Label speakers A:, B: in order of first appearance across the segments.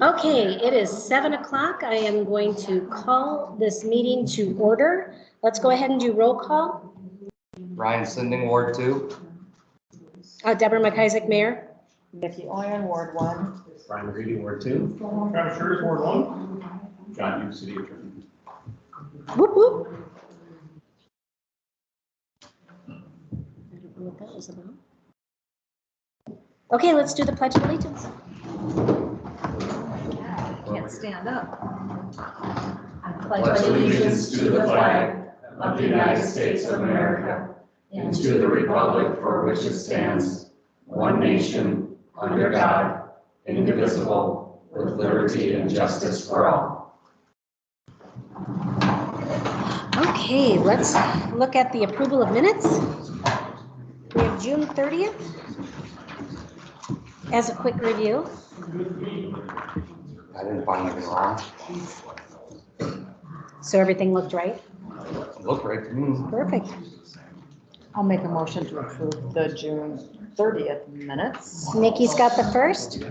A: Okay, it is 7 o'clock. I am going to call this meeting to order. Let's go ahead and do roll call.
B: Ryan Sinding, Ward 2.
A: Deborah McIsaac, Mayor.
C: Nikki Oyen, Ward 1.
D: Brian McGreedy, Ward 2.
E: Travis Schurz, Ward 1.
D: John Hughes, City Attorney.
A: Whoop, whoop. I don't know what that was about. Okay, let's do the Pledge of Allegiance.
C: Can't stand up.
F: I pledge allegiance to the flag of the United States of America and to the republic for which it stands, one nation, under God, indivisible, with liberty and justice for all.
A: Okay, let's look at the approval of minutes. We have June 30th. As a quick review.
B: I didn't find anything wrong.
A: So everything looked right?
B: It looked right to me.
A: Perfect.
C: I'll make a motion to approve the June 30th minutes.
A: Nikki's got the first.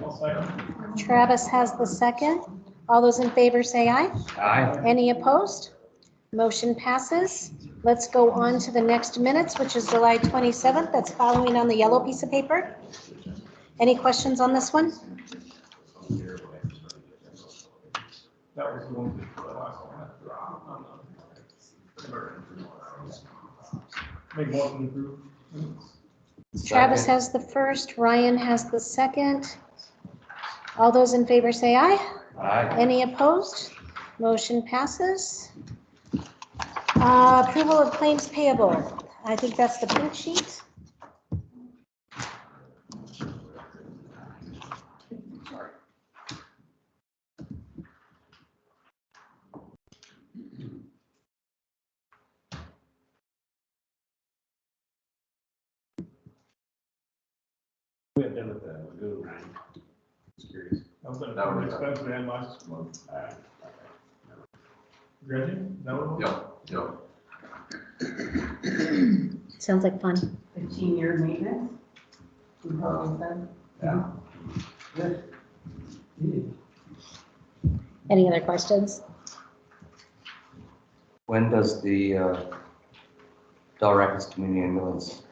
A: Travis has the second. All those in favor say aye.
B: Aye.
A: Any opposed? Motion passes. Let's go on to the next minutes, which is July 27th. That's following on the yellow piece of paper. Any questions on this one?
E: That was the one for the last one. Make motion to approve.
A: Travis has the first, Ryan has the second. All those in favor say aye.
B: Aye.
A: Any opposed? Motion passes. Approval of claims payable. I think that's the pink sheet.
D: We have done with the lagoon, Ryan. Just curious.
E: That was an expense we had last month. Dredging? That was?
D: Yep.
A: Sounds like fun.
F: 15-year maintenance?
D: Yeah.
F: Good.
A: Any other questions?
B: When does the Del Rapids Community Ambulance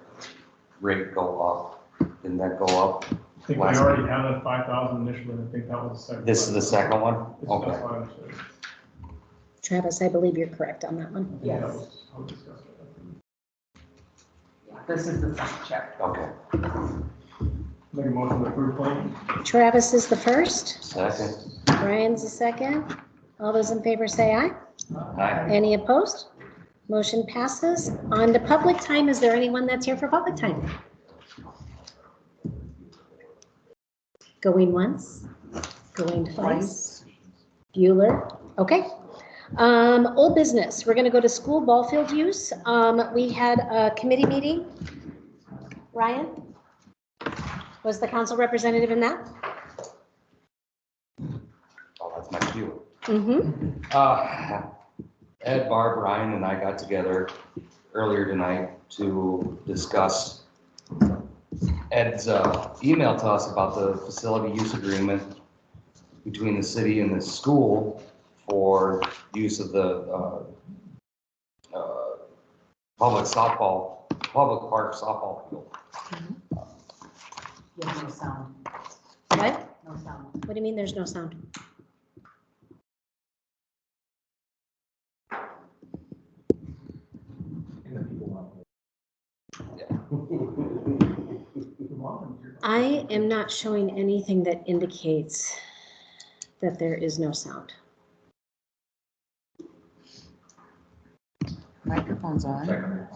B: rate go up? Didn't that go up?
E: I think we already had a 5,000 initially. I think that was the second.
B: This is the second one?
E: This is
B: Okay.
E: what I understood.
A: Travis, I believe you're correct on that one.
E: Yeah,
F: Yes.
E: that was how we discussed it.
F: This is the second check.
B: Okay.
E: Make a motion to approve claim.
A: Travis is the first,
B: Second.
A: Ryan's the second. All those in favor say aye.
B: Aye.
A: Any opposed? Motion passes. On to public time. Is there anyone that's here for public time? Going once, going twice. Bueller, okay. Old business, we're gonna go to school Ballfield Use. We had a committee meeting. Ryan? Was the council representative in that?
B: Oh, that's my cue.
A: Mm-hmm.
B: Ed, Barb, Ryan, and I got together earlier tonight to discuss Ed's email to us about the facility use agreement between the city and the school for use of the public park softball field.
F: There's no sound.
A: What?
F: No sound.
A: What do you mean there's no sound? I am not showing anything that indicates that there is no sound.
C: Microphone's on.
A: Are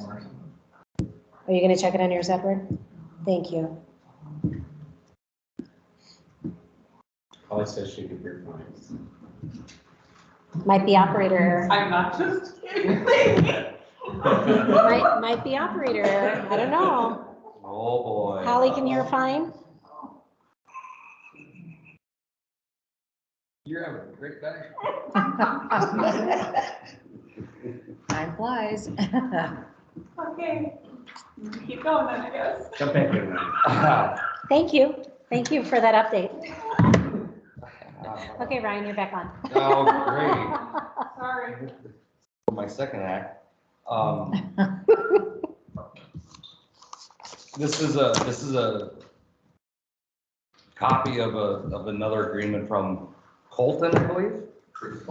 A: you going to check it on yours, Edward? Thank you.
D: Holly says she could hear fine.
A: Might be operator error.
F: I'm not just kidding.
A: Might be operator error. I don't know.
B: Oh, boy.
A: Holly can hear fine.
B: You're having a great day.
C: Time flies.
F: Okay, keep going then, I guess.
D: Jump back in, Ryan.
A: Thank you. Thank you for that update. Okay, Ryan, you're back on.
B: Oh, great.
A: Sorry.
B: My second act. This is a copy of another agreement from Colton, I believe. Crooks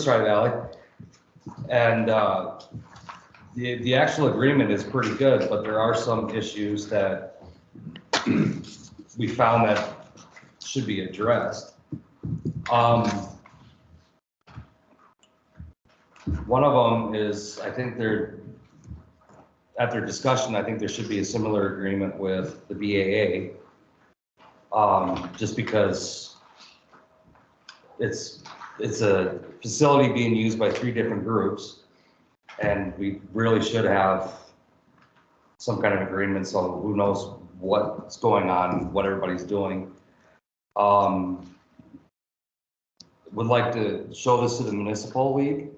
B: Valley. And the actual agreement is pretty good, but there are some issues that we found that should be addressed. One of them is, I think at their discussion, I think there should be a similar agreement with the BAA. Just because it's a facility being used by 3 different groups, and we really should have some kind of agreement, so who knows what's going on, what everybody's doing. Would like to show this to the municipal league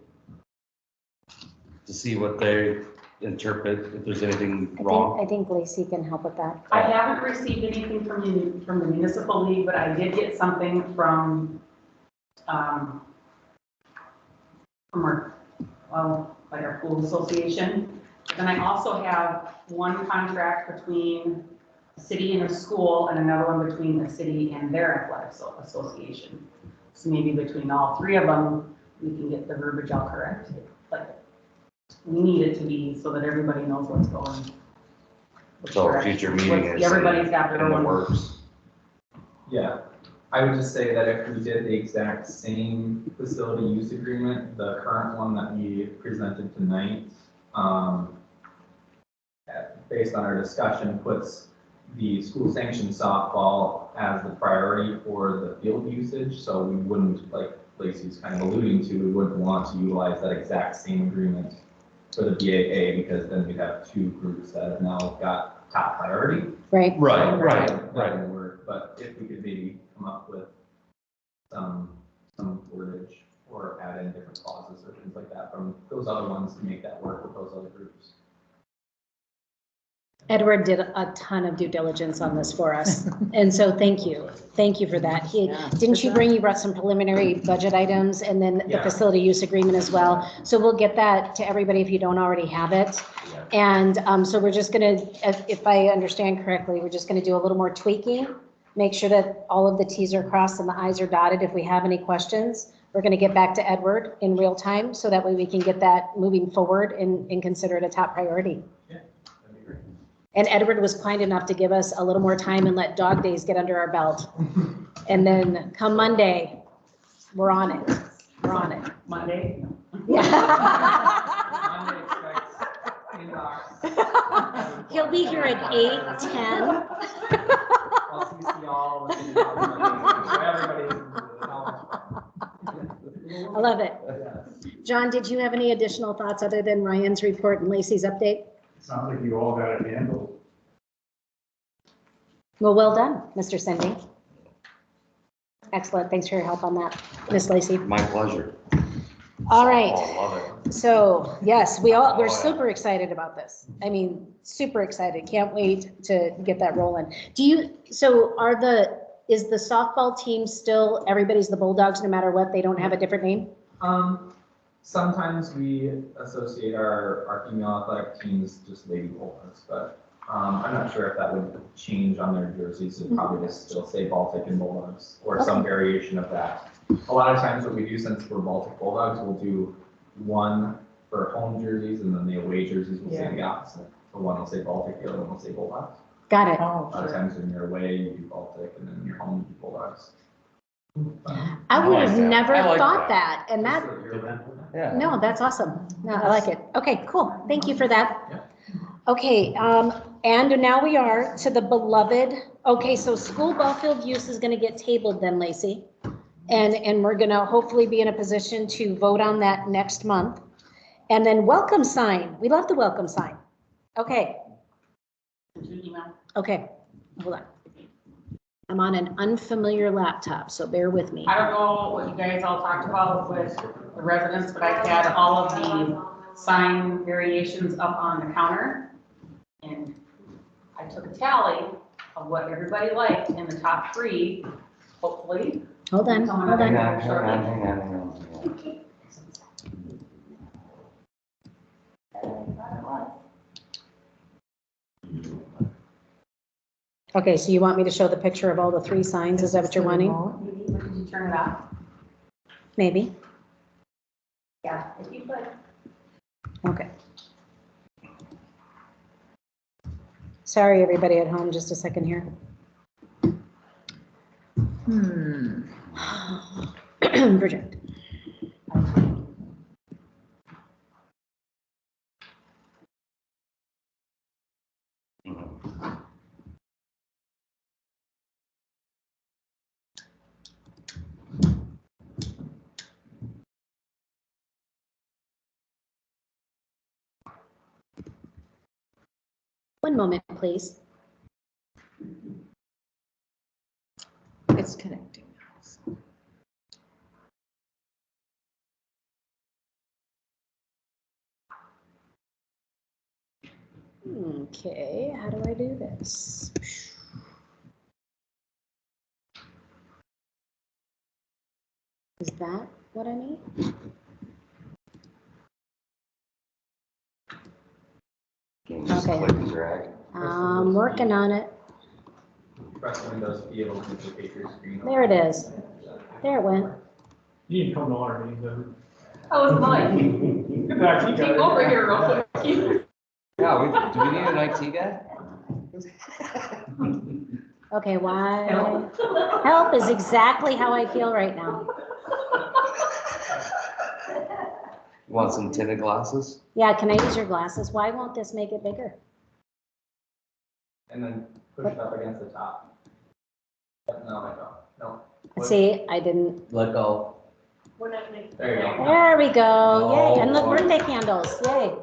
B: to see what they interpret, if there's anything wrong.
A: I think Lacey can help with that.
F: I haven't received anything from the municipal league, but I did get something from our, like our pool association. Then I also have one contract between a city and a school, and another one between the city and their athletic association. So maybe between all 3 of them, we can get the verbiage all correct. Like, we need it to be so that everybody knows what's going.
B: So a future meeting is
F: Everybody's got their
B: in the
F: own.
B: works.
G: Yeah, I would just say that if we did the exact same facility use agreement, the current one that we presented tonight, based on our discussion, puts the school sanctioned softball as the priority for the field usage. So we wouldn't, like Lacey's kind of alluding to, we wouldn't want to utilize that exact same agreement for the BAA, because then we'd have 2 groups that have now got top priority.
A: Right.
B: Right.
G: That would work. But if we could maybe come up with some wordage or add in different clauses or things like that from those other ones to make that work with those other groups.
A: Edward did a ton of due diligence on this for us. And so thank you for that. Didn't you brought some preliminary budget items and then the
G: Yeah.
A: facility use agreement as well? So we'll get that to everybody if you don't already have it. And so we're just gonna, if I understand correctly, we're just gonna do a little more tweaking, make sure that all of the Ts are crossed and the Is are dotted. If we have any questions, we're gonna get back to Edward in real time, so that way we can get that moving forward and consider it a top priority. And Edward was kind enough to give us a little more time and let dog days get under our belt. And then come Monday, we're on it. We're on it.
F: Monday?
A: Yeah.
G: Monday expects inbox.
A: He'll be here at 8:10.
G: I'll CC all of the everybody.
A: I love it. John, did you have any additional thoughts other than Ryan's report and Lacey's update?
E: Sounds like you all got it handled.
A: Well done, Mr. Cindy. Excellent. Thanks for your help on that, Miss Lacey.
B: My pleasure.
A: All right.
B: Oh, love it.
A: So yes, we're
B: yeah.
A: super excited about this. I mean, super excited. Can't wait to get that rolling. Is the softball team still, everybody's the Bulldogs no matter what? They don't have a different name?
G: Sometimes we associate our female athletic teams just Lady Bulldogs, but I'm not sure if that would change on their jerseys. It'd probably just still say Baltic and Bulldogs or some variation of that. A lot of times what we do, since we're Baltic Bulldogs, we'll do one for home jerseys and then the away jerseys will say the opposite. So one will say Baltic, the other one will say Bulldogs.
A: Got it.
G: A lot of times when you're away, you do Baltic, and then when you're home, you do Bulldogs.
A: I would
B: like
A: have
B: that.
A: never
B: I like
A: thought
B: that.
A: that. And that,
B: Yeah.
A: no, that's awesome. No, I like it. Okay, cool. Thank you for that.
G: Yeah.
A: Okay, and now we are to the beloved, okay, so school Ballfield use is gonna get tabled then, Lacey. And we're gonna hopefully be in a position to vote on that next month. And then welcome sign. We love the welcome sign. Okay, okay, hold on. I'm on an unfamiliar laptop, so bear with me.
F: I don't know what you guys all talked about with the residents, but I've had all of the sign variations up on the counter. And I took a tally of what everybody liked, and the top three, hopefully.
A: Hold on, hold
B: Hang
A: on.
B: on, hang on, hang on, hang on.
A: Okay, so you want me to show the picture of all the 3 signs? Is that what you're wanting?
F: Maybe, or did you turn it off?
A: Maybe.
F: Yeah, if you could.
A: Okay. Sorry, everybody at home, just a second here. Bridget. One moment, please.
C: It's connecting.
A: Okay, how do I do this? Is that what I need?
B: Can you just
A: Okay.
B: click and drag?
A: I'm working on it.
G: Press Windows to be able to duplicate your screen.
A: There it is. There it went.
E: You need to come to our meetings.
F: I was like,
E: Get back to you
F: take
E: guys.
F: over here real quick.
B: Yeah, do we need an IT guy?
A: Okay, why?
F: Help.
A: Help is exactly how I feel right now.
B: Want some tinted glasses?
A: Yeah, can I use your glasses? Why won't this make it bigger?
G: And then push it up against the top. No, I don't. No.
A: See, I didn't.
B: Let go.
F: We're not making.
G: There you go.
A: There we go. Yay. And look,
B: Oh,
A: birthday candles. Yay.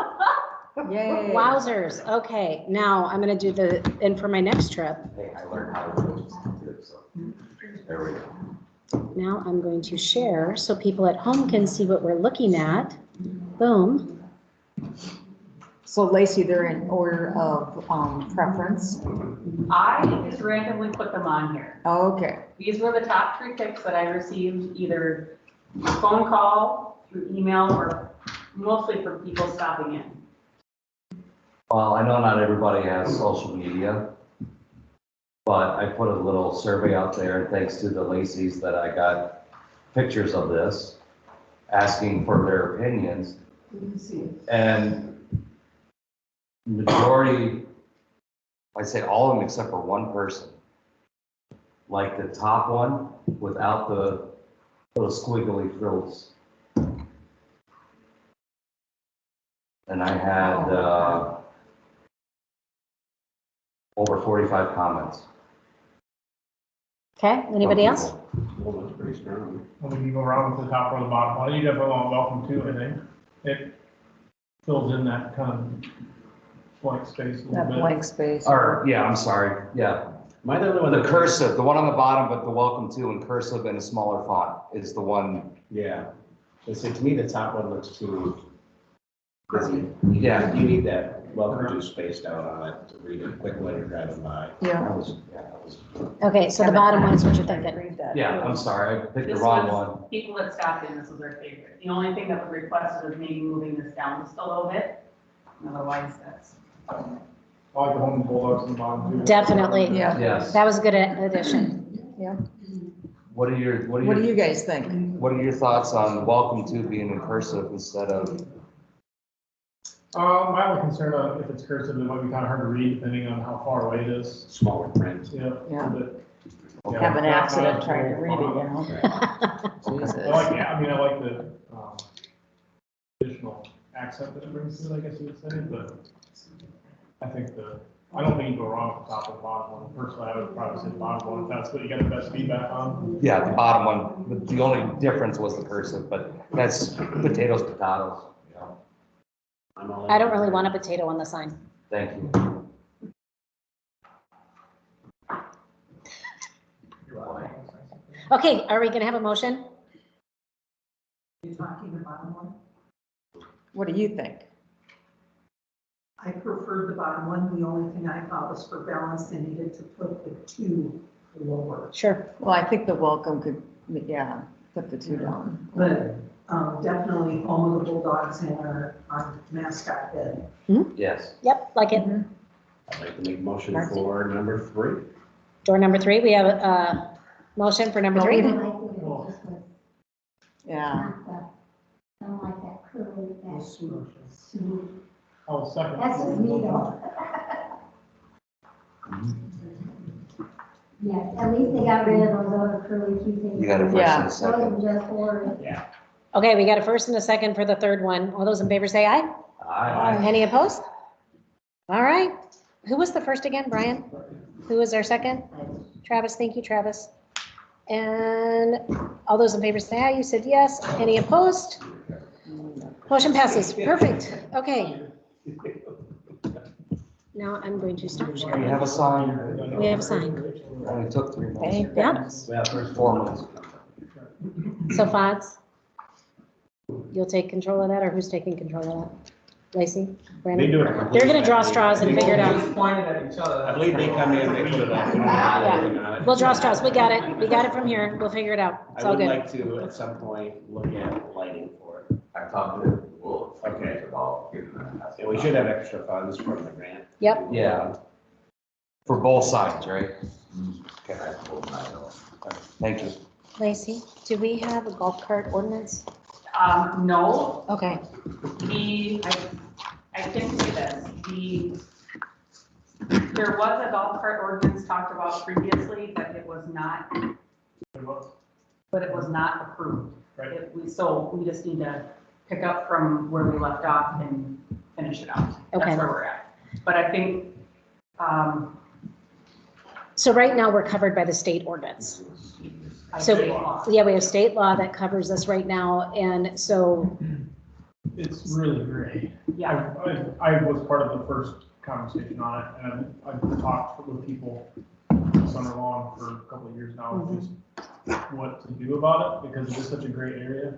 C: Yay.
A: Wowzers. Okay, now I'm gonna do and for my next trip,
B: Hey, I learned how to do it, so. There we go.
A: now I'm going to share so people at home can see what we're looking at. Boom.
C: So Lacey, they're in order of preference.
F: I just randomly put them on here.
C: Okay.
F: These were the top 3 picks that I received, either phone call, through email, or mostly from people stopping in.
B: Well, I know not everybody has social media, but I put a little survey out there, thanks to the Lacey's, that I got pictures of this, asking for their opinions. And majority, I'd say all of them except for one person, like the top one without the little squiggly frills. And I had over 45 comments.
A: Okay, anybody
B: from
A: else?
B: people.
D: Well, that's pretty strong.
E: Well, we can go around to the top or the bottom. Well, you definitely want welcome to, I think. It fills in that kind of blank space a little
C: That
E: bit.
C: blank space.
B: Or, yeah, I'm sorry, yeah.
D: Am I the only one?
B: The
D: that-
B: cursive, the one on the bottom, but the welcome to in cursive and a smaller font is the one.
D: Yeah. So see, to me, the top one looks too busy.
B: Yeah.
D: You need that welcome to spaced out on it to read it quick when you're driving by.
C: Yeah.
B: That was.
A: Okay, so the bottom one is what you're thinking.
C: Read that.
B: Yeah, I'm sorry, I picked the
F: This
B: wrong
F: was-
B: one.
F: People that stopped in, this was their favorite. The only thing that was requested was maybe moving this down just a little bit. Otherwise, that's.
E: I like the home Bulldogs on the bottom too.
A: Definitely.
C: Yeah.
B: Yes.
A: That was a good addition.
C: Yeah.
B: What are your,
C: What do you guys think?
B: what are your thoughts on welcome to being in cursive instead of?
E: My only concern if it's cursive, it might be kind of hard to read depending on how far away it is.
D: Smaller print.
E: Yeah.
C: Yeah.
E: But,
C: Have an accident trying to read it, you know? Jesus.
E: I like, I mean, I like the additional accent that it brings to it, I guess you would say, but I think I don't think you go wrong with the top and bottom one. Personally, I would probably say the bottom one, if that's what you got the best feedback on.
B: Yeah, the bottom one, the only difference was the cursive, but that's potatoes, potatoes. You know?
D: I'm all
A: I don't really want a potato on the sign.
B: Thank you.
A: Okay, are we gonna have a motion?
C: What do you think?
H: I preferred the bottom one. The only thing I thought was for balance, they needed to put the 2 lower.
A: Sure.
C: Well, I think the welcome could, yeah, put the 2 down.
H: But definitely home of the Bulldogs and our mascot head.
B: Yes.
A: Yep, like it.
D: I'd like to make a motion
C: Marcy?
D: for number 3.
A: Door number 3, we have a motion for number 3.
C: Yeah.
F: I don't like that curly, that
H: Swoop.
F: swoop.
E: I'll second.
F: That's just me though. Yes, at least they got rid of those other curly cute things.
B: You got a first
C: Yeah.
B: and a second.
F: Those are just horrid.
A: Okay, we got a first and a second for the third one. All those in favor say aye.
B: Aye.
A: Any opposed? All right. Who was the first again, Brian? Who was our second? Travis, thank you, Travis. And all those in favor say aye. You said yes. Any opposed? Motion passes. Perfect. Okay. Now I'm going to stop
B: We
A: sharing.
B: have a sign.
A: We have a sign.
B: Only took 3 months.
C: Thank
A: Yeah.
C: goodness.
D: Well, first
B: 4 months.
A: So Fods, you'll take control of that, or who's taking control of that? Lacey?
D: They
A: Brandon?
D: do it.
A: They're gonna draw straws and figure it out.
G: Pointed at each other.
D: I believe they come in, they put it up.
A: Yeah. We'll draw straws. We got it. We got it from here. We'll figure it out. It's
D: I
A: all
D: would
A: good.
D: like to, at some point, look at lighting for it.
I: I talked to Wolf.
D: Okay.
I: About getting that.
D: And we should have extra funds from the grant.
A: Yep.
B: Yeah. For both sides, right? Okay,
I: I told him I know.
B: thank you.
A: Lacey, do we have a golf cart ordinance?
J: No,
A: Okay.
J: I can say this, there was a golf cart ordinance talked about previously, but it was not approved.
E: Right.
J: So we just need to pick up from where we left off and finish it out.
A: Okay.
J: That's where we're at. But I think,
A: So right now, we're covered by the state ordinance. So,
J: state law.
A: yeah, we have state law that covers us right now, and so,
E: It's really gray.
J: Yeah,
E: I was part of the first conversation on it, and I've talked with people summer long for a couple of years now, just what to do about it, because it is such a great area.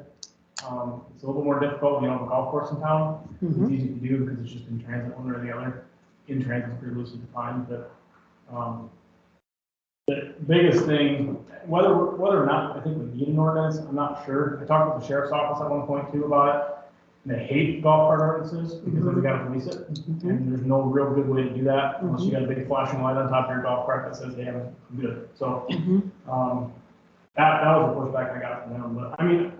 E: It's a little more difficult when you don't have a golf course in town. It's easy to do because it's just in transit one way or the other. In transit is pretty loosely defined, but, the biggest thing, whether or not I think we need an ordinance, I'm not sure. I talked with the sheriff's office at one point too about it. And they hate golf cart ordinances because then we gotta police it. And there's no real good way to do that unless you got a big flashing light on top of your golf cart that says, hey, I'm good. So, that was the pushback I got from them, but I mean.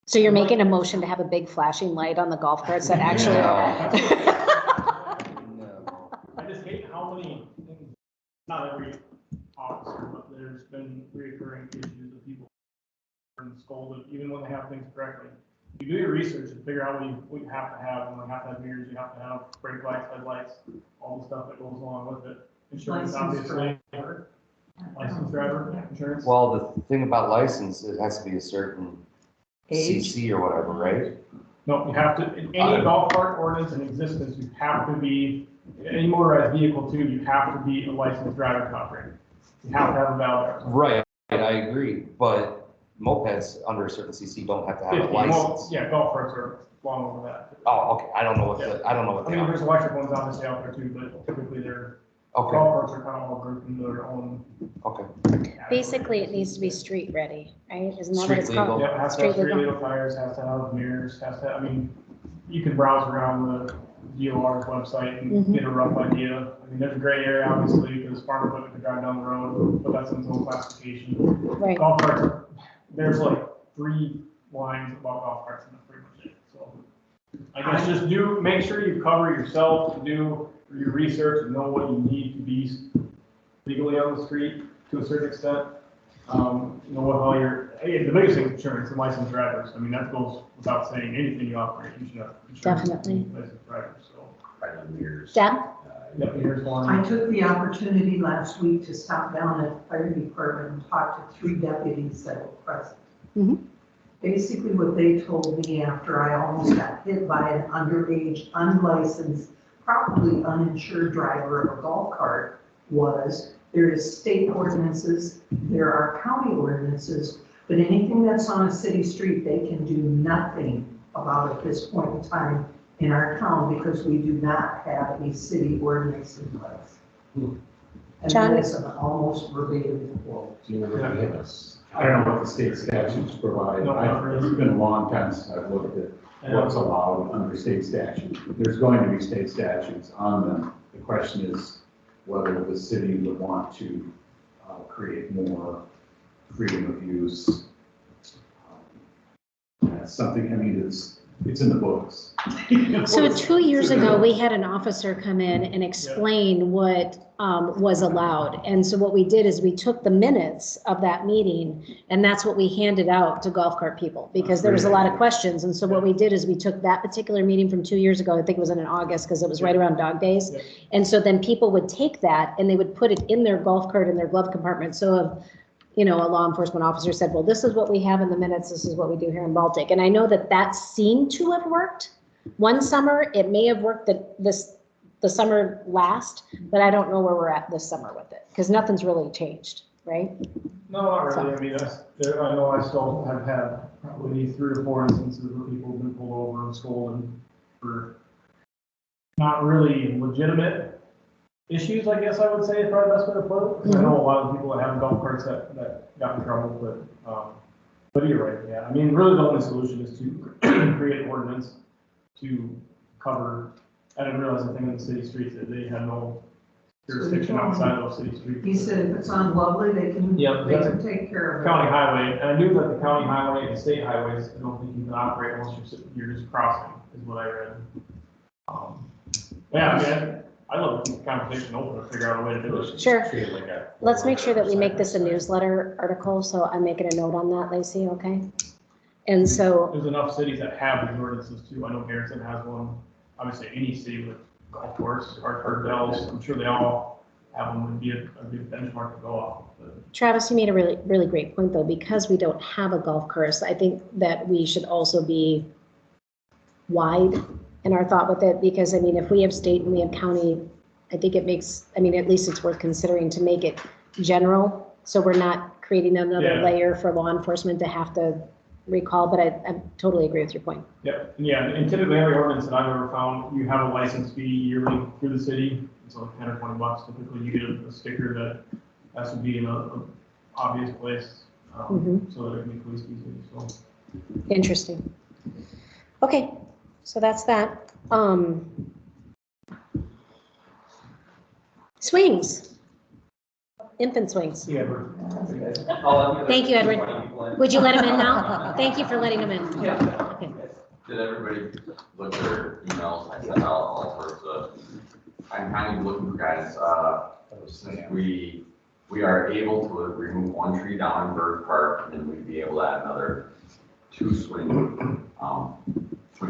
A: so you're making a motion to have a big flashing light on the golf carts that actually.
B: No.
E: I just hate how many things, not every officer, but there's been reoccurring issues of people being scolded, even when they have things correctly. You do your research and figure out what you have to have, and you have to have mirrors, you have to have brake lights, headlights, all the stuff that goes along with it. Insurance, obviously. Licensed driver, insurance.
B: Well, the thing about license, it has to be a certain
C: Age?
B: CC or whatever, right?
E: No, you have to, in any golf cart ordinance in existence, you have to be, any motorized vehicle too, you have to be a licensed driver to operate. You have to have a valid.
B: Right, I agree, but mopeds under a certain CC don't have to have a
E: 50, well,
B: license.
E: yeah, golf carts are long over that.
B: Oh, okay, I don't know what
E: I
B: they
E: mean,
B: are.
E: there's electric ones obviously out there too, but typically golf
B: Okay,
E: carts are kind of all grouped into their own.
B: okay.
A: Basically, it needs to be street ready, right? Isn't that what
B: Street
A: it's called?
B: legal.
E: Yeah, it has to have
A: Street
E: street
A: legal.
E: legal tires, has to have mirrors, has to, I mean, you can browse around the DOR's website and get a rough idea. I mean, there's a gray area obviously, because farm equipment can drive down the road, but that's its own classification.
A: Right.
E: Golf carts, there's like 3 lines about golf carts and that's pretty much it, so. I guess just make sure you cover yourself, do your research and know what you need to be legally on the street to a certain extent. You know, what all the biggest thing is insurance and licensed drivers. I mean, that goes without saying, anything you operate, you should have insurance.
A: Definitely.
E: and Licensed drivers, so.
D: Right on the mirrors.
A: Deb?
E: Yep, here's
H: I
E: one.
H: took the opportunity last week to stop down at the fire department and talk to 3 deputies that were present. Basically, what they told me after I almost got hit by an underage, unlicensed, probably uninsured driver of a golf cart was, there is state ordinances, there are county ordinances, but anything that's on a city street, they can do nothing about at this point in time in our town because we do not have a city ordinance in place. And
A: John?
H: that is an almost verbatim quote.
D: Do you remember we had this? I don't know what the state statutes provide.
E: No, not really.
D: It's been a long time since I've looked at what's allowed under state statute. There's going to be state statutes on them. The question is whether the city would want to create more freedom of use. That's something, I mean, it's in the books.
A: So 2 years ago, we had an officer come in and explain what was allowed. And so what we did is we took the minutes of that meeting, and that's what we handed out to golf cart people, because there was a lot of questions. And so what we did is we took that particular meeting from 2 years ago, I think it was in August, because it was right around dog days. And so then people would take that and they would put it in their golf cart in their glove compartment. So if, you know, a law enforcement officer said, well, this is what we have in the minutes, this is what we do here in Baltic. And I know that that seemed to have worked one summer. It may have worked the summer last, but I don't know where we're at this summer with it, because nothing's really changed, right?
E: No, not really. I mean, I know I still have had probably 3 or 4 instances where people have been pulled over and scolded for not really legitimate issues, I guess I would say is probably the best way to put it. I know a lot of people that have golf carts that got in trouble, but you're right, yeah. I mean, really the only solution is to create an ordinance to cover. I didn't realize the thing in the city streets that they had no jurisdiction outside of those city streets.
H: He said if it's on Lovely, they can take care of it.
E: County highway, and I knew that the county highway and state highways, I don't think you can operate unless you're just crossing, is what I read. Yeah, I mean, I love to keep the conversation open to figure out a way to do it.
A: Sure. Let's make sure that we make this a newsletter article, so I'm making a note on that, Lacey, okay? And so,
E: There's enough cities that have these ordinances too. I know Garrison has one. Obviously, any city with golf course, Hartford, Dells, I'm sure they all have one, would be a good benchmark to go off. But
A: Travis, you made a really, really great point though, because we don't have a golf course. I think that we should also be wide in our thought with it, because I mean, if we have state and we have county, I think it makes, I mean, at least it's worth considering to make it general. So we're not creating another layer for law enforcement to have to recall, but I totally agree with your point.
E: Yep, and typically every ordinance that I've ever found, you have a license fee yearly through the city. It's like 10 or 20 bucks. Typically you get a sticker that has to be in a obvious place, so that it can be policed easily, so.
A: Interesting. Okay, so that's that. Swings. Infant swings.
E: Yeah,
A: Thank you, Edward. Would you let him in now? Thank you for letting him in. Okay.
I: Did everybody look at their emails? I sent out all sorts of, I'm kind of looking for guidance. Since we are able to remove 1 tree down in Bird Park, and then we'd be able to add another 2 swing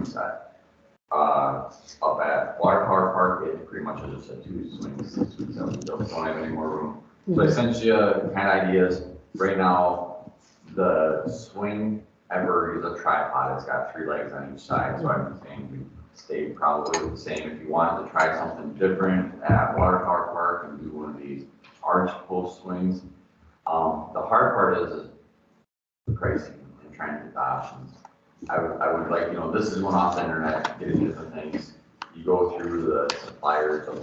I: set. Up at Water Power Park, it pretty much is just a 2 swings, so we don't have any more room. So I sent you kind of ideas. Right now, the swing ever is a tripod. It's got 3 legs on each side. So I'm saying we stay probably the same. If you wanted to try something different at Water Power Park and do one of these arch post swings, the hard part is the pricing and trying to get the options. I would like, you know, this is one off the internet, getting different things. You go through the suppliers of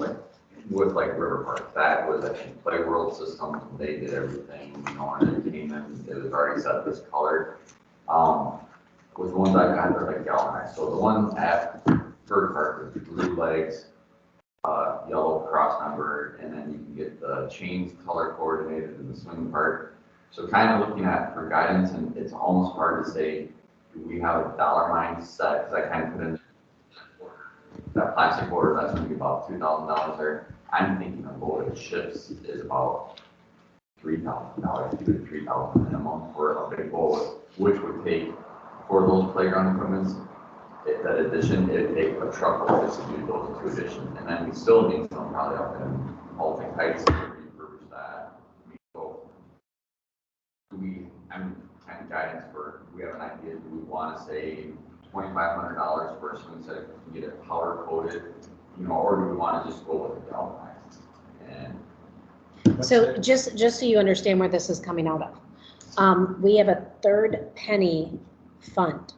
I: with River Park. That was a Play World Systems. They did everything, you know, entertainment. It was already set this color. With the ones I got, they're like galvanized. So the one at Bird Park is blue legs, yellow cross member, and then you can get the chains color coordinated in the swing part. So kind of looking at for guidance, and it's almost hard to say, do we have a dollar mine set? Because I kind of put in that plastic border, that's going to be about $2,000 there. I'm thinking a boat that ships is about $3,000, $2,000 to $3,000 minimum for a big boat, which would take, for those playground equipments, that addition, it'd take a truckload just to do those 2 additions. And then we still need some probably up in Baltic Heights to refurbish that. So, I'm kind of guidance for, do we have an idea, do we want to say $2,500 for a swing set to get it powder coated, you know, or do we want to just go with the galvanized? And
A: So just so you understand where this is coming out of, we have a third penny fund,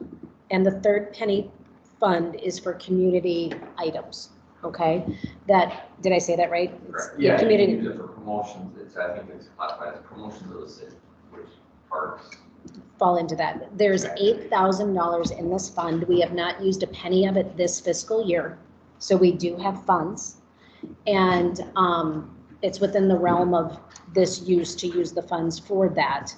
A: and the third penny fund is for community items, okay? That, did I say that right? It's
I: Correct.
A: the
I: Yeah, you
A: community.
I: can use it for promotions, I think it's classified as promotions of the city, which parks.
A: Fall into that. There's $8,000 in this fund. We have not used a penny of it this fiscal year. So we do have funds. And it's within the realm of this use to use the funds for that.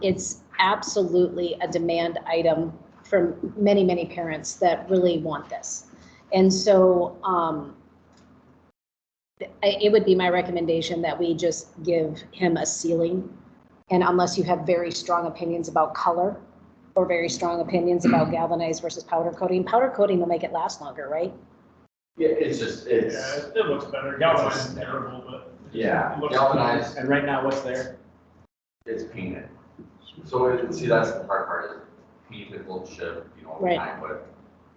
A: It's absolutely a demand item from many, many parents that really want this. And so it would be my recommendation that we just give him a ceiling. And unless you have very strong opinions about color or very strong opinions about galvanized versus powder coating will make it last longer, right?
I: Yeah, it's just,
E: Yeah,
I: it's,
E: it looks better. Galvanized is terrible, but.
I: yeah,
E: it looks
I: galvanized,
F: And right now, what's there?
I: it's painted. So see, that's the hard part is painted will chip, you know, over
A: Right.
I: time, but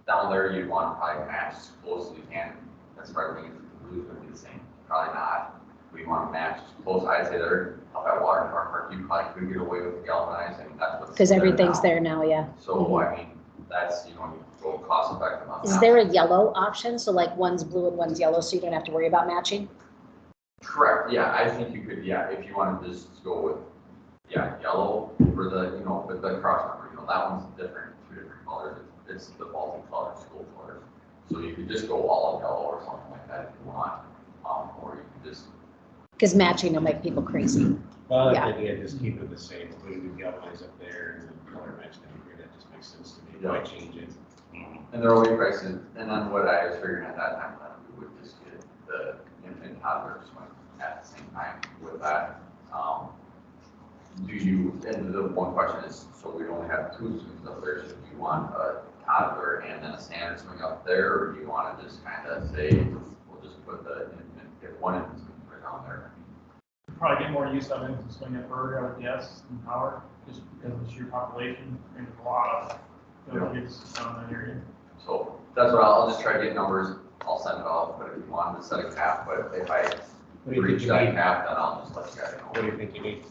I: down there you want to probably match as close as you can. That's probably the blue's gonna be the same, probably not. We want to match as close, I'd say there, up at Water Park, you probably could get away with the galvanized, and that's what's.
A: Because everything's
I: now.
A: there now, yeah.
I: So, I mean, that's, you know, you go cost effective on that.
A: Is there a yellow option? So like one's blue and one's yellow, so you don't have to worry about matching?
I: Correct, yeah, I think you could, yeah, if you want to just go with, yeah, yellow for the, you know, with the cross member, you know, that one's different, two different colors. It's the Baltic color, school colors. So you could just go all in yellow or something like that if you want, or you could just.
A: Because matching will make people crazy.
F: Well,
A: Yeah.
F: I think I just keep it the same, we can galvanize up there and then color match down here, that just makes sense to me, why change it?
I: And they're always pricing, and then what I was figuring at that time, that we would just get the infant toddler swing at the same time with that. Do you, and the one question is, so we only have two swings up there, so do you want a toddler and then a standard swing up there, or do you want to just kind of say, we'll just put the infant, get one infant swing right down there?
E: Probably get more use of it to swing at Berg, I would guess, and Power, just because of the sheer population, and a lot of little kids down that area.
I: So that's what I'll just try to get numbers, I'll send it off, but if you want to set a cap, but if I
F: What do you
I: reach
F: think you
I: that
F: need?
I: cap, then I'll just let you guys know.
F: What do you think you need?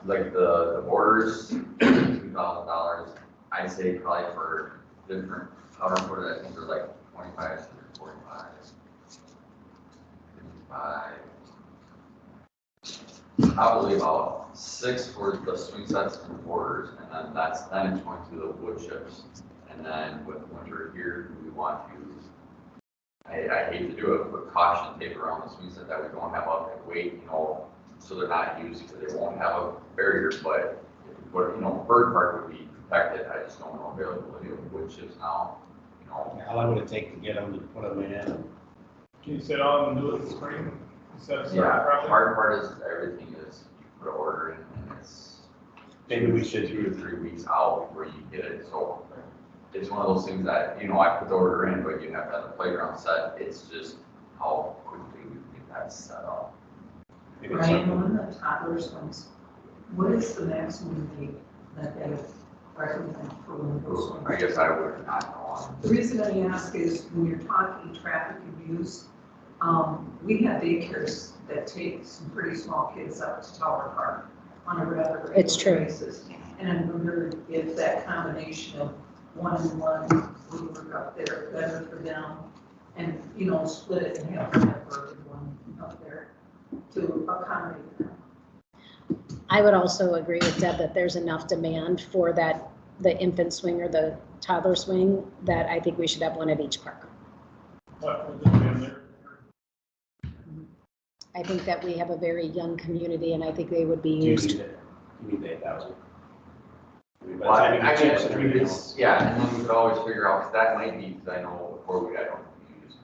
I: Like the borders, $2,000, I'd say probably for different powder coated, I think they're like 25 to 45. 55. Probably about 6 for the swing sets and borders, and then then it's going to the wood chips. And then with winter here, we want to, I hate to do it, but caution tape around the swing set that we don't have up and weight, you know, so they're not used because they won't have a barrier, but if you put, you know, Bird Park would be protected, I just don't know availability of wood chips now, you know.
F: How long would it take to get them to put them in?
E: Can you sit on and do it in the spring? Instead of starting
I: Yeah,
E: project?
I: hard part is everything is, you put an order in and it's.
F: Maybe we should
I: 2 to 3 weeks out before you get it, so it's one of those things that, you know, I put the order in, but you have to have the playground set, it's just how quickly we can get that set up.
F: Maybe it's
H: Ryan,
F: something-
H: one of the toddler swings, what is the maximum weight that they recommend for one of those swings?
I: I guess I would not know on.
H: The reason I ask is when you're talking traffic abuse, we have daycares that take some pretty small kids up to Tower Park on a rather
A: It's true.
H: regular basis. And I wonder if that combination of 1-on-1 would work up there better for them and, you know, split it and have one at Berg and one up there to accommodate them.
A: I would also agree with Deb that there's enough demand for that, the infant swing or the toddler swing, that I think we should have one at each park.
E: But with the demand there.
A: I think that we have a very young community and I think they would be
F: Do you
A: used.
F: need it? You need the 8,000? I mean, by the
I: Well,
F: time you
I: I
F: get chips and everything else.
I: yeah, and then we could always figure out, because that might be, because I know before I don't use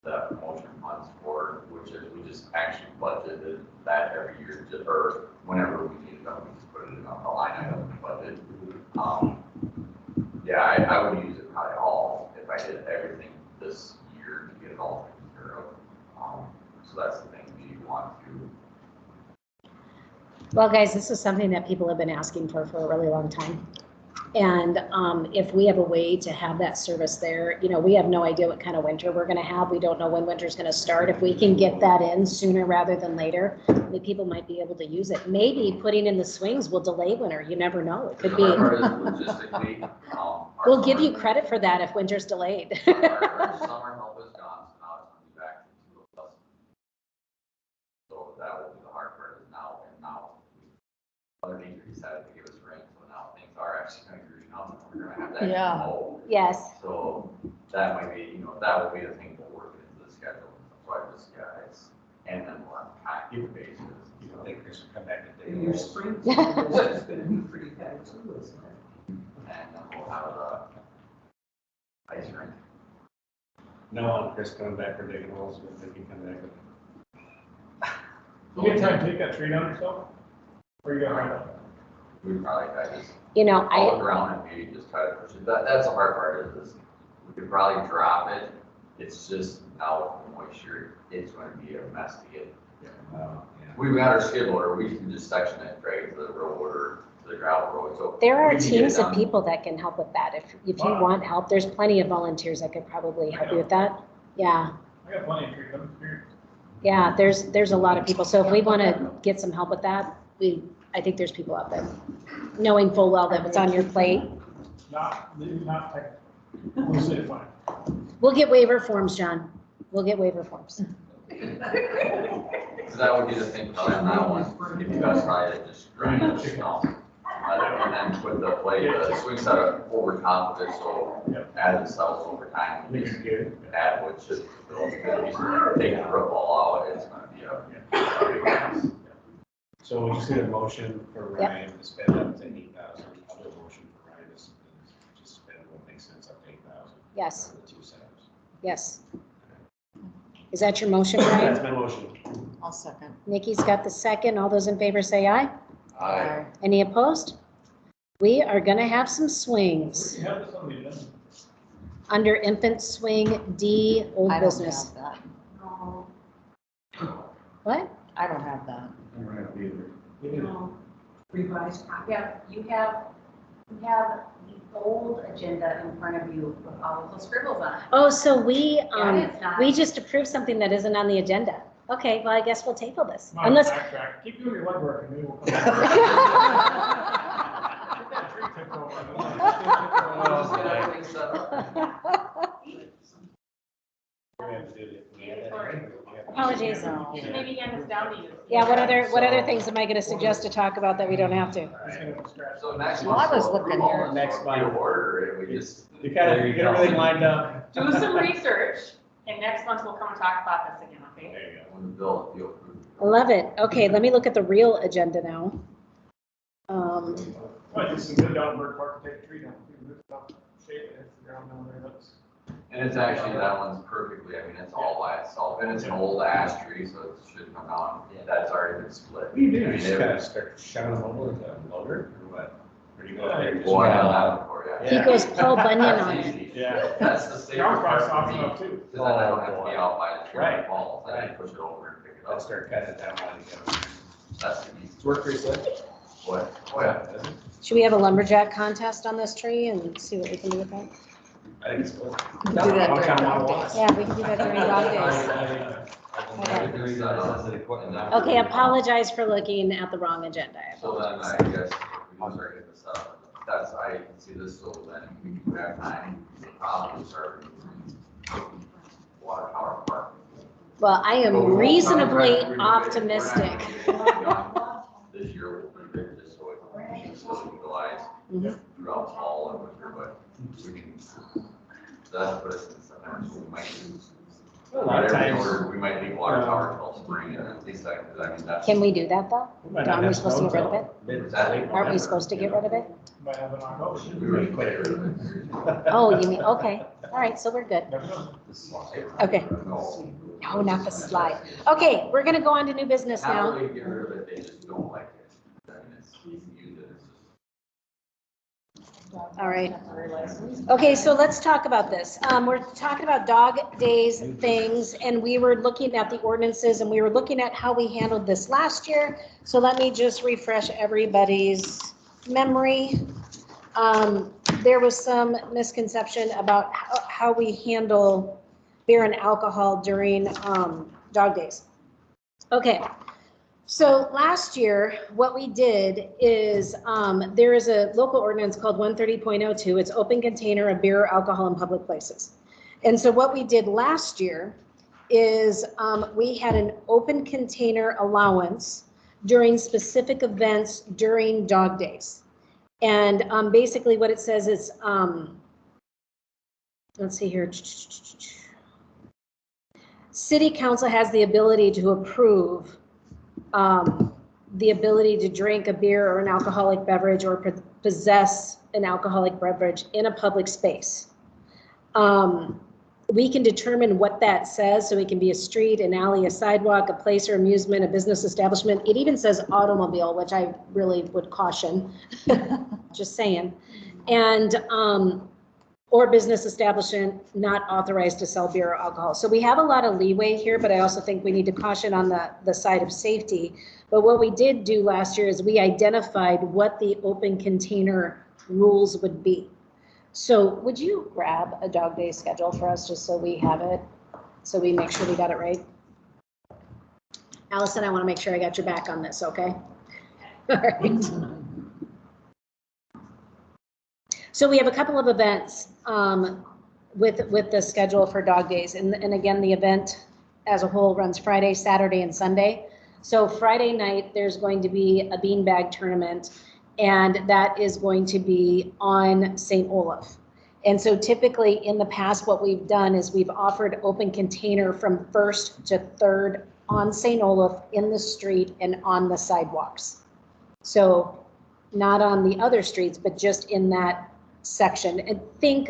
I: the promotion funds for, which is, we just actually budgeted that every year, or whenever we need it, we just put it in a line item in the budget. Yeah, I would use it probably all, if I did everything this year to get it all taken care of. So that's the thing, do you want to?
A: Well, guys, this is something that people have been asking for a really long time. And if we have a way to have that service there, you know, we have no idea what kind of winter we're going to have. We don't know when winter's going to start. If we can get that in sooner rather than later, the people might be able to use it. Maybe putting in the swings will delay winter. You never know. It could
I: The
A: be.
I: hard part is logistically,
A: We'll give you credit for that if winter's delayed.
I: Our summer help is gone, so now it's gonna be back to 2 of us. So that will be the hard part is now, and now Mother Nature decided to give us rain, so now things are actually gonna green up, and we're gonna have that.
C: Yeah.
I: mow.
A: Yes,
I: So that might be, that will be the thing we'll work into the schedule. So I just, and then we'll have active basis.
F: You don't think Chris will come back and
H: And
F: dig
H: your
F: holes?
H: spring is gonna be pretty bad too, isn't it?
I: And then we'll have ice rink.
F: No one, Chris coming back for digging holes, but they can come back with.
E: You get time to take that tree down yourself? Or you got right
I: We probably try to just
A: you know,
I: haul it around and maybe just try to push it. That's the hard part is we could probably drop it. It's just now with the moisture, it's going to be a mess to get.
F: Yeah.
I: We've got our skid loader, we can just section it, drag it to the road or to the gravel road, so.
A: there are
I: we can get it
A: teams of
I: done.
A: people that can help with that. If you
E: Wow.
A: want help, there's plenty of volunteers that could probably help you with that. Yeah,
E: I got plenty of tree cutting experience.
A: yeah, there's a lot of people. So if we want to get some help with that, I think there's people out there. Knowing full well that it's on your plate.
E: Not technical. We'll say fine.
A: We'll get waiver forms, John. We'll get waiver forms.
I: So that would be the thing, probably on that one, if you guys try to just grind the snow. And then put the swing set up over top of it, so as it settles over time, we just add wood chips, take the rip all out, it's gonna be a big mess.
F: So we just need a motion for Ryan to spend up to 8,000, other motion for Ryan to just spend what makes sense up to 8,000.
A: Yes,
F: For the 2 setups.
A: yes. Is that your motion,
F: That's
A: Ryan?
F: my motion.
C: I'll second.
A: Nikki's got the second. All those in favor say aye.
I: Aye.
A: Any opposed? We are gonna have some swings.
E: You have this on the agenda.
A: Under infant swing D, old
C: I don't
A: business.
C: have that.
J: No,
A: What?
C: I don't have that.
D: I don't have either.
J: no.
H: Revised.
J: Yeah, you have the old agenda in front of you with all of those scribbles on it.
A: Oh, so we,
J: Yeah, it's not.
A: we just approved something that isn't on the agenda. Okay, well, I guess we'll table this.
E: Come on,
A: Unless,
E: backtrack. Keep doing your legwork and maybe we'll come back. Get that tree tipped over.
I: We'll just get everything set up.
F: We have to do the.
A: apologies.
J: You should maybe hand this down to you.
A: Yeah, what other things am I gonna suggest to talk about that we don't have to?
I: So next
C: Well,
I: month.
C: I was
I: we'll
C: looking
I: approve all
C: here.
I: this,
F: Next
I: so
F: month.
I: we order it, we just.
F: You you get everything lined up.
J: Do some research, and next month we'll come and talk about this again, okay?
F: There you go.
I: When the bill, you approve.
A: I love it. Okay, let me look at the real agenda now.
E: Well, just some good down Bird Park to take a tree down. Shape it, hits the ground down there, that's.
I: And it's actually, that one's perfectly, I mean, it's all by itself, and it's an old ash tree, so it should come down, that's already been split.
F: What do you do?
I: I
F: You
I: mean,
F: just
I: it-
F: kind of start shoving them over with a loader or what? Or do you go up there? and just-
I: Boy, I don't have it for you.
A: He goes Paul Bunyan
I: That's
A: on it.
I: easy.
F: Yeah.
I: That's the safest
E: Ground
I: part
E: price
I: for
E: off
I: me,
E: enough too.
I: because then I don't have to be out by the tree
F: Right.
I: and fall, I can push it over and pick it
F: Let's
I: up,
F: start cutting it down while you go.
I: that's the easy.
F: It's work pretty good.
I: Boy, oh yeah.
A: Should we have a lumberjack contest on this tree and see what we can do with that?
F: I think it's cool.
C: We can do that during dog days.
A: Yeah, we can do that during dog days. Okay, apologize for looking at the wrong agenda. I
I: So then
A: apologize.
I: I guess we can start getting this up, that's, I can see this, so then we can have time, probably start water tower park.
A: Well, I
I: But we
A: am
I: won't
A: reasonably
I: contract, we're not gonna get
A: optimistic.
I: This year will be big, just so it can still utilize
A: Mhm.
I: throughout fall and winter, but we can, that's put us in September, so we might.
F: A lot of times.
I: We might leave water tower till spring, and at least that, because I mean, that's.
A: Can we do that though?
F: Might not
A: Aren't we
F: have
A: supposed to get rid of
F: snow
A: it?
F: till mid-
A: Aren't we supposed to get rid of it?
E: Might have an October.
I: We were quite rid of it.
A: Oh, you mean, okay, all right, so we're good.
E: Never know.
A: Okay.
I: No.
A: No, not the slide. Okay, we're gonna go on to new business now.
I: Happily get rid of it, they just don't like it. I mean, it's, you can use it, it's just.
A: All right. Okay, so let's talk about this. We're talking about dog days things, and we were looking at the ordinances, and we were looking at how we handled this last year. So let me just refresh everybody's memory. There was some misconception about how we handle beer and alcohol during dog days. Okay, So last year, what we did is, there is a local ordinance called 130.02. It's open container of beer or alcohol in public places. And so what we did last year is, we had an open container allowance during specific events during dog days. And basically what it says is, let's see here. City council has the ability to approve the ability to drink a beer or an alcoholic beverage or possess an alcoholic beverage in a public space. We can determine what that says, so it can be a street, an alley, a sidewalk, a place or amusement, a business establishment. It even says automobile, which I really would caution, just saying. And, or business establishment not authorized to sell beer or alcohol. So we have a lot of leeway here, but I also think we need to caution on the side of safety. But what we did do last year is we identified what the open container rules would be. So would you grab a dog day schedule for us, just so we have it, so we make sure we got it right? Allison, I want to make sure I got your back on this, okay? All right. So we have a couple of events with the schedule for dog days. And again, the event as a whole runs Friday, Saturday, and Sunday. So Friday night, there's going to be a beanbag tournament, and that is going to be on St. Olaf. And so typically in the past, what we've done is we've offered open container from 1st to 3rd on St. Olaf, in the street and on the sidewalks. So not on the other streets, but just in that section. And think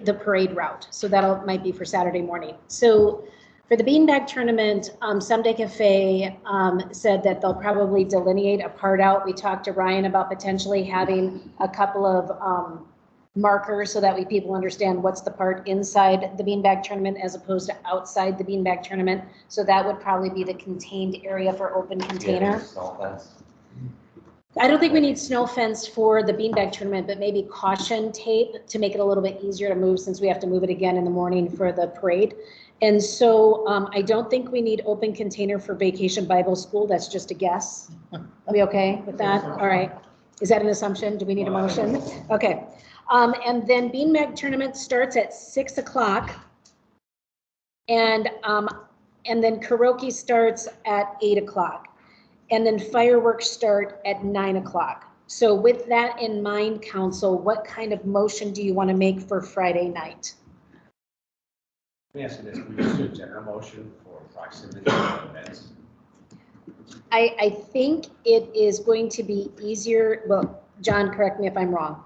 A: the parade route. So that might be for Saturday morning. So for the beanbag tournament, Someday Cafe said that they'll probably delineate a part out. We talked to Ryan about potentially having a couple of markers so that way people understand what's the part inside the beanbag tournament as opposed to outside the beanbag tournament. So that would probably be the contained area for open container. I don't think we need snow fence for the beanbag tournament, but maybe caution tape to make it a little bit easier to move, since we have to move it again in the morning for the parade. And so I don't think we need open container for Vacation Bible School. That's just a guess. Are we okay with that? All right. Is that an assumption? Do we need a motion? Okay. And then beanbag tournament starts at 6 o'clock. And then karaoke starts at 8 o'clock. And then fireworks start at 9 o'clock. So with that in mind, council, what kind of motion do you want to make for Friday night?
K: Let me ask you this, we just do a general motion for proximity of events.
A: I think it is going to be easier, well, John, correct me if I'm wrong.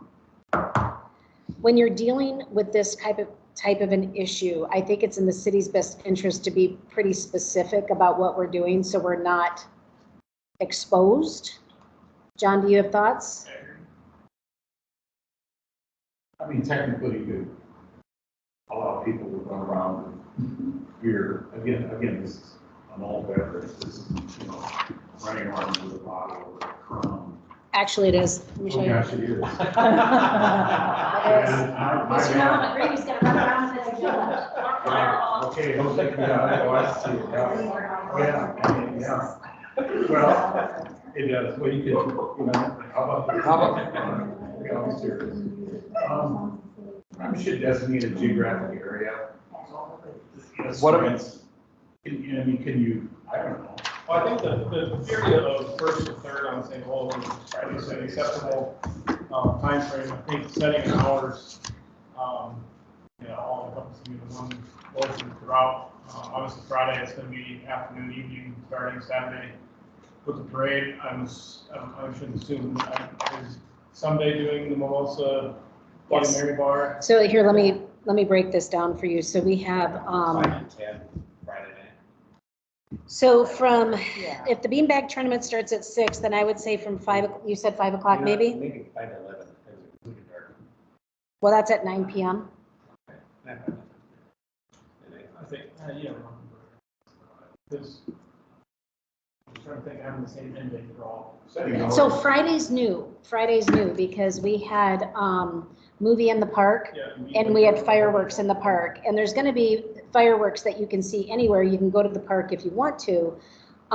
A: When you're dealing with this type of an issue, I think it's in the city's best interest to be pretty specific about what we're doing, so we're not exposed. John, do you have thoughts?
D: I mean, technically, you could allow people to run around with beer. Again, this is an old beverage. This is, running around with a bottle or a crumb.
A: Actually, it is. Let me show
D: Oh
A: you.
D: gosh, it is.
A: It is.
F: But you know, McGreevy's gonna run around with a killer.
D: Okay, don't take me out. Oh, I see. Yeah, I mean, yeah. Well, it does. Well, you could, how about, we always serious. We should designate a geographic area. Can you, I don't know.
E: Well, I think the area of 1st to 3rd on St. Olaf is an acceptable timeframe. I think setting hours, all encompassing the one motion throughout. Obviously Friday, it's going to be afternoon, evening, starting Saturday with the parade. I should assume, is Sunday doing the Mimosa Bloody Mary bar?
A: So here, let me break this down for you. So we have
K: 5 and 10 Friday night.
A: so from, if the beanbag tournament starts at 6, then I would say from 5, you said 5 o'clock maybe?
K: Maybe 5 to 11, because it's really dark.
A: Well, that's at 9 p.m.
E: I think, because I'm trying to think, having the same end date for all.
A: So Friday's new because we had movie in the park and we had fireworks in the park, and there's going to be fireworks that you can see anywhere. You can go to the park if you want to.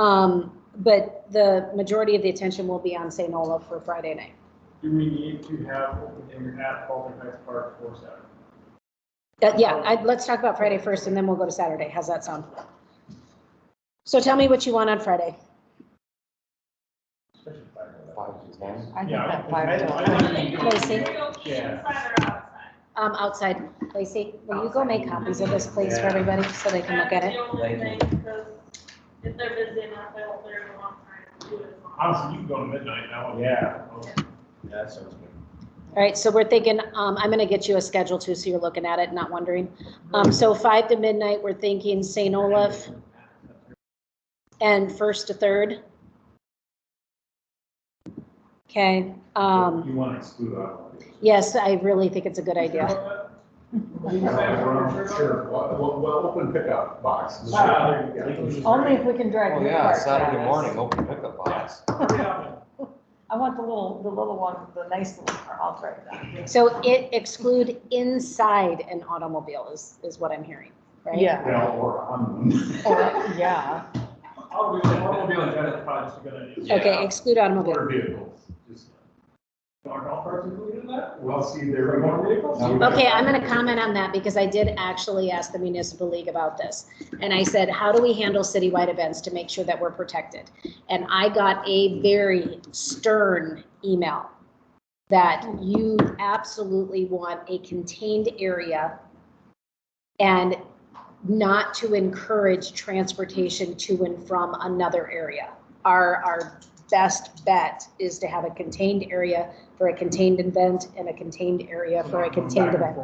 A: But the majority of the attention will be on St. Olaf for Friday night.
E: Do we need to have open dinner at Baltic Heights Park for Saturday?
A: Let's talk about Friday first and then we'll go to Saturday. How's that sound? So tell me what you want on Friday.
K: Especially if I know that.
B: 5 to 10.
C: I think
E: Yeah,
C: that 5
E: I
C: to
E: think-
A: Lacey?
E: Yeah.
A: Outside. Lacey, will you go make copies of this, please, for everybody, so they can look at it?
B: Thank you.
F: If they're busy enough, they won't, they're gonna want time to do it.
E: Honestly, you can go to midnight now.
K: Yeah. Yeah, that sounds good.
A: All right, so we're thinking, I'm gonna get you a schedule too, so you're looking at it, not wondering. So 5 to midnight, we're thinking St. Olaf and 1st to 3rd. Okay,
D: You want to exclude automobiles?
A: yes, I really think it's a good idea.
D: Sure, well, open pickup box.
C: Only if we can drive.
B: Oh,
C: your
B: yeah,
C: car,
B: Saturday
C: Travis.
B: morning, open pickup box.
C: I want the little one, the nice little car, I'll drive that.
A: So it exclude inside an automobile is what I'm hearing, right?
C: Yeah,
D: Well, or on them.
C: or, yeah,
E: Automobile in general is probably just a good idea.
B: Yeah.
A: Okay, exclude automobile.
D: Motor vehicles. Just-
E: Are golf carts included in that?
D: Well, see, they're.
E: Motor vehicles?
A: Okay, I'm gonna comment on that because I did actually ask the municipal league about this. And I said, how do we handle citywide events to make sure that we're protected? And I got a very stern email that you absolutely want a contained area and not to encourage transportation to and from another area. Our best bet is to have a contained area for a contained event and a contained area for a contained event.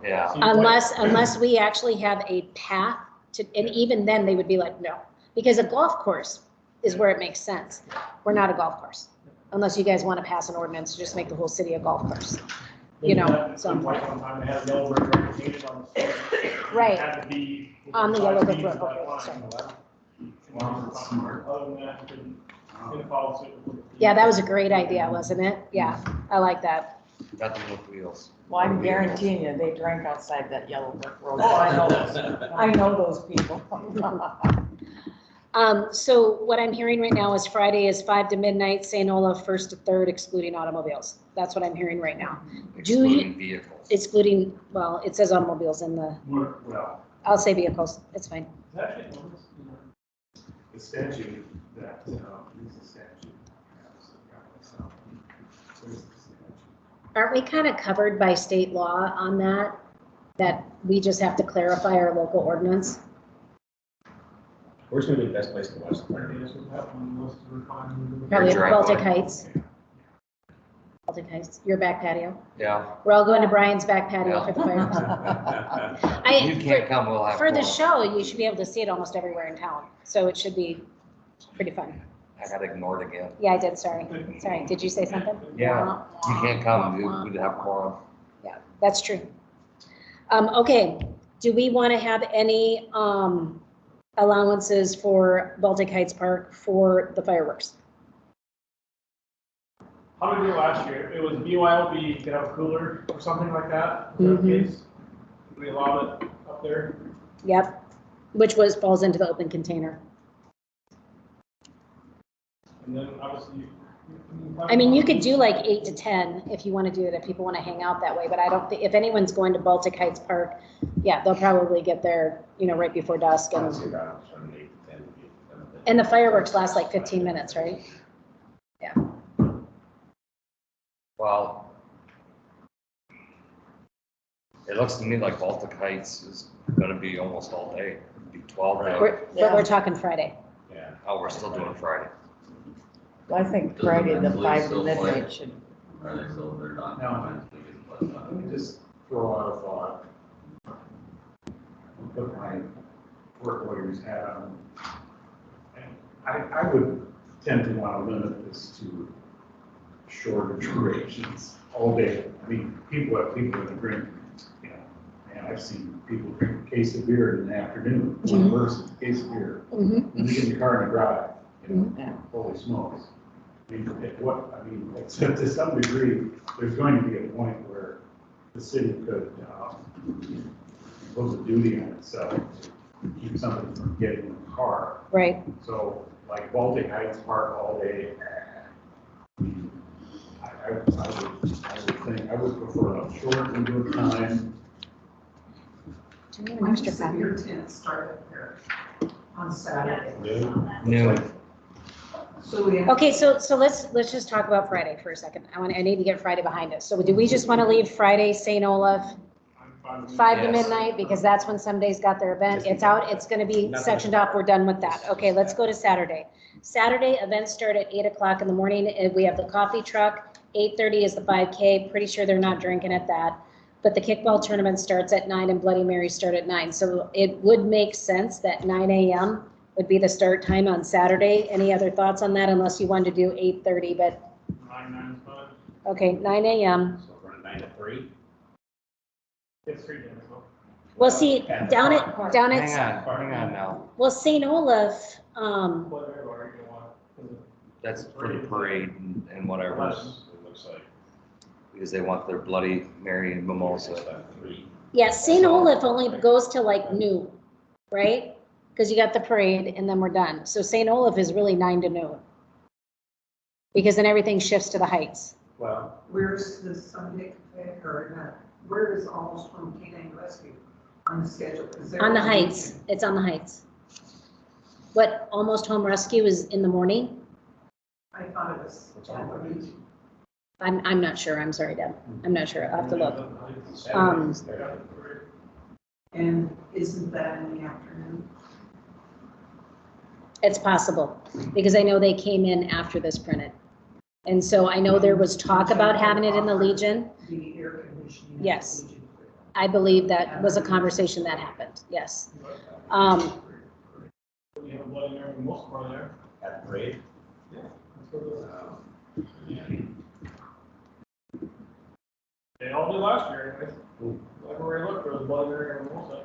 B: Yeah.
A: Unless we actually have a path to, and even then they would be like, no, because a golf course is where it makes sense. We're not a golf course, unless you guys want to pass an ordinance to just make the whole city a golf course. You know, so.
E: Like one time they had a yellow brick road painted on the street.
A: Right.
E: It had to be
A: On the yellow brick
E: within
A: road,
E: 5 feet
A: okay,
E: of
A: sorry.
E: that line.
D: Wow, that's smart.
E: Other than that, couldn't follow suit.
A: Yeah, that was a great idea, wasn't it? Yeah, I like that.
B: Nothing with wheels.
C: well, I'm guaranteeing you, they drank outside that yellow brick road, so I know those people.
A: So what I'm hearing right now is Friday is 5 to midnight, St. Olaf 1st to 3rd, excluding automobiles. That's what I'm hearing right now.
B: Excluding vehicles.
A: Excluding, well, it says automobiles in the,
D: Well,
A: I'll say vehicles, it's fine.
E: Is that actually an ordinance?
D: the statute that, is a statute. So, where's the statute?
A: Aren't we kind of covered by state law on that? That we just have to clarify our local ordinance?
K: Where's gonna be the best place to watch the
E: I
K: party?
E: think this was that one listed for fine.
A: Probably
B: driveway.
A: Baltic Heights. Baltic Heights, your back patio.
B: Yeah.
A: We're all going to Brian's back patio for the fire.
B: You can't come, we'll have.
A: For the
B: quorum.
A: show, you should be able to see it almost everywhere in town, so it should be pretty fun.
B: I got ignored again.
A: Yeah, I did, sorry. Sorry, did you say something?
B: Yeah, you can't come, we'd have quorum.
A: Yeah, that's true. Okay, do we want to have any allowances for Baltic Heights Park for the fireworks?
E: How did we do last year? It was BYOB, you could have a cooler or something like that, in that
A: Mhm.
E: case. We allowed it up there.
A: Yep, which falls into the open container.
E: And then obviously.
A: I mean, you could do like 8 to 10 if you want to do it, if people want to hang out that way, but I don't think, if anyone's going to Baltic Heights Park, yeah, they'll probably get there, right before dusk,
K: I'd say
A: and,
K: around 7, 8, 10.
A: and the fireworks last like 15 minutes, right?
B: Well, it looks to me like Baltic Heights is gonna be almost all day, it'd be 12 days.
A: But we're talking Friday.
K: Yeah.
B: Oh, we're still doing Friday.
C: I think Friday, the 5 to midnight should,
I: Are they still, they're not?
D: No. Let me just throw out a thought. Put my work lawyer's hat on. I would tend to want to limit this to shorter durations all day. I mean, people that drink, and I've seen people drink a case of beer in the afternoon, one person, a case of beer,
A: Mhm.
D: and they get in the car and drive,
C: Yeah.
D: holy smokes. I mean, to some degree, there's going to be a point where the city could impose a duty on itself to keep somebody from getting in the car.
A: Right.
D: So like Baltic Heights Park all day. I would think, I would prefer a short window of time.
A: Do we have an
H: When
A: extra
H: does
A: copy?
H: your tent start up there on Saturday?
B: Noon.
H: So we have.
A: Okay, so let's just talk about Friday for a second. I need to get Friday behind us. So do we just want to leave Friday, St. Olaf,
E: I'm fine with
A: 5 to
B: Yes.
A: midnight, because that's when some days got their event. It's out, it's gonna be sectioned off, we're done with that. Okay, let's go to Saturday. Saturday, events start at 8 o'clock in the morning. We have the coffee truck, 8:30 is the 5K, pretty sure they're not drinking at that. But the kickball tournament starts at 9 and Bloody Marys start at 9. So it would make sense that 9 AM would be the start time on Saturday. Any other thoughts on that, unless you wanted to do 8:30, but,
E: 9 is fine.
A: okay, 9 AM.
K: So we're at 9 to 3.
E: It's 3 days, so.
A: Well, see, down at,
B: Hang on now.
A: well, St. Olaf,
E: Whatever, or you want. 'Cause
B: That's for the parade and whatever,
K: It looks like
B: because they want their Bloody Mary and mimosa.
K: it's about 3.
A: yeah, St. Olaf only goes to like noon, right? Because you got the parade and then we're done. So St. Olaf is really 9 to noon. Because then everything shifts to the Heights.
K: Well,
H: Where's the Sunday cafe or not? Where is Almost Home Canine Rescue on the schedule? Is there
A: On the
H: a
A: Heights,
H: weekend?
A: it's on the Heights. What, Almost Home Rescue is in the morning?
H: I thought it was at the week.
A: I'm not sure, I'm sorry, Deb. I'm not sure, I'll have to look.
K: Saturday's there.
H: And isn't that in the afternoon?
A: It's possible, because I know they came in after this printed. And so I know there was talk about having it in the Legion.
H: The air conditioning. at the
A: Yes.
H: Legion.
A: I believe that was a conversation that happened, yes.
E: We have a Bloody Mary and most part there.
K: At the parade.
E: Let's go to that.
K: Yeah.
E: They all did last year, anyways. Everywhere I looked, there was Bloody Mary and mimosa.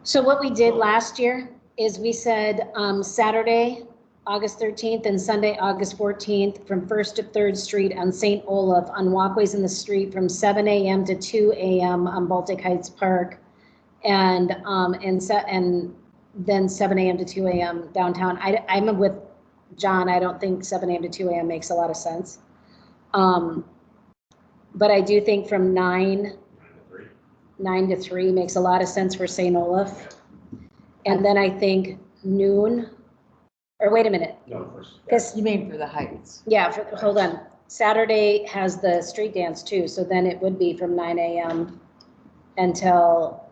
A: So what we did last year is we said Saturday, August 13th, and Sunday, August 14th, from 1st to 3rd Street on St. Olaf, on walkways in the street from 7 AM to 2 AM on Baltic Heights Park, and then 7 AM to 2 AM downtown. I'm with John, I don't think 7 AM to 2 AM makes a lot of sense. But I do think from 9 to 3 makes a lot of sense for St. Olaf. And then I think noon, or wait a minute,
K: No, first.
A: because,
C: You mean for the Heights?
A: yeah, hold on. Saturday has the street dance too, so then it would be from 9 AM until,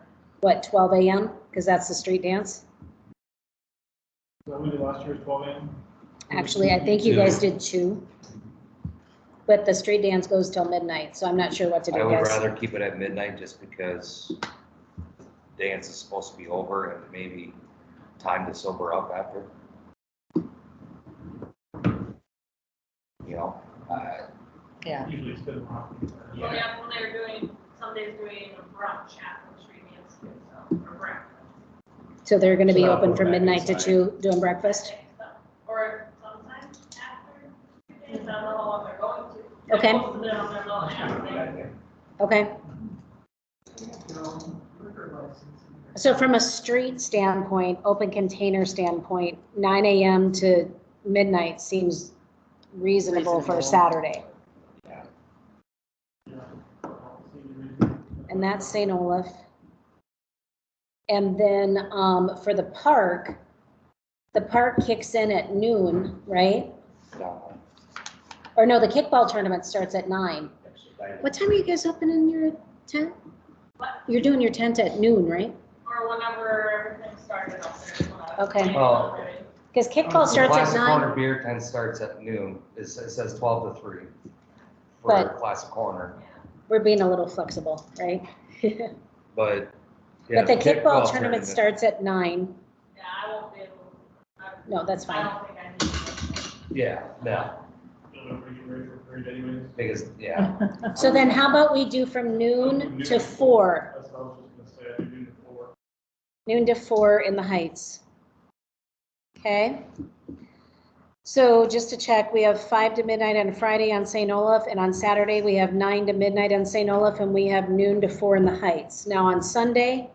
A: what, 12 AM? Because that's the street dance.
E: What we did last year was 12 AM.
A: Actually, I think you guys did 2. But the street dance goes till midnight, so I'm not sure what to
B: I
A: do,
B: would
A: guys.
B: rather keep it at midnight just because dance is supposed to be over and maybe time to sober up after. You know,
C: Yeah.
E: Usually it's good.
J: Well, yeah, when they're doing, some days doing a brunch at the street dance too, so, or breakfast.
A: So they're gonna be
K: So
A: open
K: I'll
A: from
K: go back
A: midnight to
K: inside.
A: 2, doing breakfast?
J: Or sometimes after, depends on how long they're going to.
A: Okay.
J: They're supposed to be on their little half.
A: Okay.
H: No, liquor license.
A: So from a street standpoint, open container standpoint, 9 AM to midnight seems reasonable for a Saturday. And that's St. Olaf. And then for the park kicks in at noon, right?
B: no.
A: Or no, the kickball tournament starts at 9. What time are you guys opening your tent?
J: What?
A: You're doing your tent at noon, right?
J: Or whenever everything started up there.
A: Okay.
B: Oh.
A: Because kickball starts at
B: Classic
A: 9.
B: Corner beer tent starts at noon. It says 12 to 3 for
A: But-
B: Classic Corner.
A: We're being a little flexible, right?
B: But yeah,
A: But the kickball tournament starts at 9.
J: Yeah, I won't be able,
A: No, that's
J: I
A: fine.
J: don't think I need to.
B: Yeah, no,
E: Ready for parade anyways.
B: because, yeah,
A: So then how about we do from noon to 4?
E: That's what I was just gonna say, I do before.
A: Noon to 4 in the Heights. Okay? So just to check, we have 5 to midnight on Friday on St. Olaf, and on Saturday, we have 9 to midnight on St. Olaf, and we have noon to 4 in the Heights. Now on Sunday,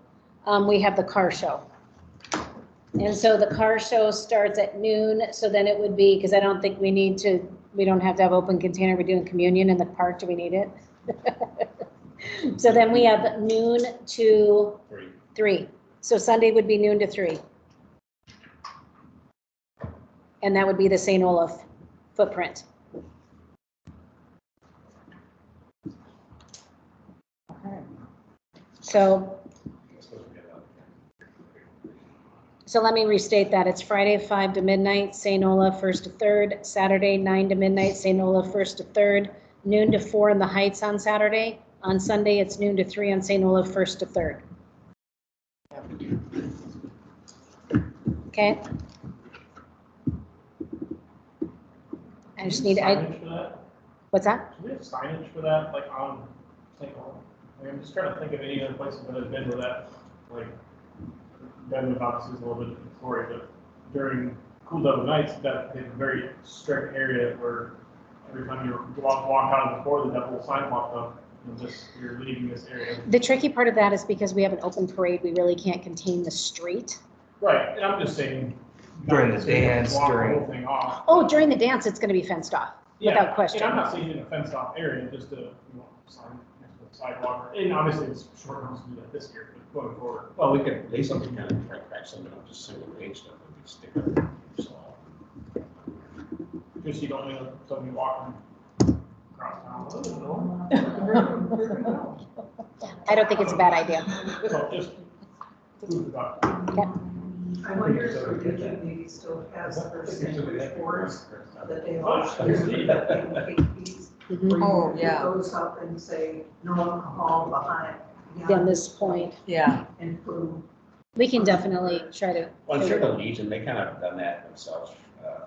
A: we have the car show. And so the car show starts at noon, so then it would be, because I don't think we don't have to have open container, we're doing communion in the park, do we need it? So then we have noon to 3. So Sunday would be noon to 3. And that would be the St. Olaf footprint.
C: Okay.
A: So let me restate that. It's Friday 5 to midnight, St. Olaf 1st to 3rd, Saturday 9 to midnight, St. Olaf 1st to 3rd, noon to 4 in the Heights on Saturday. On Sunday, it's noon to 3 on St. Olaf 1st to 3rd. Okay? I just need,
E: Signage for that?
A: what's that?
E: Do we have signage for that, like on St. Paul? I'm just trying to think of any other places that have been with that, like, Bedwood obviously is a little bit different story, but during cool down nights, that is a very strict area where every time you walk out of the door, that whole sign popped up, and just, you're leaving this area.
A: The tricky part of that is because we have an open parade, we really can't contain the street.
E: Right, and I'm just saying.
B: During the
E: not saying
B: dance,
E: block the
B: during-
E: whole thing off.
A: Oh, during the dance, it's gonna be fenced off, without question.
E: And I'm not saying in a fenced off area, just a, sign next to the sidewalk, and obviously it's short notice to do that this year, but going forward.
K: Well, we could basically kind of crack something up, just single page stuff, and we stick it up, so.
E: Just you don't know somebody walking across town.
A: I don't think it's a bad idea.
E: So just food for thought.
A: Okay.
H: I wonder if Virginia maybe still has their sandwich boards that they launch their KPs.
A: Mhm.
C: Oh,
H: Where you
C: yeah.
H: put those up and say, no alcohol behind.
A: Then this point,
C: Yeah,
H: And put them.
A: we can definitely try to.
K: Well, I'm sure the Legion, they kind of done that themselves,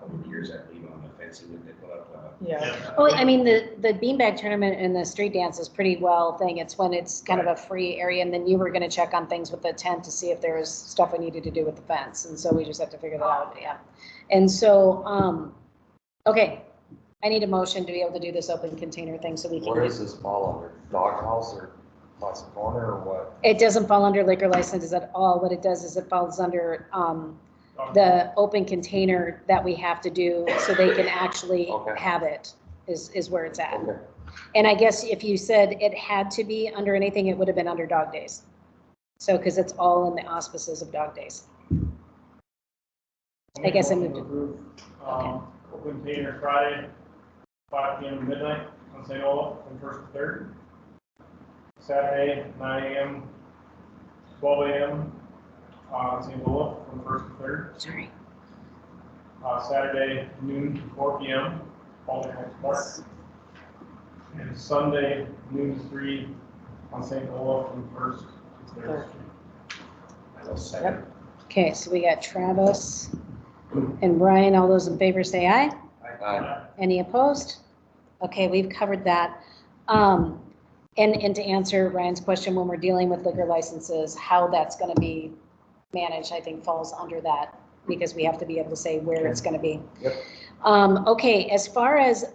K: over the years, I believe, on the fencing, that they put up,
C: yeah.
A: Oh, I mean, the beanbag tournament and the street dance is pretty well thing. It's when it's kind of a free area, and then you were gonna check on things with the tent to see if there was stuff we needed to do with the fence, and so we just have to figure that out, yeah. And so, okay, I need a motion to be able to do this open container thing so we can.
B: Where does this fall under? Doghouse or Classic Corner or what?
A: It doesn't fall under liquor licenses at all. What it does is it falls under, the open container that we have to do so they can actually
B: Okay.
A: have it is where it's at.
B: Okay.
A: And I guess if you said it had to be under anything, it would have been under dog days. So, because it's all in the auspices of dog days. I guess I moved it.
E: Open container Friday, 5 p.m. to midnight on St. Olaf from 1st to 3rd. Saturday, 9 a.m., 12 a.m. on St. Olaf from 1st to 3rd.
A: Sorry.
E: Saturday, noon to 4 p.m., Baltic Park. And Sunday, noon to 3 on St. Olaf from 1st to 3rd.
K: I will second.
A: Okay, so we got Travis and Brian. All those in favor say aye. Any opposed? Okay, we've covered that. And to answer Ryan's question, when we're dealing with liquor licenses, how that's going to be managed, I think falls under that because we have to be able to say where it's going to be.
B: Yep.
A: Okay, as far as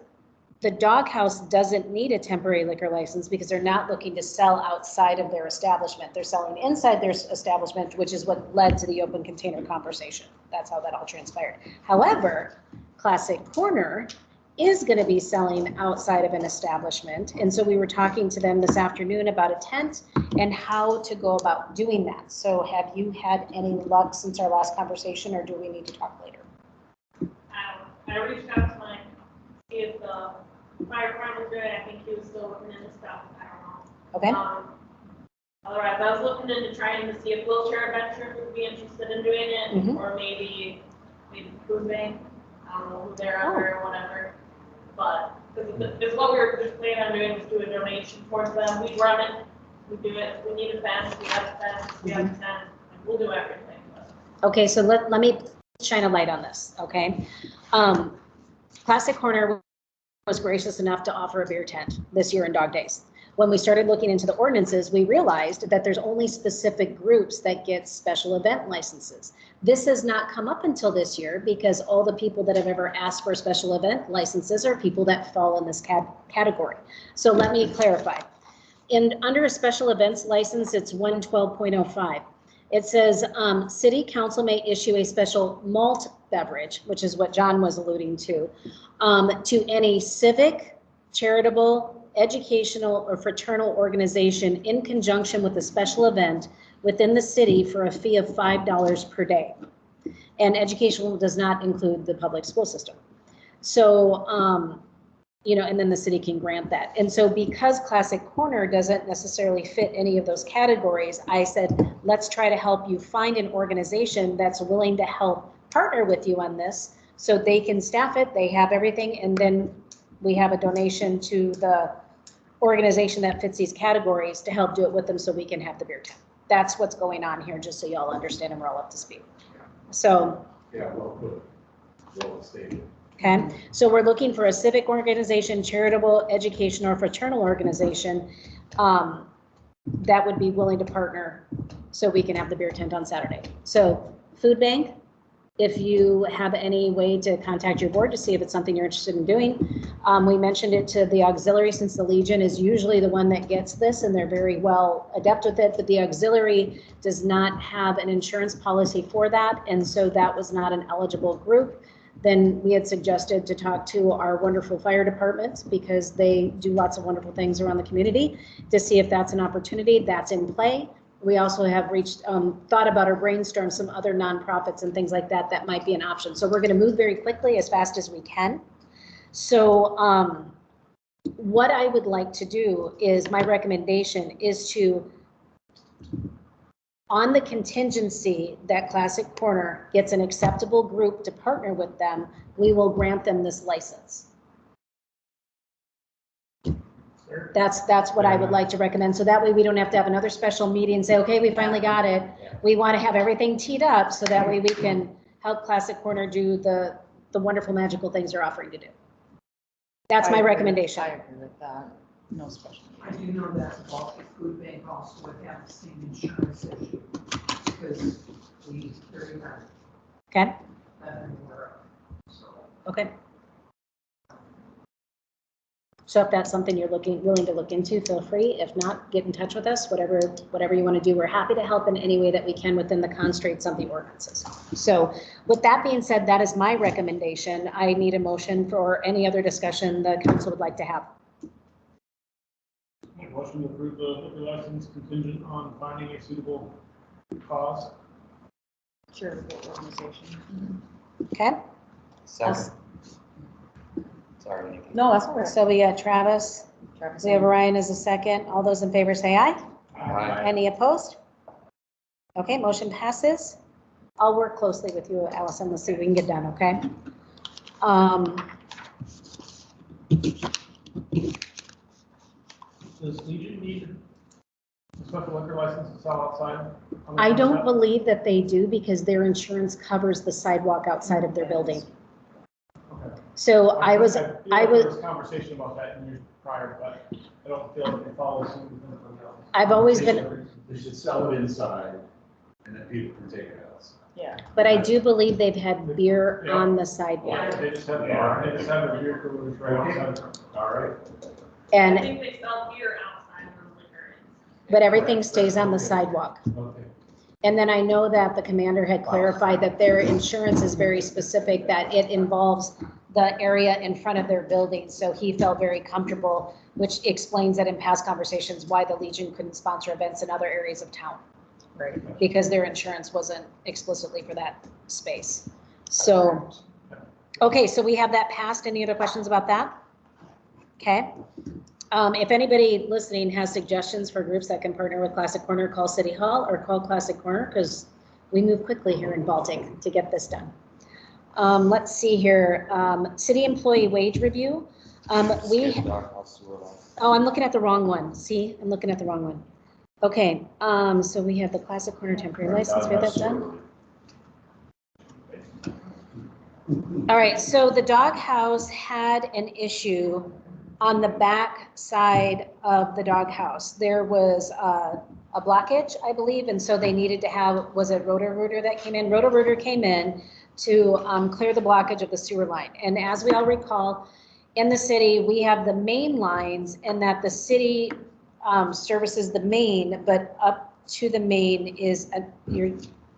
A: the doghouse doesn't need a temporary liquor license because they're not looking to sell outside of their establishment. They're selling inside their establishment, which is what led to the open container conversation. That's how that all transpired. However, Classic Corner is going to be selling outside of an establishment. And so we were talking to them this afternoon about a tent and how to go about doing that. So have you had any luck since our last conversation, or do we need to talk later?
F: I reached out to Mike, see if the fire department was doing it. I think he was still looking into stuff. I don't know.
A: Okay,
F: Otherwise, I was looking into trying to see if wheelchair adventurers would be interested in doing it,
A: Mhm.
F: or maybe food bank. I don't know who they're under or whatever. But it's what we were just planning on doing, was do a donation towards them. We run it, we do it. We need a fence, we have a fence, we have a tent, and we'll do everything. But
A: okay, so let me shine a light on this, okay? Classic Corner was gracious enough to offer a beer tent this year in Dog Days. When we started looking into the ordinances, we realized that there's only specific groups that get special event licenses. This has not come up until this year because all the people that have ever asked for special event licenses are people that fall in this category. So let me clarify. Under a special events license, it's 112.05. It says city council may issue a special malt beverage, which is what John was alluding to any civic, charitable, educational, or fraternal organization in conjunction with a special event within the city for a fee of $5 per day. And educational does not include the public school system. So, you know, and then the city can grant that. And so because Classic Corner doesn't necessarily fit any of those categories, I said, let's try to help you find an organization that's willing to help partner with you on this so they can staff it, they have everything, and then we have a donation to the organization that fits these categories to help do it with them so we can have the beer tent. That's what's going on here, just so y'all understand and we're all up to speed. So.
D: Yeah, well put, well stated.
A: Okay, so we're looking for a civic organization, charitable, educational, or fraternal organization that would be willing to partner so we can have the beer tent on Saturday. So food bank, if you have any way to contact your board to see if it's something you're interested in doing. We mentioned it to the auxiliary since the Legion is usually the one that gets this and they're very well adept with it, but the auxiliary does not have an insurance policy for that. And so that was not an eligible group. Then we had suggested to talk to our wonderful fire department because they do lots of wonderful things around the community to see if that's an opportunity that's in play. We also have thought about or brainstormed some other nonprofits and things like that that might be an option. So we're going to move very quickly as fast as we can. So what I would like to do is my recommendation is to, on the contingency that Classic Corner gets an acceptable group to partner with them, we will grant them this license. That's what I would like to recommend. So that way we don't have to have another special meeting and say, okay, we finally got it. We want to have everything teed up so that way we can help Classic Corner do the wonderful magical things they're offering to do. That's my recommendation.
C: I agree with that. No special.
H: I do know that the Baltic Food Bank also would have the same insurance issue because we carry that.
A: Okay.
H: That I'm aware of. So.
A: Okay. So if that's something you're willing to look into, feel free. If not, get in touch with us, whatever you want to do. We're happy to help in any way that we can within the constraints of the ordinances. So with that being said, that is my recommendation. I need a motion for any other discussion the council would like to have.
E: Motion to approve the liquor license contingent on finding a suitable cause.
C: Charitable organization.
A: Okay.
B: Second. Sorry, Nikki.
C: No, that's all right.
A: So we got Travis. We have Ryan as a second. All those in favor say aye.
B: Aye.
A: Any opposed? Okay, motion passes. I'll work closely with you, Allison. Let's see if we can get done, okay?
E: Does Legion need a special liquor license to sell outside?
A: I don't believe that they do because their insurance covers the sidewalk outside of their building.
E: Okay.
A: So I was
E: There was conversation about that in years prior, but I don't feel like they follow suit with anything else.
A: I've always been,
D: They should sell it inside and then people can take it outside.
C: Yeah.
A: but I do believe they've had beer on the sidewalk.
E: They just have their beer coolers right outside.
D: All right.
J: I
A: And,
J: think they sell beer outside of the liquor.
A: but everything stays on the sidewalk.
D: Okay.
A: And then I know that the commander had clarified that their insurance is very specific, that it involves the area in front of their building. So he felt very comfortable, which explains that in past conversations why the Legion couldn't sponsor events in other areas of town. Right. Because their insurance wasn't explicitly for that space. So, okay, so we have that passed. Any other questions about that? Okay. If anybody listening has suggestions for groups that can partner with Classic Corner, call City Hall or call Classic Corner because we move quickly here in Baltic to get this done. Let's see here. City employee wage review. Oh, I'm looking at the wrong one. See, I'm looking at the wrong one. Okay, so we have the Classic Corner temporary license. We have that done. All right, so the doghouse had an issue on the back side of the doghouse, there was a blockage, I believe, and so they needed to have, was it Roto-Rooter that came in? Roto-Rooter came in to clear the blockage of the sewer line. And as we all recall, in the city, we have the main lines and that the city services the main, but up to the main is,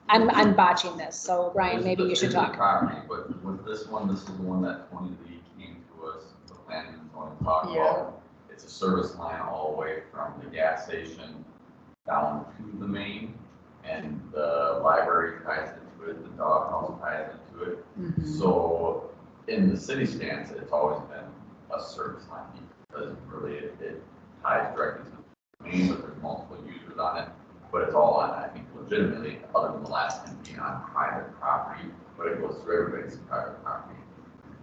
A: I'm botching this, so Ryan, maybe you should talk.
I: Property, but with this one, this is the one that Tony Lee came to us, the planning and zoning talk
C: Yeah.
I: about. It's a service line all the way from the gas station down to the main, and the library ties into it, the doghouse ties into it. So in the city stance, it's always been a service line because really it ties directly to the main, but there's multiple users on it. But it's all on, I think, legitimately, other than the last one being on private property, but it goes through everybody's private property.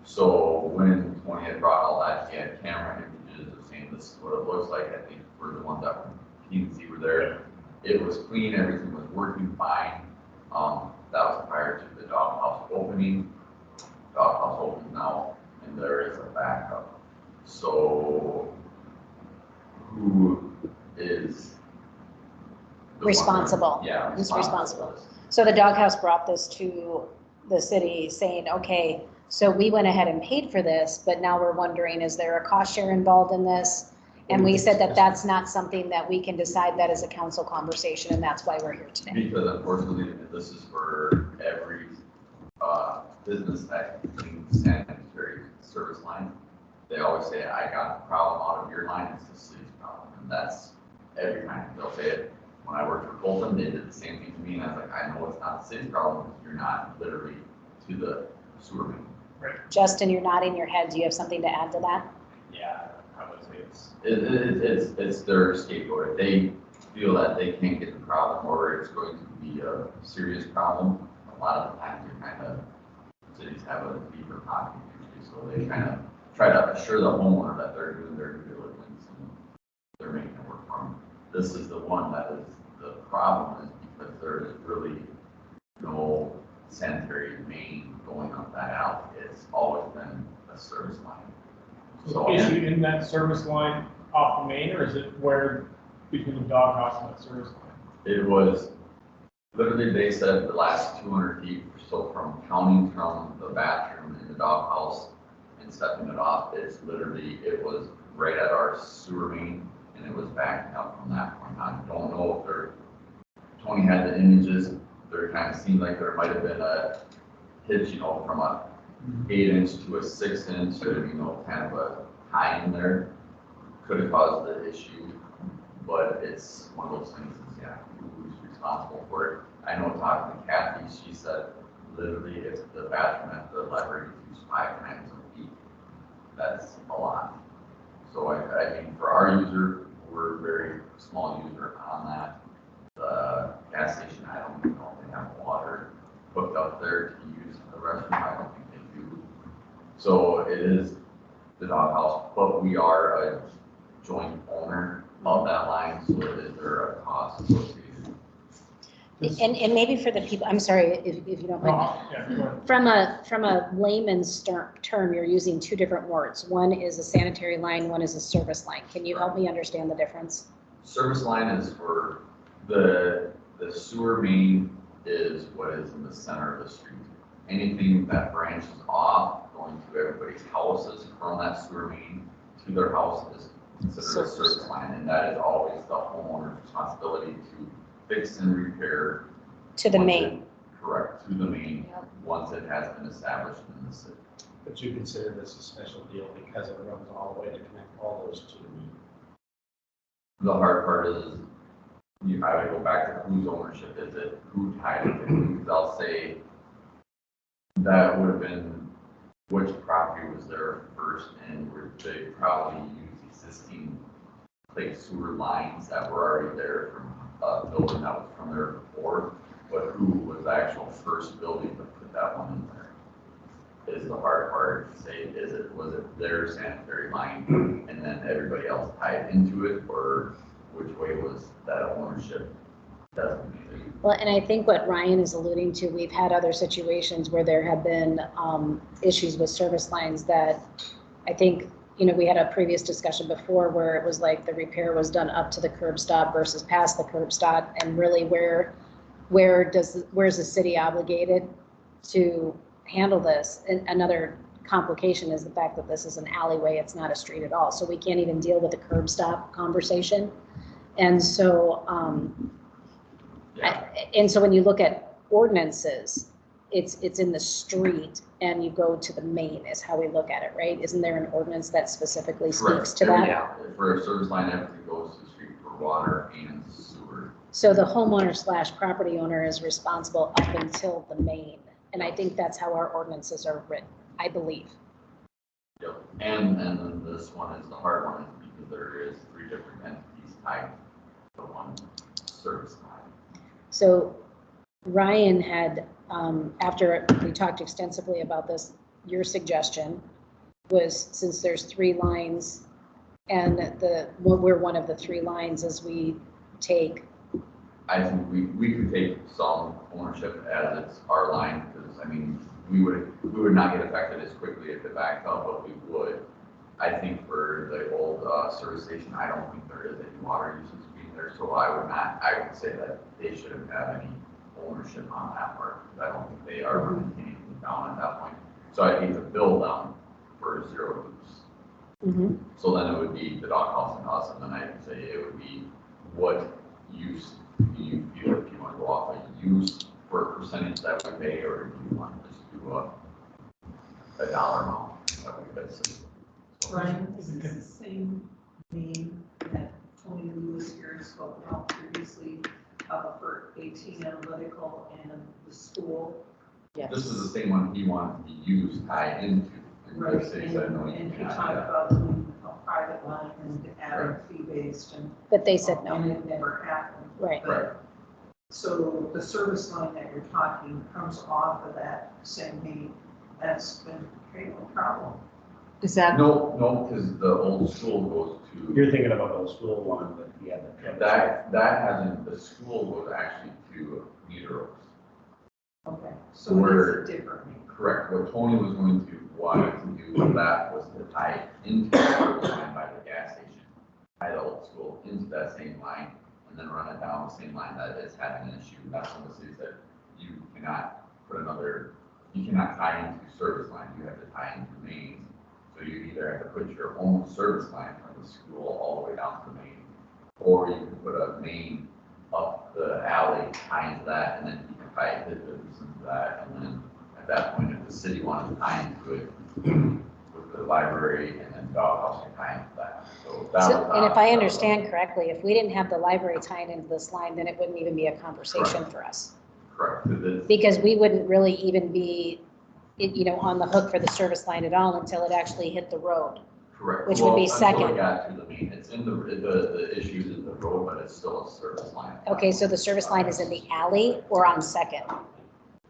I: So when Tony had brought all that, he had camera images of saying this is what it looks like. I think for the ones that you can see were there, it was clean, everything was working fine. That was prior to the doghouse opening. Doghouse opens now, and there is a backup. So who is
A: Responsible.
I: Yeah.
A: Who's responsible? So the doghouse brought this to the city saying, okay, so we went ahead and paid for this, but now we're wondering, is there a cost share involved in this? And we said that that's not something that we can decide, that is a council conversation, and that's why we're here today.
I: Because unfortunately, this is for every business that contains sanitary service line. They always say, I got a problem out of your line, it's the city's problem, and that's every time they'll say it. When I worked for Colton, they did the same thing to me, and I was like, I know it's not the city's problem, because you're not literally to the sewer main.
A: Justin, you're nodding your head. Do you have something to add to that?
K: Yeah, I would say
I: It's their scapegoat. If they feel that they can't get the problem, or it's going to be a serious problem, a lot of the times they kind of, cities have a deeper pocket usually, so they kind of try to assure the homeowner that they're doing their due diligence and they're making it work for them. This is the one that is the problem, is because there is really no sanitary main going up that alley. It's always been a service line.
E: So issue in that service line off the main, or is it where between the doghouse and that service line?
I: It was, literally they said the last 200 feet, so from counting from the bathroom in the doghouse and stepping it off, it's literally, it was right at our sewer main, and it was backing up from that point on. Don't know if they're, Tony had the images, there kind of seemed like there might have been a hitch, you know, from a 8-inch to a 6-inch, or, you know, kind of a tie in there. Could have caused the issue, but it's one of those things, is, yeah, who's responsible for it? I know talking to Kathy, she said literally if the bathroom at the library is used 5 times a week, that's a lot. So I mean, for our user, we're a very small user on that. The gas station, I don't even know if they have water hooked up there to use the restroom. I don't think they do. So it is the doghouse, but we are a joint owner of that line, so is there a cost associated?
A: And maybe for the people, I'm sorry if you don't mind.
E: Yeah, go ahead.
A: From a layman's term, you're using two different words. One is a sanitary line, one is a service line. Can you help me understand the difference?
I: Service line is for the sewer main is what is in the center of the street. Anything that branches off going to everybody's houses from that sewer main to their house is considered a service line, and that is always the homeowner's responsibility to fix and repair.
A: To the main.
I: Correct, to the main, once it has been established in the city.
K: but you consider this a special deal because it runs all the way to connect all those to the meet.
I: The hard part is, I would go back to whose ownership is it, who tied it in, because I'll say that would have been which property was there first, and they probably used existing like sewer lines that were already there from a building that was from there before, but who was the actual first building to put that one in there is the hard part to say. Was it their sanitary line and then everybody else tied into it, or which way was that ownership designated?
A: Well, and I think what Ryan is alluding to, we've had other situations where there have been issues with service lines that I think, you know, we had a previous discussion before where it was like the repair was done up to the curb stop versus past the curb stop, and really where's the city obligated to handle this? And another complication is the fact that this is an alleyway, it's not a street at all, so we can't even deal with the curb stop conversation. And so, and so when you look at ordinances, it's in the street and you go to the main is how we look at it, right? Isn't there an ordinance that specifically speaks to that?
I: Yeah, for a service line, everything goes to the street for water and sewer.
A: So the homeowner / property owner is responsible up until the main. And I think that's how our ordinances are written, I believe.
I: Yep, and then this one is the hard one because there is 3 different entities tied to one service line.
A: So Ryan had, after we talked extensively about this, your suggestion was, since there's 3 lines and we're one of the 3 lines, as we take.
I: I think we could take some ownership as it's our line, because I mean, we would not get affected as quickly if it backed up, but we would. I think for the old service station, I don't think there is any water usage being there, so I would say that they shouldn't have any ownership on that part, because I don't think they are running anything down at that point. So I think the bill down for 0 use. So then it would be the doghouse and us, and then I'd say it would be what use do you feel, if you want to go off a use for a percentage that we pay, or do you want to just do a dollar amount that we pay?
H: Ryan, is this the same name that Tony Lewis here spoke about previously for 18 Analytical and the school?
C: Yes.
I: This is the same one he wanted to be used, tied into.
H: Right, and he talked about doing a private line and adding fee-based and.
A: But they said no.
H: And it never happened.
A: Right.
H: But- So the service line that you're talking comes off of that same main, that's been creating a problem.
C: Is that,
I: No, because the old school goes to,
K: You're thinking about the school one that we had the.
I: that hasn't, the school goes actually to Meter Oaks.
H: Okay. So
I: We're-
H: it's a different main.
I: Correct. What Tony was going to wanted to do with that was to tie it into the service line by the gas station, tie the old school into that same line, and then run it down the same line that is having an issue. That's one of the cities that you cannot you cannot tie into service line. You have to tie into mains. So you either have to put your own service line from the school all the way down to the main, or you can put a main up the alley, tie into that, and then you can tie it into that, and then at that point, if the city wanted to tie into it with the library and then doghouse can tie into that. So that was
A: And if I understand correctly, if we didn't have the library tied into this line, then it wouldn't even be a conversation for us.
I: correct.
A: Because we wouldn't really even be, you know, on the hook for the service line at all until it actually hit the road.
I: Correct.
A: Which would be
I: Until
A: second.
I: it got to the main, it's in the issues in the road, but it's still a service line.
A: Okay, so the service line is in the alley or on Second?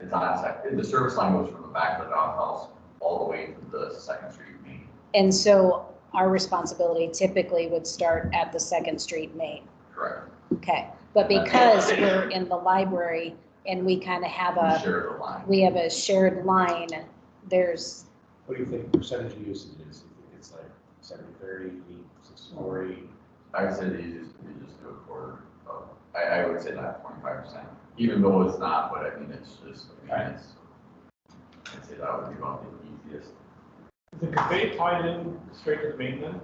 I: It's on second. The service line goes from the back of the doghouse all the way to the 2nd Street main.
A: And so our responsibility typically would start at the 2nd Street main.
I: Correct.
A: Okay, but because we're in the library and we kind of have
I: We
A: a,
I: share the line.
A: we have a shared line, there's,
K: What do you think percentage of usage is? You think it's like 70-30, 60-40?
I: I would say the easiest would be just do a quarter of, I would say that 25%, even though it's not, but I mean, it's just, I'd say that would be about the easiest.
E: Is the cafe tied in straight to the main then?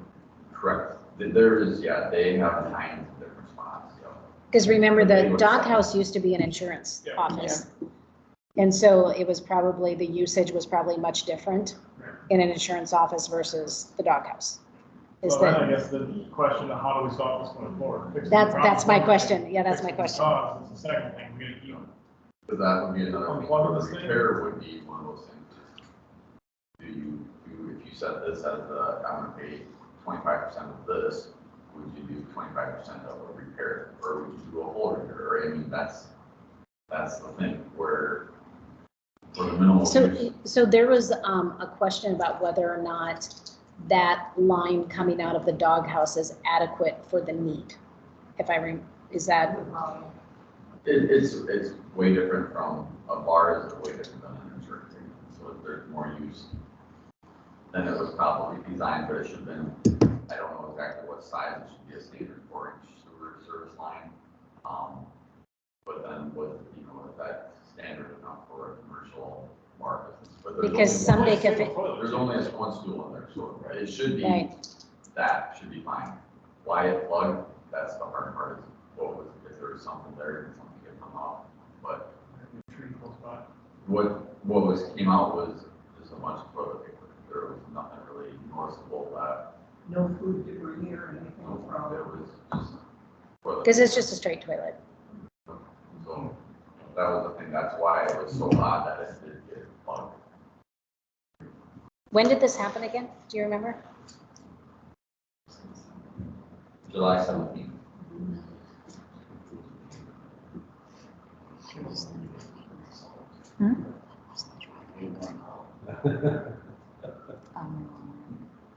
I: Correct. There is, yeah, they have a tie into different spots, so.
A: because remember
I: They
A: the
I: would
A: doghouse used to be an insurance
E: Yeah.
A: office. And so it was probably, the usage was probably much different in an insurance office versus the doghouse. Is
E: Well, then I
A: that,
E: guess the question of how do we stop this going forward? Fix the
A: that's my
E: problem.
A: question. Yeah, that's my
E: Fix the
A: question.
E: cause, it's the second thing, we gotta keep.
I: But that would be another thing,
E: Unplug
I: or
E: this thing?
I: repair would be one of those things. If you set this as the, I'm gonna pay 25% of this, would you do 25% of a repair, or would you do a whole repair? I mean, that's the thing, where for the minimal use.
A: So there was a question about whether or not that line coming out of the doghouse is adequate for the need. If is that,
I: It's way different from, a bar is way different than an insurance agent, so there's more use. then it was probably designed, but it should have been, I don't know exactly what size, it should be a standard 4-inch sewer service line. But then with, is that standard enough for a commercial bar business? But there's
A: Because
I: only
A: someday could fit.
I: There's only this one stool in there, so it should be,
A: Right.
I: that should be fine. Why it plugged, that's the hard part, is if there was something there, something could come out. But
E: Tree close by.
I: what came out was just a bunch of toilet paper. There was nothing really noticeable that,
H: No food debris or anything
I: it
H: from.
I: was just toilet.
A: Because it's just a straight toilet.
I: So that was the thing, that's why it was so odd that it did get plugged.
A: When did this happen again? Do you remember?
I: July 17th.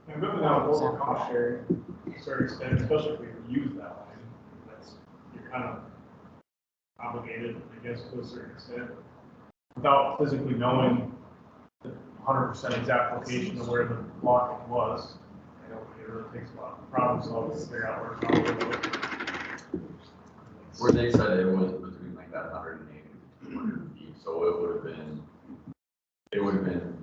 E: And moving down local cost sharing, to a certain extent, especially if we use that line, you're kind of obligated, I guess, to a certain extent, without physically knowing the 100% exact location of where the block was. I know it really takes a lot of problem solving to figure out where it's located.
I: Where they said it was between like that 180 to 200 feet, so it would have been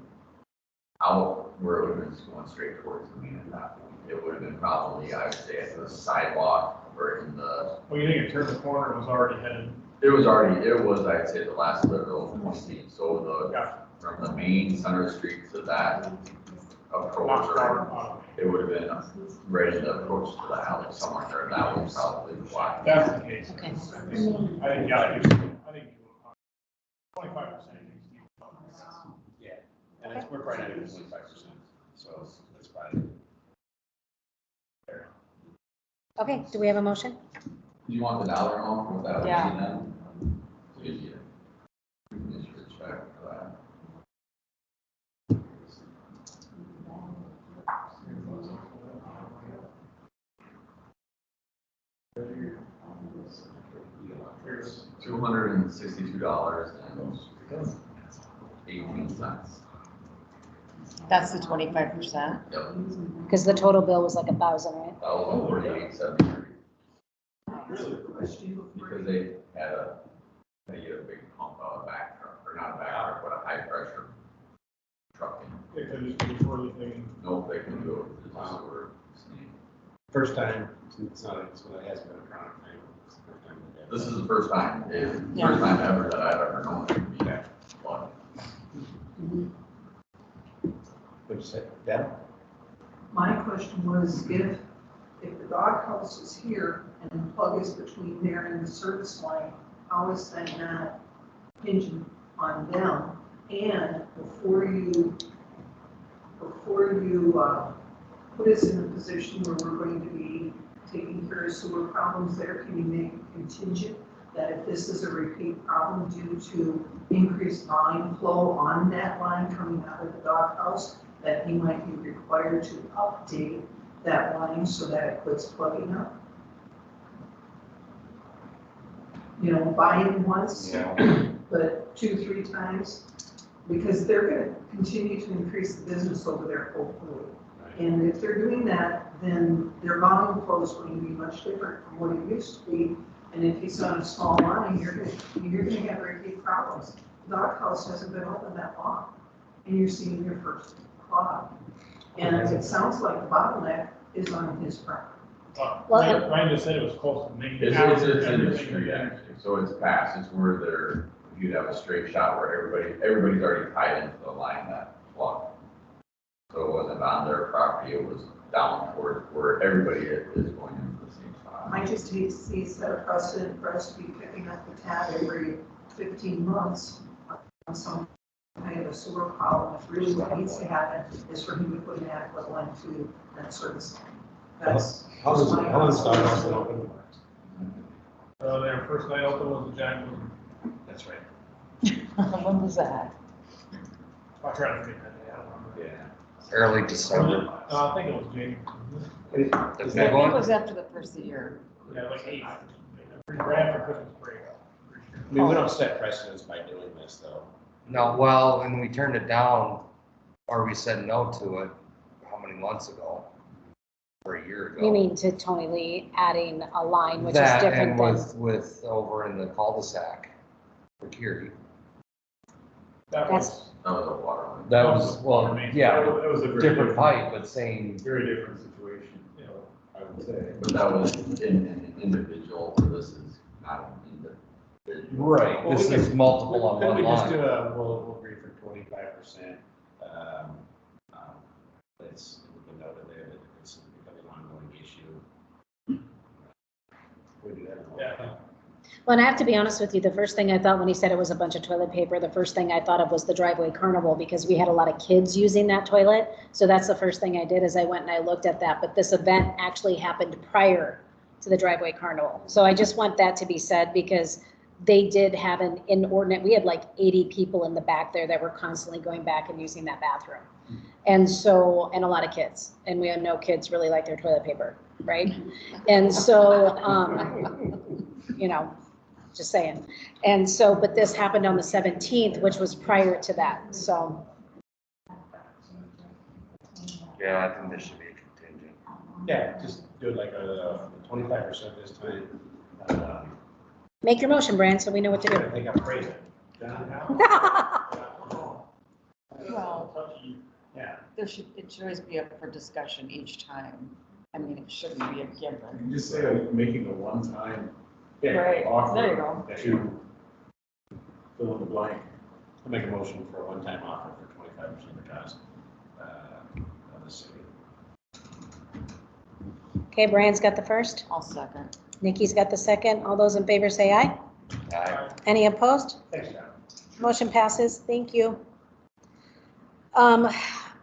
I: out where it would have been going straight towards the main at that point. It would have been probably, I would say, at the sidewalk or in the.
E: Well, you think it turned the corner, it was already headed.
I: It was, I'd say, the last little point feet, so from the main Center Street to that approach, it would have been right in the approach to the alley somewhere there, that was probably the block.
E: That's the case.
A: Okay.
E: I think, yeah, I think 25%.
K: Yeah, and we're probably not even 25%, so that's fine.
A: Okay, do we have a motion?
I: Do you want the dollar amount with that?
C: Yeah.
I: Then? So you need it. You can just reach back for that. $262.18.
C: That's the 25%.
I: Yep,
A: Because the total bill was like 1,000, right?
I: that was over 873.
H: Really? Question
I: Because they had they get a big pump out of back truck, or not a back truck, but a high pressure trucking.
E: They could just do a twirly thing.
I: Nope, they can do it, it's just over snake.
K: First time, it's not, it hasn't been a chronic thing. It's the first time we've had it.
I: This is the first time,
C: Yeah.
I: first time ever that I've ever known it to be that flooded.
K: What'd you say, Deb?
H: My question was if the doghouse is here and the plug is between there and the service line, how is that not hinging on them? And before you put us in a position where we're going to be taking care of sewer problems there, can you make it contingent that if this is a repeat problem due to increased volume flow on that line coming out of the doghouse, that he might be required to update that line so that it quits plugging up? You know, buy it once, but 2-3 times, because they're gonna continue to increase the business over there hopefully. And if they're doing that, then their volume flow is going to be much different from what it used to be. And if he's on a small line, you're gonna have repeat problems. The doghouse hasn't been open that long, and you're seeing your first clog. And it sounds like the bottleneck is on his property.
A: Well,
E: Ryan just said it was close to making.
I: It's in the street actually, so it's past, it's where you'd have a straight shot where everybody's already tied into the line that plugged. So it wasn't on their property, it was down toward where everybody is going into the same spot.
H: I just hate to see set a precedent for us to be picking up the tab every 15 months on some kind of a sewer problem. If really what needs to happen is for him to put an adequate line to that service line. That's
K: How long
H: my
K: is Doghouse been open?
E: Their first night open was the Jack.
K: That's right.
C: When was that?
E: I tried to forget that day, I don't remember.
K: Yeah.
B: Early December.
E: I think it was James.
B: The
C: I
B: big
C: think it
B: one?
C: was after the first of the year.
E: Yeah, like 8. Right after Christmas break.
K: I mean, we don't set precedents by doing this though.
B: No, well, when we turned it down, or we said no to it, months ago, or a year ago.
A: You mean to Tony Lee adding a line, which is
B: That
A: different
B: and
A: than,
B: with over in the cul-de-sac for Curie.
E: That was,
I: That was a water line.
B: That was, well, yeah,
D: It was a very
B: different pipe, but same.
D: Very different situation, you know, I would say.
I: But that was an individual, so this is not an individual.
B: Right,
K: Well,
B: this
K: we
B: is
K: could-
B: multiple on
K: Couldn't
B: one
K: we just do
B: line.
K: we'll agree for 25%. It's, we can note it there that if it's becoming an ongoing issue. We do that.
E: yeah.
A: well, and I have to be honest with you, the first thing I thought when he said it was a bunch of toilet paper, the first thing I thought of was the driveway carnival, because we had a lot of kids using that toilet. So that's the first thing I did, is I went and I looked at that, but this event actually happened prior to the driveway carnival. So I just want that to be said, because they did have an inordinate, we had like 80 people in the back there that were constantly going back and using that bathroom. And so, and a lot of kids, and we had no kids really like their toilet paper, right? And so, you know, just saying. And so, but this happened on the 17th, which was prior to that, so.
B: Yeah, I think this should be a contingent.
K: Yeah, just do it like a 25% this time.
A: Make your motion, Brian, so we know what to
K: I
A: do.
K: think I'm crazy.
C: Well,
K: Yeah.
C: it should always be up for discussion each time. I mean, it shouldn't be a
D: You
C: given.
D: can just say making a one-time
C: Right,
D: offer.
C: there you go.
D: To fill in the blank.
K: I'll make a motion for a one-time offer for 25% of the cost of the city.
A: Okay, Brian's got the first,
C: I'll second.
A: Nikki's got the second. All those in favor say aye.
B: Aye.
A: Any opposed?
K: Thanks, John.
A: Motion passes. Thank you.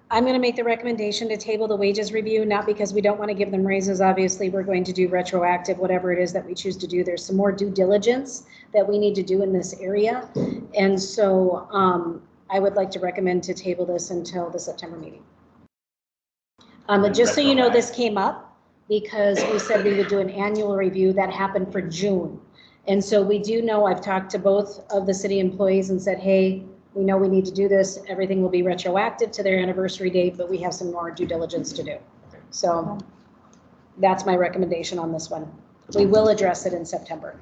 A: I'm going to make the recommendation to table the wages review, not because we don't want to give them raises. Obviously, we're going to do retroactive, whatever it is that we choose to do. There's some more due diligence that we need to do in this area. And so I would like to recommend to table this until the September meeting. Just so you know, this came up because we said we would do an annual review that happened for June. And so we do know, I've talked to both of the city employees and said, hey, we know we need to do this. Everything will be retroactive to their anniversary date, but we have some more due diligence to do. So that's my recommendation on this one. We will address it in September.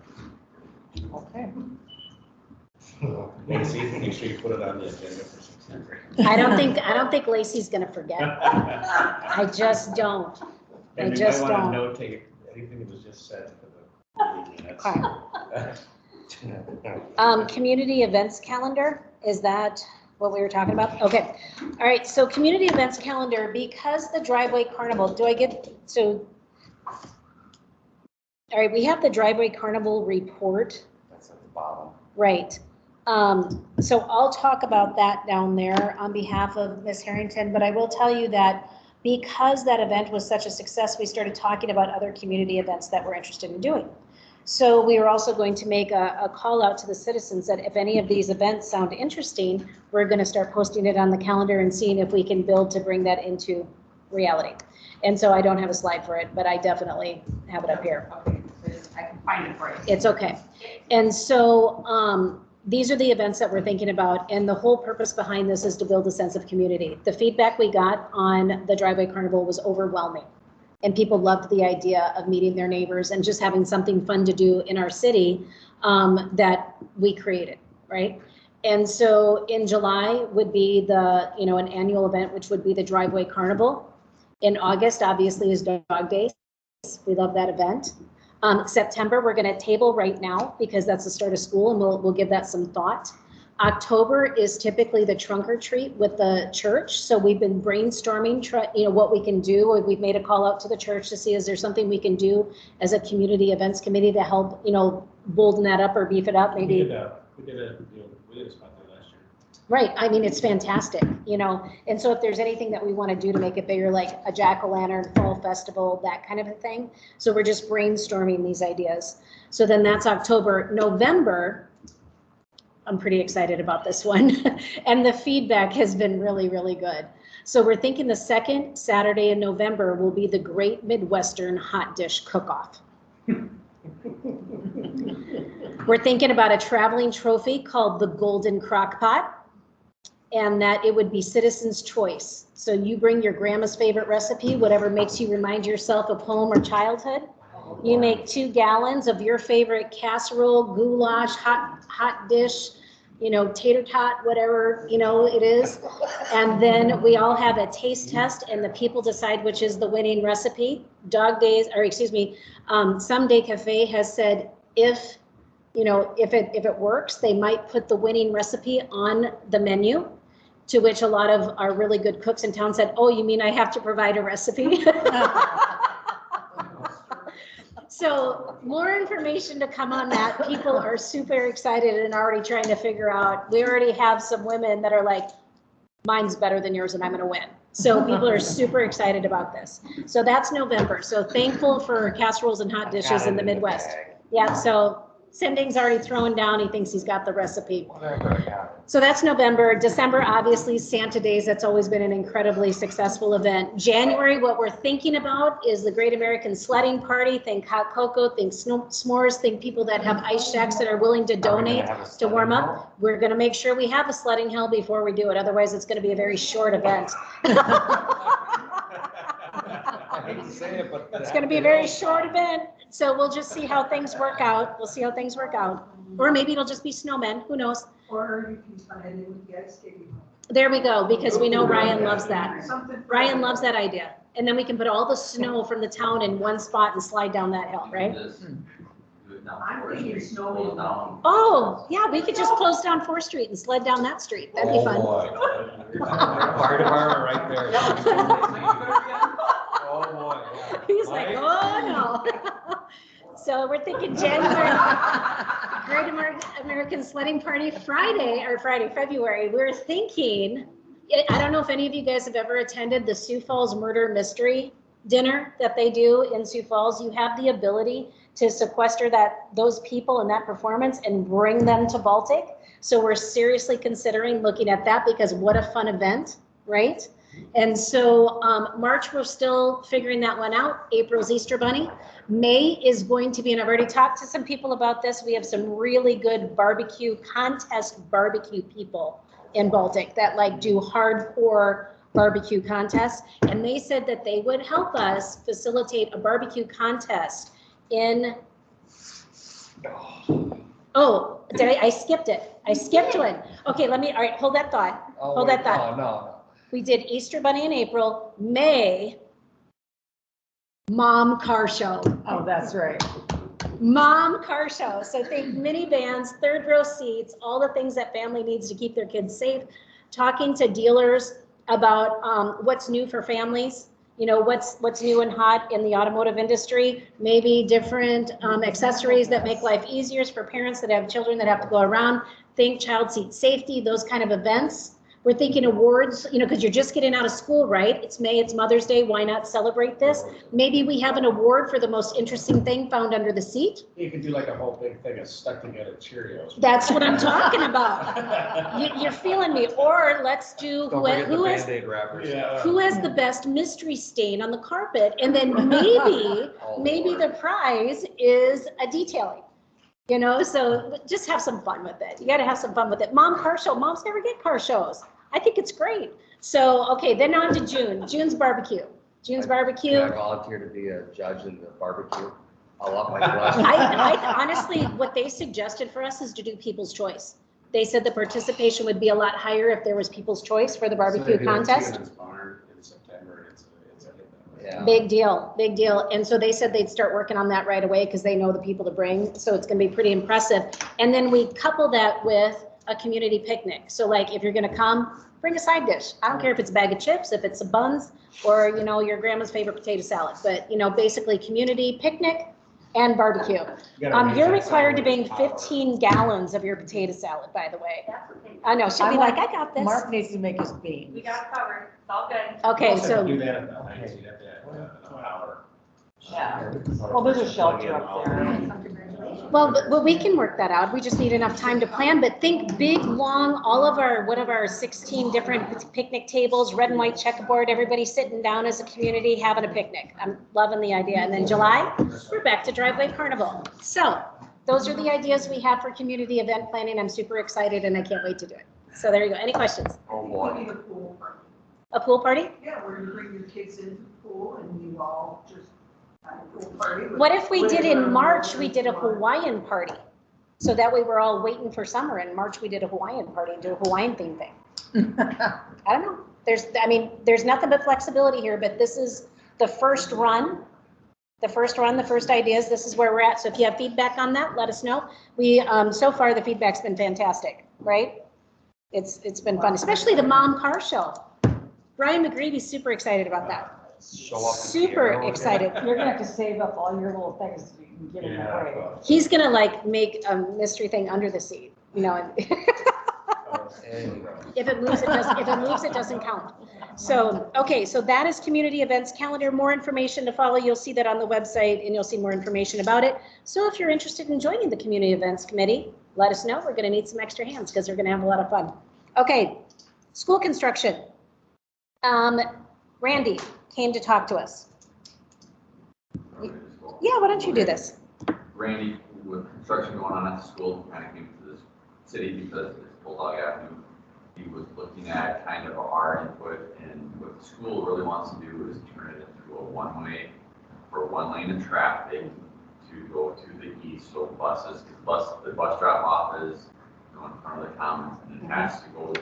C: Okay.
K: Lacey, make sure you put it on the agenda for September.
A: I don't think Lacey's gonna forget. I just don't.
K: And
A: I
K: you
A: just
K: might want
A: don't.
K: to notate anything that was just said for the minutes.
A: Community events calendar, is that what we were talking about? Okay. All right, so community events calendar, because the driveway carnival, all right, we have the driveway carnival report.
B: That's at the bottom.
A: Right. So I'll talk about that down there on behalf of Ms. Harrington, but I will tell you that because that event was such a success, we started talking about other community events that we're interested in doing. So we are also going to make a call out to the citizens that if any of these events sound interesting, we're going to start posting it on the calendar and seeing if we can build to bring that into reality. And so I don't have a slide for it, but I definitely have it up here.
J: Okay, I can find it for you.
A: It's okay. And so these are the events that we're thinking about. And the whole purpose behind this is to build a sense of community. The feedback we got on the Driveway Carnival was overwhelming. And people loved the idea of meeting their neighbors and just having something fun to do in our city that we created, right? And so in July would be an annual event, which would be the Driveway Carnival. In August, obviously, is Dog Days. We love that event. September, we're going to table right now because that's the start of school, and we'll give that some thought. October is typically the trunk or treat with the church. So we've been brainstorming, what we can do. We've made a call out to the church to see, is there something we can do as a community events committee to help, bolden that up or beef it up, maybe.
K: We did a spot there last year.
A: Right. I mean, it's fantastic, and so if there's anything that we want to do to make it bigger, like a jack-o'-lantern fall festival, that kind of a thing. So we're just brainstorming these ideas. So then that's October. November, I'm pretty excited about this one. And the feedback has been really, really good. So we're thinking the second Saturday in November will be the Great Midwestern Hot Dish Cook-Off. We're thinking about a traveling trophy called the Golden Crock Pot. and that it would be citizen's choice. So you bring your grandma's favorite recipe, whatever makes you remind yourself of home or childhood. You make 2 gallons of your favorite casserole, goulash, hot dish, you know, tater tot, whatever, you know, it is. And then we all have a taste test and the people decide which is the winning recipe. Dog Days, or excuse me, Someday Cafe has said if, you know, if it works, they might put the winning recipe on the menu, to which a lot of our really good cooks in town said, oh, you mean I have to provide a recipe? So more information to come on that. People are super excited and already trying to figure out. We already have some women that are like, mine's better than yours and I'm gonna win. So people are super excited about this. So that's November. So thankful for casseroles and hot dishes in the Midwest. Yeah, so Sending's already throwing down. He thinks he's got the recipe. So that's November. December, obviously, Santa Days. That's always been an incredibly successful event. January, what we're thinking about is the Great American Sledding Party. Think hot cocoa, think s'mores, think people that have ice shacks that are willing to donate to warm up. We're going to make sure we have a sledding hill before we do it. Otherwise, it's going to be a very short event.
B: I hate to say it, but
A: It's going to be a very short event. So we'll just see how things work out. We'll see how things work out. Or maybe it'll just be snowmen. Who knows?
H: Or you can tie it in with the ice skating.
A: There we go, because we know Ryan loves that.
H: Something.
A: Ryan loves that idea. And then we can put all the snow from the town in one spot and slide down that hill, right?
H: I'm thinking snow.
A: Oh, yeah, we could just close down 4th Street and sled down that street. That'd be fun.
B: Fire department right there. Oh, boy. Yeah.
A: He's like, oh, no. So we're thinking January, Great American Sledding Party February. We're thinking, I don't know if any of you guys have ever attended the Sioux Falls Murder Mystery Dinner that they do in Sioux Falls. You have the ability to sequester those people in that performance and bring them to Baltic. So we're seriously considering looking at that, because what a fun event, right? And so March, we're still figuring that one out. April's Easter Bunny. May is going to be, and I've already talked to some people about this, we have some really good contest barbecue people in Baltic that like do hardcore barbecue contests. And they said that they would help us facilitate a barbecue contest in, oh, I skipped it. I skipped one. Okay, all right, hold that thought. Hold that thought.
B: No.
A: We did Easter Bunny in April. May, Mom Car Show.
C: Oh, that's right.
A: Mom Car Show. So think minivans, 3rd row seats, all the things that family needs to keep their kids safe. Talking to dealers about what's new for families. You know, what's new and hot in the automotive industry. Maybe different accessories that make life easier for parents that have children that have to go around. Think child seat safety, those kind of events. We're thinking awards, you know, because you're just getting out of school, right? It's May, it's Mother's Day. Why not celebrate this? Maybe we have an award for the most interesting thing found under the seat.
K: You could do like a whole big thing of stuck together Cheerios.
A: That's what I'm talking about. You're feeling me. Or let's do
B: Don't forget the
A: who has
B: Band-Aid wrappers.
K: Yeah.
A: who has the best mystery stain on the carpet, and then maybe the prize is a detailing. You know, so just have some fun with it. You got to have some fun with it. Mom car show. Moms never get car shows. I think it's great. So, okay, then on to June. June's barbecue. June's barbecue.
B: Can I volunteer to be a judge in the barbecue? I'll up my class.
A: I honestly, what they suggested for us is to do People's Choice. They said the participation would be a lot higher if there was People's Choice for the barbecue contest.
K: In September, it's a hit.
B: Yeah.
A: Big deal. And so they said they'd start working on that right away because they know the people to bring. So it's going to be pretty impressive. And then we couple that with a community picnic. So like if you're going to come, bring a side dish. I don't care if it's a bag of chips, if it's some buns, or, you know, your grandma's favorite potato salad. But, you know, basically community picnic and barbecue. You're required to bring 15 gallons of your potato salad, by the way. I know, she'll be like, I got this.
C: Mark needs to make his beans.
J: We got it covered. It's all good.
A: Okay,
K: You
A: so.
K: do that at night, so you'd have to have an hour.
J: Yeah.
C: Well, there's a shelter up there.
A: Well, but we can work that out. We just need enough time to plan, but think big, long, all of our 16 different picnic tables, red and white checkerboard, everybody sitting down as a community, having a picnic. I'm loving the idea. And then July, we're back to Driveway Carnival. So those are the ideas we have for community event planning. I'm super excited and I can't wait to do it. So there you go. Any questions?
I: Oh,
H: We
I: boy.
H: need a pool party.
A: A pool party?
H: Yeah, where you bring your kids into the pool and you all just have a pool party. with
A: What if we did in
H: whatever
A: March, we did a
H: you want.
A: Hawaiian party? So that way we're all waiting for summer. In March, we did a Hawaiian party and do a Hawaiian theme thing. I don't know. There's nothing but flexibility here, but this is the first run. The first ideas, this is where we're at. So if you have feedback on that, let us know. So far the feedback's been fantastic, right? It's been fun, especially the mom car show. Brian McGreevy's super excited about that.
B: Show up.
A: Super excited.
C: You're gonna have to save up all your little things so you can give them away.
A: He's gonna like make a mystery thing under the seat, and if it moves, it doesn't count. So, okay, so that is community events calendar. More information to follow. You'll see that on the website and you'll see more information about it. So if you're interested in joining the community events committee, let us know. We're gonna need some extra hands because we're gonna have a lot of fun. Okay, school construction. Randy came to talk to us. Yeah, why don't you do this?
I: Randy, with construction going on at the school, kind of came to this city because it's Bulldog Avenue. He was looking at kind of our input, and what the school really wants to do is turn it into a one-way for one lane of traffic to go to the east. So buses, the bus drop-off is in front of the commons, and it has to go to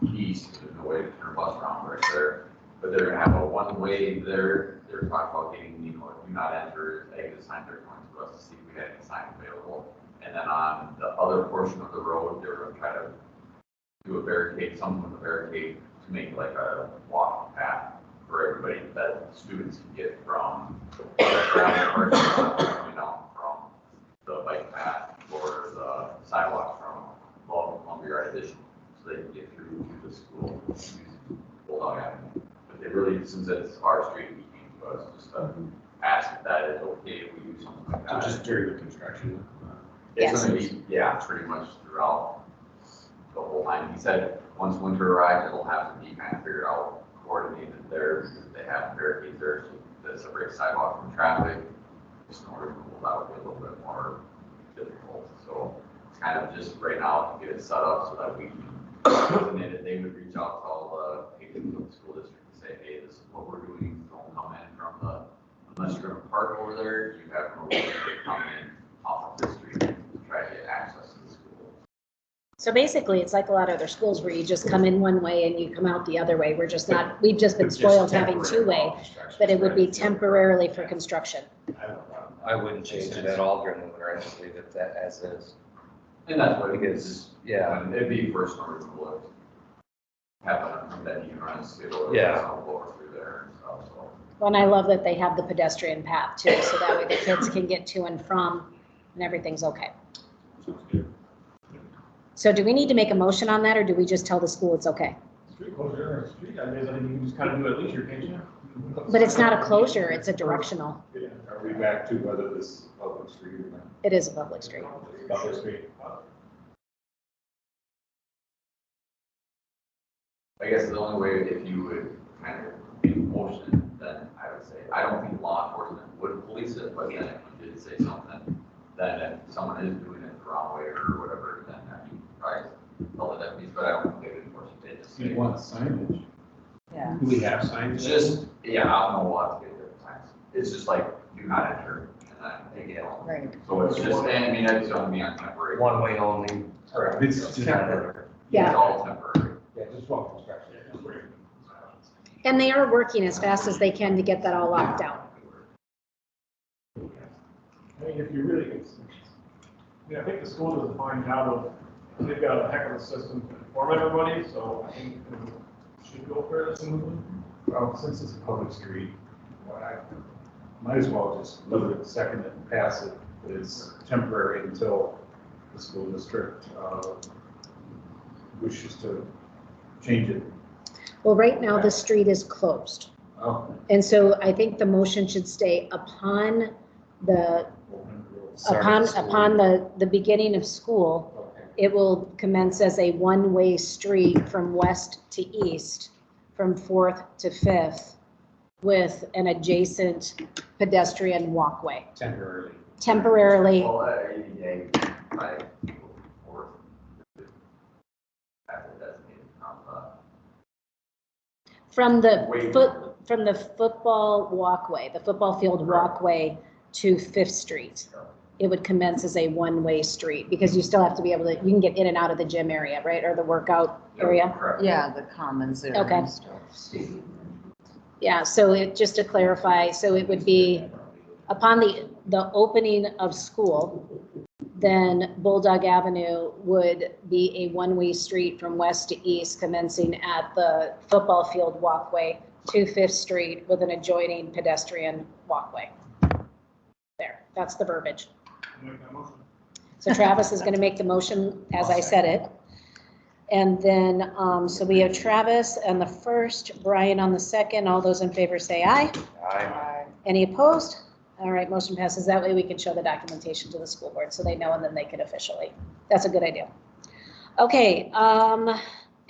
I: the east. There's no way to turn a bus around right there. But they're gonna have a one-way there. They're talking about getting, do not enter, exit sign. They're going to us to see if we had any sign available. And then on the other portion of the road, they're gonna try to do a barricade, something with a barricade to make like a walking path for everybody that students can get from the gravel parking lot coming down from the bike path or the sidewalks from Columbia Addition, so they can get through to the school using Bulldog Avenue. But they really, since it's our street, we came to us just to ask if that is okay if we do something like
K: So
I: that.
K: just during the construction.
I: It's gonna be, yeah, pretty much throughout the whole time. He said, once winter arrives, it'll have to be kind of figured out, coordinated there, because they have barricades there, so that separates sidewalk from traffic. Snow removal, that would be a little bit more difficult. So it's kind of just right now to get it set up so that we can coordinate it. They would reach out to all the patrons of the school district and say, hey, this is what we're doing. Don't come in from unless you're gonna park over there, you have no way to come in off of this street to try to get access to the school.
A: So basically, it's like a lot of other schools where you just come in one way and you come out the other way. We've just been spoiled having two-way, but it would be temporarily for construction.
B: I wouldn't change it at all during the winter. I just leave it that as is.
I: And that's what it
B: Because,
I: is.
B: yeah,
I: And it'd be first snow removal. Have that you run stable.
B: Yeah.
I: Over through there and stuff, so.
A: And I love that they have the pedestrian path too, so that way the kids can get to and from and everything's okay. So do we need to make a motion on that or do we just tell the school it's okay?
E: Street closure, or street ideas, I think you can just kind of do it at leisure, can't you?
A: But it's not a closure, it's a directional.
D: Are we back to whether this is a public street or not?
A: It is a public street.
D: Public street.
I: I guess the only way, if you would kind of make a motion, then I would say, I don't think law enforcement would police it, but then if you did say something, then if someone is doing it the wrong way or whatever, then you probably tell the deputies, but I don't think they would enforce it. They just
D: You
I: say,
D: want signage?
C: Yeah.
K: Do we have signs?
I: just, yeah, I don't know what to get different times. It's just like, do not enter, and then they get on.
C: Right.
I: So it's just, and I mean, it's gonna be on temporary.
B: one way only.
D: Correct. It's temporary.
A: Yeah.
I: It's all temporary.
D: Yeah, just walk construction.
A: And they are working as fast as they can to get that all locked down.
E: I mean, if you really, I think the school does a fine job of, they've got a heck of a system to inform everybody, so I think it should go fairly smoothly.
D: Well, since it's a public street, I might as well just leave it, second it, and pass it. It's temporary until the school district wishes to change it.
A: Well, right now the street is closed.
D: Oh.
A: And so I think the motion should stay upon the, upon the beginning of school.
D: Okay.
A: It will commence as a one-way street from west to east, from 4th to 5th, with an adjacent pedestrian walkway.
D: Temporarily.
A: Temporarily,
I: Well, 80 day, by fourth.
A: From the
I: Wait.
A: from the football walkway, the football field walkway to Fifth Street. It would commence as a one-way street because you still have to be able to, you can get in and out of the gym area, right? Or the workout area.
I: Correct.
C: Yeah, the commons there
A: Okay.
C: and stuff.
A: Yeah, so it, just to clarify, so it would be upon the opening of school, then Bulldog Avenue would be a one-way street from west to east commencing at the football field walkway to Fifth Street with an adjoining pedestrian walkway. There, that's the verbiage.
E: Make that motion.
A: So Travis is gonna make the motion as I said it. And then, so we have Travis on the first, Brian on the second. All those in favor say aye.
B: Aye.
A: Any opposed? All right, motion passes. That way we can show the documentation to the school board so they know and then they can officially. That's a good idea. Okay,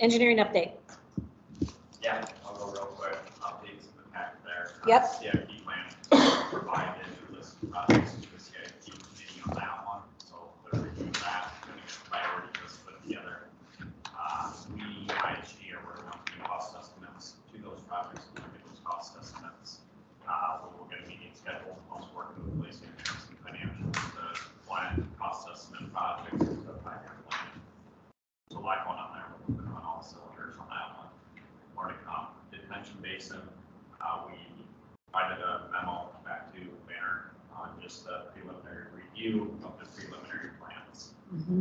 A: engineering update.
K: Yeah, I'll go real quick, updates in the pack there.
A: Yep.
K: CIP plan provided a list of projects to the CIP committee on that one, so they're reviewing that, gonna get a priority list put together. We, IHG, are working on putting cost estimates to those projects, and look at those cost estimates. We'll get a meeting scheduled, also working with Lacey and some financials to plan cost estimate projects, the 5-year plan. So a lot going on there, we're working on all cylinders on that one. More to come. Detention Basin, we provided a memo back to Banner on just the preliminary review of the preliminary plans.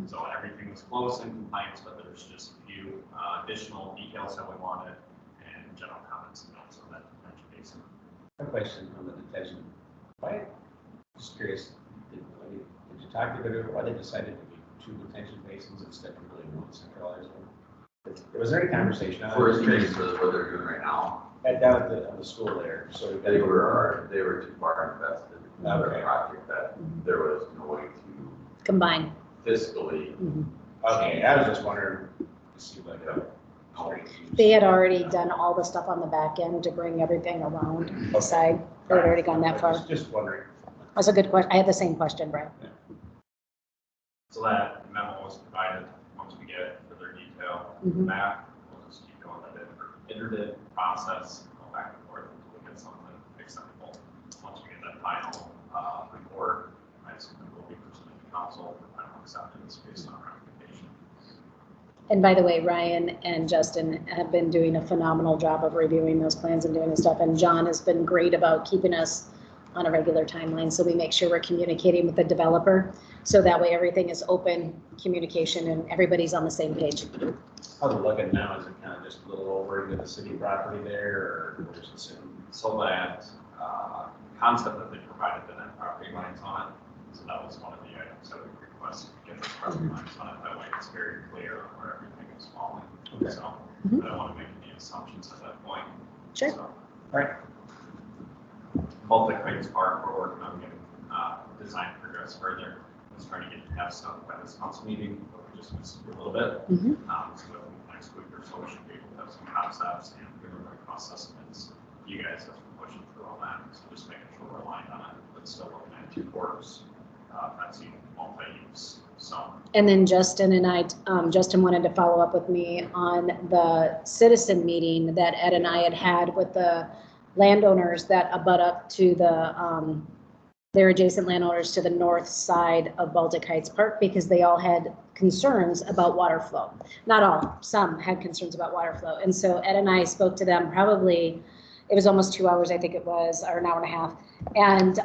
K: So everything was close in compliance, but there's just a few additional details that we wanted and general comments and notes on that detention basin.
L: A question on the detention. Why, just curious, did you talk to them, why they decided to be 2 detention basins instead of really one centralized one? Was there any conversation on
I: For
L: it?
I: experience with what they're doing right now,
L: Down at the school there, so.
I: they were too far invested in their
L: Okay.
I: project that there was no way to
A: Combine.
I: fiscally.
L: Okay, I was just wondering, it seemed like a.
A: They had already done all the stuff on the back end to bring everything around the side. They had already gone that far.
L: Just wondering.
A: That's a good question. I had the same question, Brian.
K: So that memo was provided once we get further detail back. We'll just keep going with it. Iterative process, go back and forth until we get something acceptable. Once we get that final report, I assume it will be presented to council for final acceptance based on recommendation.
A: And by the way, Ryan and Justin have been doing a phenomenal job of reviewing those plans and doing the stuff. And John has been great about keeping us on a regular timeline. So we make sure we're communicating with the developer. So that way everything is open communication and everybody's on the same page.
L: How's it looking now? Is it kind of just a little over into the city property there, or just assume?
K: So that concept that they provided, the net property lines on it. So that was one of the items that we requested to get the property lines on it. That way it's very clear where everything is falling.
L: Okay.
K: So I don't want to make any assumptions at that point.
A: Sure.
K: So,
L: All right.
K: Baltic Heights Park, we're working on getting design progress further. I was trying to get to have stuff by this council meeting, but we just missed it a little bit. So within the next week or so, we should be able to have some concepts and preliminary cost estimates. You guys have been pushing through all that, so just making sure we're aligned on it, but still looking at 2 quarters, fencing, multi-use, so.
A: And then Justin and I, Justin wanted to follow up with me on the citizen meeting that Ed and I had with the landowners that abut up to the, their adjacent landowners to the north side of Baltic Heights Park, because they all had concerns about water flow. Not all, some had concerns about water flow. And so Ed and I spoke to them probably, it was almost 2 hours, I think it was, or an hour and a half. And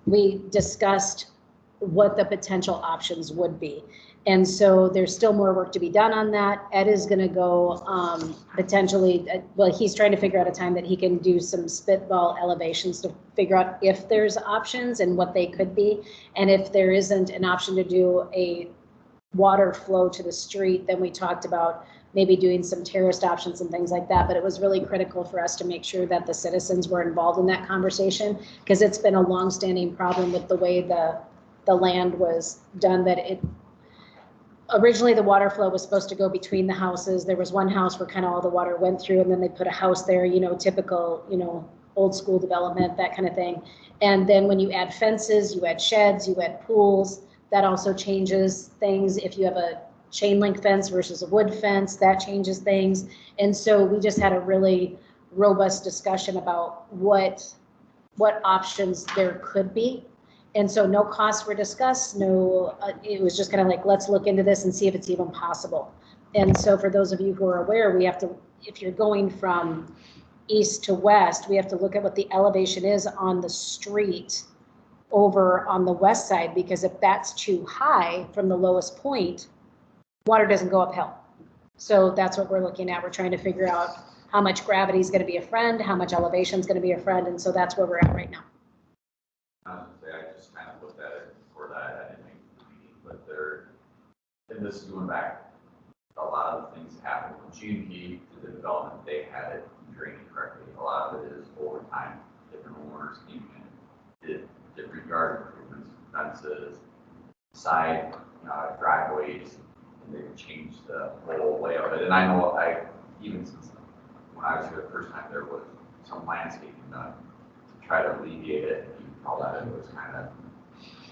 A: we discussed what the potential options would be. And so there's still more work to be done on that. Ed is gonna go potentially, well, he's trying to figure out a time that he can do some spitball elevations to figure out if there's options and what they could be. And if there isn't an option to do a water flow to the street, then we talked about maybe doing some terraced options and things like that. But it was really critical for us to make sure that the citizens were involved in that conversation, because it's been a longstanding problem with the way the land was done, that it, originally the water flow was supposed to go between the houses. There was one house where kind of all the water went through, and then they put a house there, you know, typical, you know, old school development, that kind of thing. And then when you add fences, you add sheds, you add pools, that also changes things. If you have a chain link fence versus a wood fence, that changes things. And so we just had a really robust discussion about what options there could be. And so no costs were discussed, it was just kind of like, let's look into this and see if it's even possible. And so for those of you who are aware, we have to, if you're going from east to west, we have to look at what the elevation is on the street over on the west side, because if that's too high from the lowest point, water doesn't go uphill. So that's what we're looking at. We're trying to figure out how much gravity is going to be a friend, how much elevation is going to be a friend. And so that's where we're at right now.
I: I just kind of looked at it before that, I didn't make the meeting, but and this is going back, a lot of the things happened when G&P did the development, they had it draining correctly. A lot of it is over time, different owners came in, did different yard improvements, fences, side driveways, and they changed the whole layout of it. And I know even since when I was here the first time, there was some landscaping done to try to alleviate it. All that it was kind of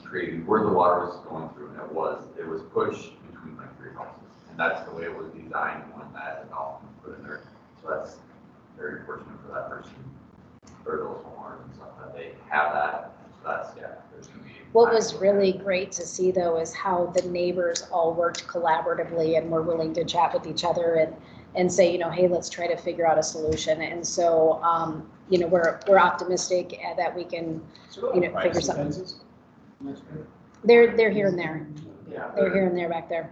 I: creating where the water was going through, and it was pushed between like 3 houses, and that's the way it was designed when that development was put in there. So that's very fortunate for that person or those homeowners and stuff that they have that. So that's there's gonna be.
A: What was really great to see though is how the neighbors all worked collaboratively and were willing to chat with each other and say, hey, let's try to figure out a solution. And so, we're optimistic that we can, figure something. They're here and there.
L: Yeah.
A: They're here and there back there.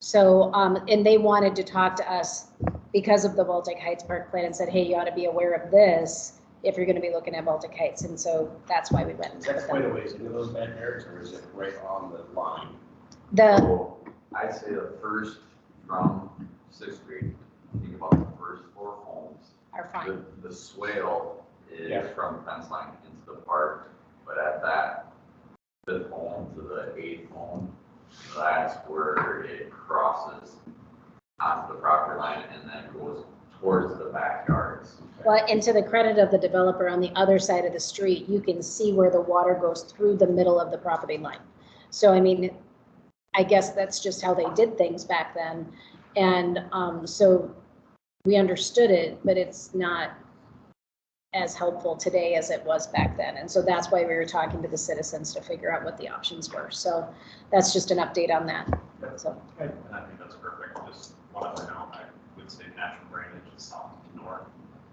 A: So, and they wanted to talk to us because of the Baltic Heights Park plan and said, hey, you ought to be aware of this if you're going to be looking at Baltic Heights. And so that's why we went.
L: Is that quite a ways into those bad areas, or is it right on the line?
I: So I'd say the first from 6th grade, think about the first 4 homes.
A: Are fine.
I: The swale is
L: Yeah.
I: from fence line into the park, but at that 5th home to the 8th home, that's where it crosses onto the property line and then goes towards the backyards.
A: Well, and to the credit of the developer, on the other side of the street, you can see where the water goes through the middle of the property line. So, I mean, I guess that's just how they did things back then. And so we understood it, but it's not as helpful today as it was back then. And so that's why we were talking to the citizens to figure out what the options were. So that's just an update on that. So.
K: And I think that's perfect. Just one other note, I would say natural drainage is south and north.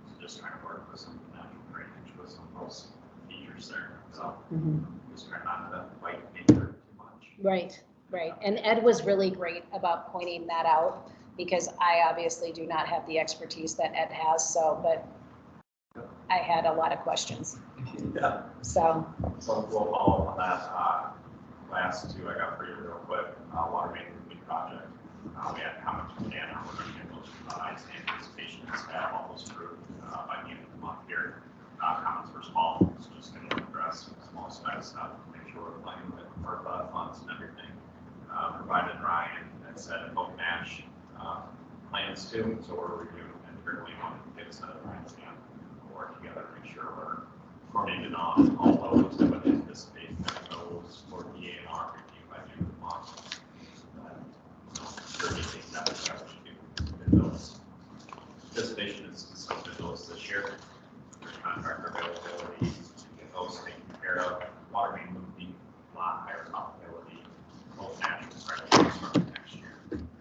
K: So just trying to work with some natural drainage with some of those features there. So just trying not to fight nature too much.
A: Right. And Ed was really great about pointing that out because I obviously do not have the expertise that Ed has. So, but I had a lot of questions.
K: Yeah.
A: So
K: we'll follow up on that. Last 2 I got for you real quick. Water main movement project. We had comments from Dan. We're going to get those anticipations have all those approved by the end of the month here. Comments were small, so just going to address small spec stuff, make sure we're playing with our funds and everything. Provided Ryan had said both match plans too, so we're reviewing and currently want to get a set of Ryan's and work together to make sure we're coordinated on all those that would anticipate that goes for the A&R review by the end of the month. Sure, we think that we should do those. Anticipation is some of those this year. There's contractor availability to get those taken care of. Water main moving, a lot higher probability. Both natural pressures from next year.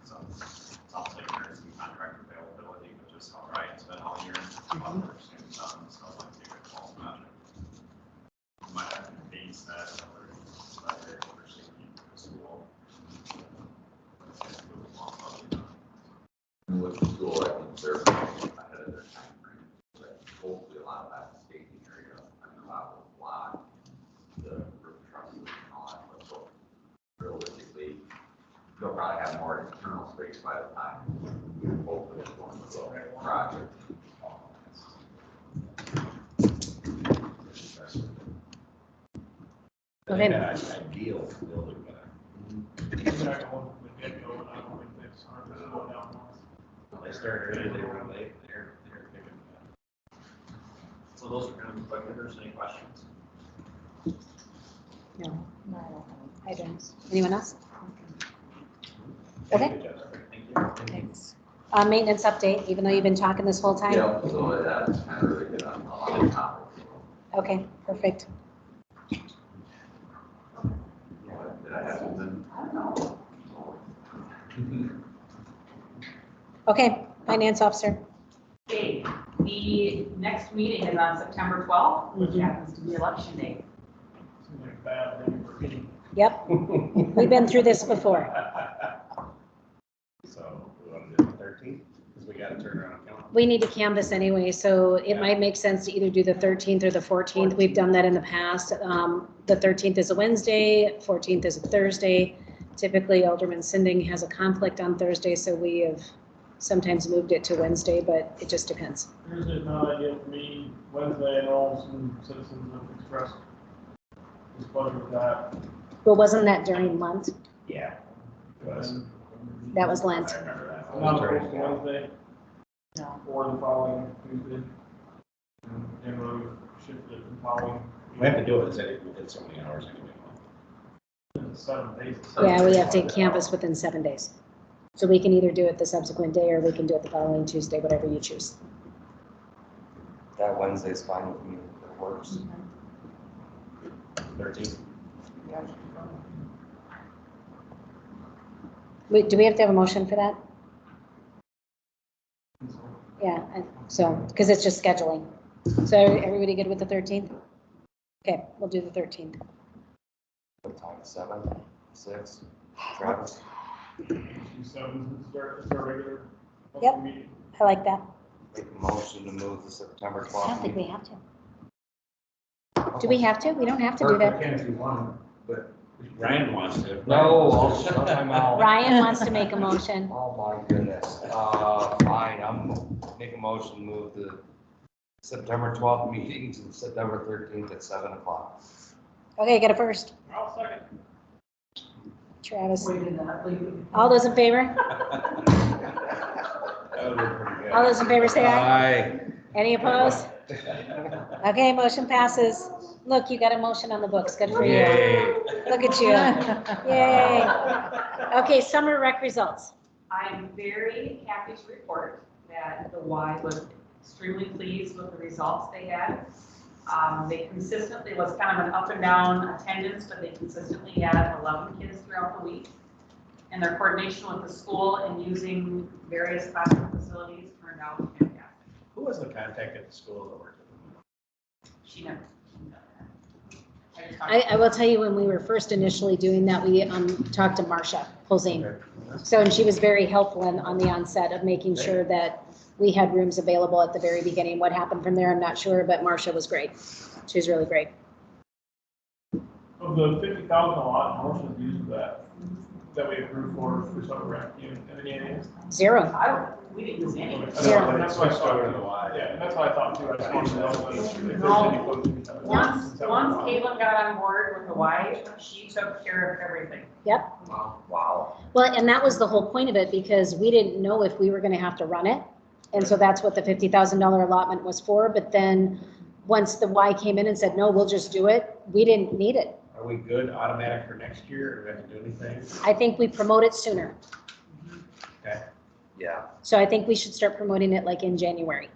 K: So it sounds like there's some contractor availability, which is all right. It's been all year. So I'd like to take a false project. Might have to base that for safety for the school.
I: And with the school, I think they're ahead of their time frame. But hopefully a lot of that staging area, a lot of block, the roof trusses and all that. But so realistically, they'll probably have more internal space by the time hopefully it's going to the project.
A: Go ahead.
L: Ideal building better. They started early, they were late, they're picking it up.
K: So those are kind of quick hitters. Any questions?
A: no,
C: No.
A: I don't. Anyone else? Okay.
L: Thank you.
A: Thanks. Maintenance update, even though you've been talking this whole time?
I: Yeah, so that's kind of really good on the topic.
A: Okay, perfect.
I: Did I have something?
A: Okay, finance officer.
J: Okay, the next meeting is on September 12th, which happens to be election day.
E: Seems like a bad thing for me.
A: Yep, we've been through this before.
L: So we want to do the 13th, because we got to turn around and count.
A: We need to canvass anyway, so it might make sense to either do the 13th or the 14th. We've done that in the past. The 13th is a Wednesday, 14th is a Thursday. Typically Alderman Sinding has a conflict on Thursday, so we have sometimes moved it to Wednesday, but it just depends.
E: Thursday's not ideal for me. Wednesday, I know some citizens have expressed displeasure with that.
A: But wasn't that during Lent?
L: Yeah. It was.
A: That was Lent.
L: I remember that.
E: I'm not opposed to Wednesday
C: No.
E: or the following Tuesday. And really shift it the following.
L: We have to do it, it's so many hours anyway.
E: 7 days.
A: Yeah, we have to canvass within 7 days. So we can either do it the subsequent day or we can do it the following Tuesday, whatever you choose.
B: That Wednesday's fine with me, it works.
L: 13th.
A: Wait, do we have to have a motion for that? Yeah, so, because it's just scheduling. So everybody good with the 13th? Okay, we'll do the 13th.
B: What time, 7, 6, Travis?
E: 7 is our regular
A: Yep.
E: meeting.
A: I like that.
B: Make a motion to move the September 12th.
A: I don't think we
B: meeting.
A: have to. Do we have to? We don't have to do
D: I
A: that.
D: can if you want, but
L: Ryan wants to.
B: No, I'll shut my mouth.
A: Ryan wants to make a motion.
B: Oh, my goodness. Fine, I'm make a motion to move the September 12th meeting to September 13th at 7 o'clock.
A: Okay, get a first.
E: I'll second.
A: Travis.
H: Wait a minute, leave it.
A: All those in favor?
L: That would be pretty good.
A: All those in favor say aye.
B: Aye.
A: Any opposed? Okay, motion passes. Look, you got a motion on the books. Good for you.
B: Yay.
A: Look at you. Yay. Okay, summer rec results.
J: I'm very happy to report that the Y was extremely pleased with the results they had. They consistently, was kind of an up and down attendance, but they consistently had 11 kids throughout the week. And their coordination with the school and using various classroom facilities turned out fantastic.
L: Who was the contact at the school that worked with them?
J: She never.
A: I will tell you, when we were first initially doing that, we talked to Marcia Posey. So, and she was very helpful on the onset of making sure that we had rooms available at the very beginning. What happened from there, I'm not sure, but Marcia was great. She was really great.
E: Of the 50,000 allotment, how much was used for that we approved for summer rec? Any?
A: Zero.
J: We didn't use any.
A: Zero.
E: That's what I
L: Switched over to
E: thought.
L: the Y.
E: Yeah, that's what I thought too. I just wanted to know if there's
J: No.
E: any function.
J: Once Caitlin got on board with the Y, she took care of everything.
B: Wow.
A: Well, and that was the whole point of it, because we didn't know if we were going to have to run it. And so that's what the $50,000 allotment was for. But then once the Y came in and said, no, we'll just do it, we didn't need it.
L: Are we good automatic for next year, or do we have to do anything?
A: I think we promote it sooner.
L: Okay.
B: Yeah.
A: So I think we should start promoting it like in January.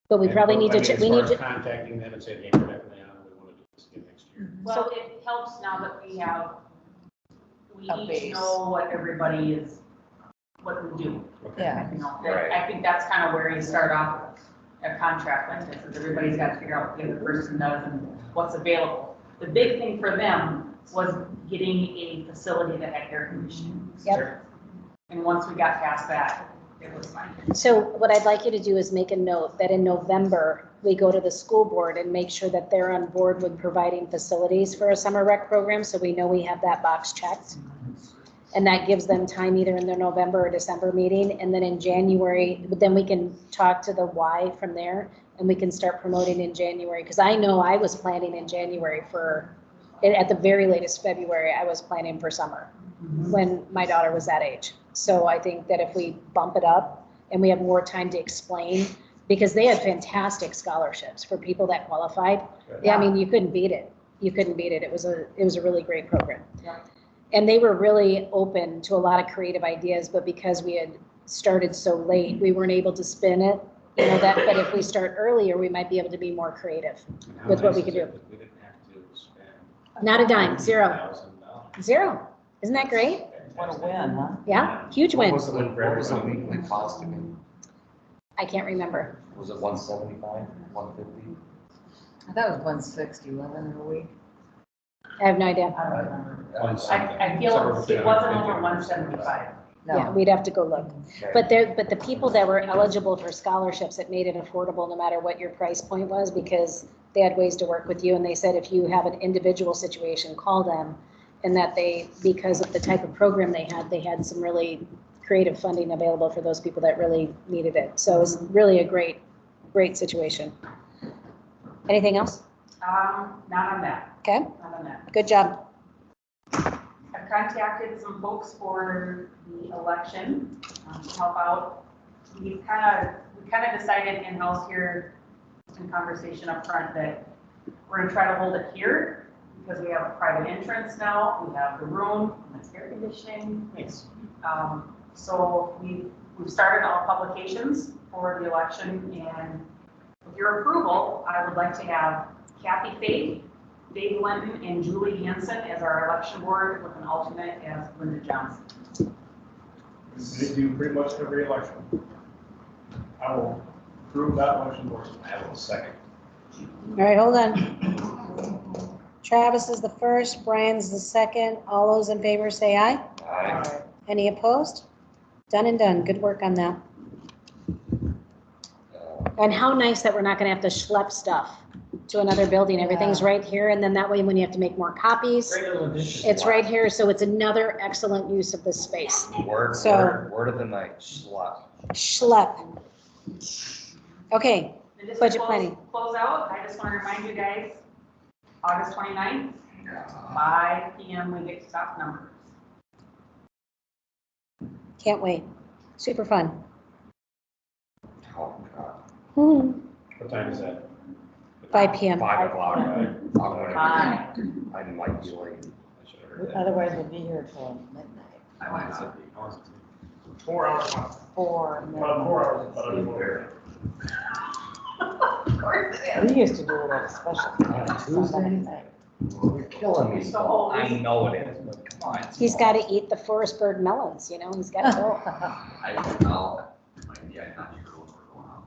A: But we probably need to, we need
L: As far as
A: to,
L: contacting them and saying, hey, we're definitely on, we want to do this again next year.
J: Well, it helps now that we
C: A
J: each
C: base.
J: know what everybody is, what we do.
L: Okay.
C: Yeah.
J: You know,
B: Right.
J: I think that's kind of where you start off a contract like this, is everybody's got to figure out what the other person does and what's available. The big thing for them was getting a facility that had air conditioning.
A: Yep.
J: And once we got past that, it was fine.
A: so what I'd like you to do is make a note that in November, we go to the school board and make sure that they're on board with providing facilities for a summer rec program. So we know we have that box checked. And that gives them time either in their November or December meeting. And then in January, but then we can talk to the Y from there and we can start promoting in January. Because I know I was planning in January for, at the very latest February, I was planning for summer when my daughter was that age. So I think that if we bump it up and we have more time to explain, because they had fantastic scholarships for people that qualified. Yeah, I mean, you couldn't beat it. You couldn't beat it. It was a really great program.
J: Yeah.
A: And they were really open to a lot of creative ideas, but because we had started so late, we weren't able to spin it, you know, that, but if we start earlier, we might be able to be more creative
L: And how
A: with what
L: nice
A: we
L: is
A: could do.
L: it that we didn't have to spend
A: Not a dime, zero,
L: $1,000?
A: zero. Isn't that great?
C: What a win, huh?
A: Yeah, huge
B: What
A: win.
B: was the weekly cost again?
A: I can't remember.
B: Was it 175, 150?
C: I thought it was 160, wasn't it, a week?
A: I have no idea.
C: I don't remember.
J: I feel it wasn't over 175.
A: Yeah,
C: No.
A: we'd have to go look. But the people that were eligible for scholarships, it made it affordable no matter what your price point was, because they had ways to work with you, and they said if you have an individual situation, call them. And that they, because of the type of program they had some really creative funding available for those people that really needed it. So it was really a great situation. Anything else?
J: Not on that,
A: Okay,
J: not on that.
A: good job.
J: I've contacted some folks for the election to help out. We kind of decided in-house here in conversation up front that we're gonna try to hold it here because we have a private entrance now, we have the room, and it's air conditioning.
L: Thanks.
J: So we've started all publications for the election, and with your approval, I would like to have Kathy Fate, Dave Linton, and Julie Hansen as our election board with an alternate as Linda Johnson.
E: They do pretty much every election. I will approve that election board.
L: I will second.
A: All right, hold on. Travis is the first, Brian's the second. All those in favor say aye.
B: Aye.
A: Any opposed? Done and done. Good work on that. And how nice that we're not gonna have to schlep stuff to another building. Everything's
C: Yeah.
A: right here, and then that way when you have to make more copies,
E: Great little addition.
A: it's right here, so it's another excellent use of this space.
B: Word of the night, schlep.
A: Schlep. Okay,
J: And just to
A: Budget planning.
J: Close out, I just want to remind you guys, August 29th, 5 PM, we get to talk numbers.
A: can't wait. Super fun.
B: Oh, God.
L: What time is that?
A: 5 PM.
B: 5 o'clock. I'm gonna,
J: Bye.
B: I might be late.
L: I should have heard that.
C: Otherwise, we'll be here till midnight.
I: I might not be.
E: 4 hours.
C: Or
E: About 4 hours. But I'm over.
J: Of course it is.
C: we used to do it at a special.
B: Tuesday?
C: night.
B: You're killing me.
J: So-
B: I know it is, but come on. it's
A: He's
B: small.
A: gotta eat the Forestburg melons, you know, he's gotta go.
I: I'm not sure what we're going on.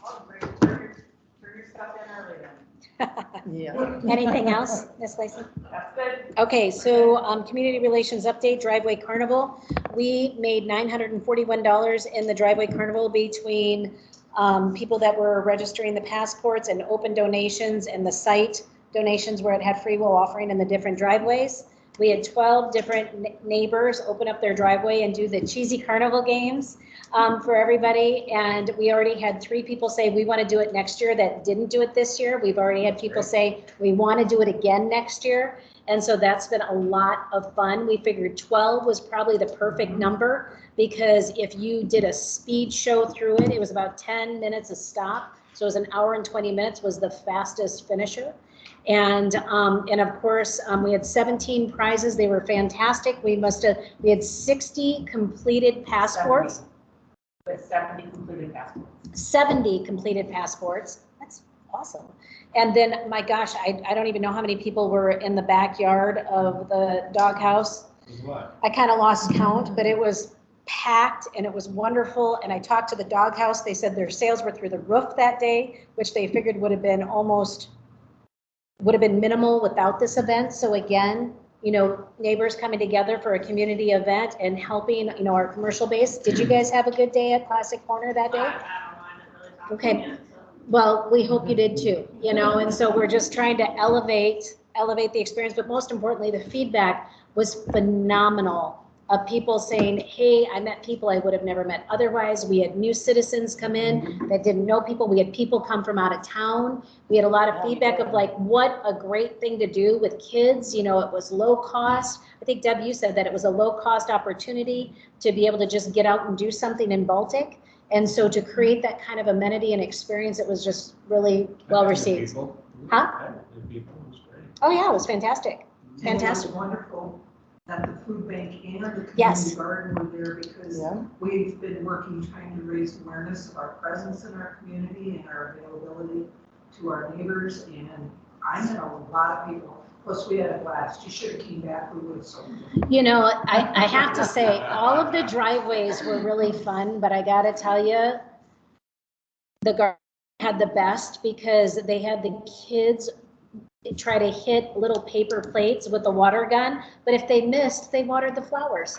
J: Oh, great. Turn your stuff in early then.
C: Yeah.
A: Anything else, Miss Lacy?
J: That's good.
A: Okay, so, community relations update, driveway carnival. We made $941 in the driveway carnival between, people that were registering the passports and open donations and the site donations where it had free will offering in the different driveways. We had 12 different neighbors open up their driveway and do the cheesy carnival games for everybody. And we already had 3 people say, we want to do it next year that didn't do it this year. We've already had people say, we want to do it again next year. And so that's been a lot of fun. We figured 12 was probably the perfect number because if you did a speed show through it, it was about 10 minutes a stop. So it was an hour and 20 minutes was the fastest finisher. And of course, we had 17 prizes. They were fantastic. We had 60 completed passports.
J: With 70 completed passports.
A: 70 completed passports. That's awesome. And then, my gosh, I don't even know how many people were in the backyard of the doghouse. I kind of lost count, but it was packed and it was wonderful. And I talked to the doghouse. They said their sales were through the roof that day, which they figured would have been minimal without this event. So again, you know, neighbors coming together for a community event and helping, you know, our commercial base. Did you guys have a good day at Classic Corner that day? Okay. Well, we hope you did too, you know, and so we're just trying to elevate the experience, but most importantly, the feedback was phenomenal of people saying, hey, I met people I would have never met otherwise. We had new citizens come in that didn't know people. We had people come from out of town. We had a lot of feedback of like, what a great thing to do with kids. You know, it was low cost. I think Deb, you said that it was a low cost opportunity to be able to just get out and do something in Baltic. And so to create that kind of amenity and experience, it was just really well received. Huh? Oh yeah, it was fantastic. Fantastic.
H: It was wonderful. that the food bank and the
A: Yes.
H: community garden were there because
C: Yeah.
H: we've been working, trying to raise awareness of our presence in our community and our availability to our neighbors. And I met a lot of people. Plus, we had a blast. You should have came back. We would have sold you.
A: You know, I have to say, all of the driveways were really fun, but I gotta tell you, the garden had the best because they had the kids try to hit little paper plates with a water gun, but if they missed, they watered the flowers.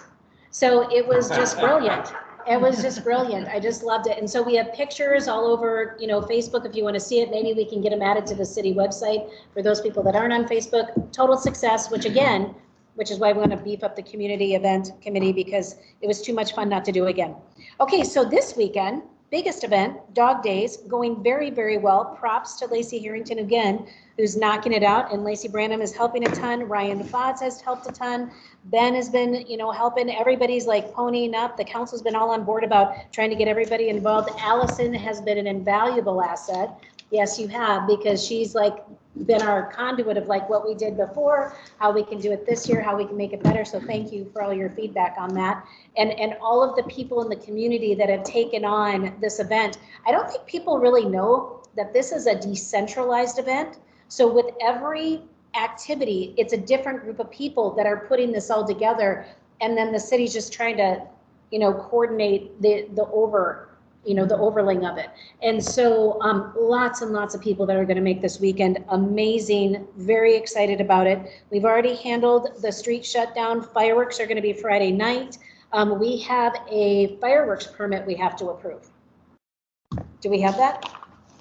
A: So it was just brilliant. It was just brilliant. I just loved it. And so we have pictures all over, you know, Facebook. If you want to see it, maybe we can get them added to the city website for those people that aren't on Facebook. Total success, which is why we want to beef up the community event committee because it was too much fun not to do again. Okay, so this weekend, biggest event, Dog Days, going very, very well. Props to Lacey Harrington again, who's knocking it out, and Lacey Branham is helping a ton. Ryan Fotts has helped a ton. Ben has been, you know, helping. Everybody's like ponying up. The council's been all on board about trying to get everybody involved. Allison has been an invaluable asset. Yes, you have, because she's like been our conduit of like what we did before, how we can do it this year, how we can make it better. So thank you for all your feedback on that. And all of the people in the community that have taken on this event. I don't think people really know that this is a decentralized event. So with every activity, it's a different group of people that are putting this all together. And then the city's just trying to, you know, coordinate the overlaying of it. And so lots and lots of people that are going to make this weekend amazing, very excited about it. We've already handled the street shutdown. Fireworks are going to be Friday night. We have a fireworks permit we have to approve. Do we have that?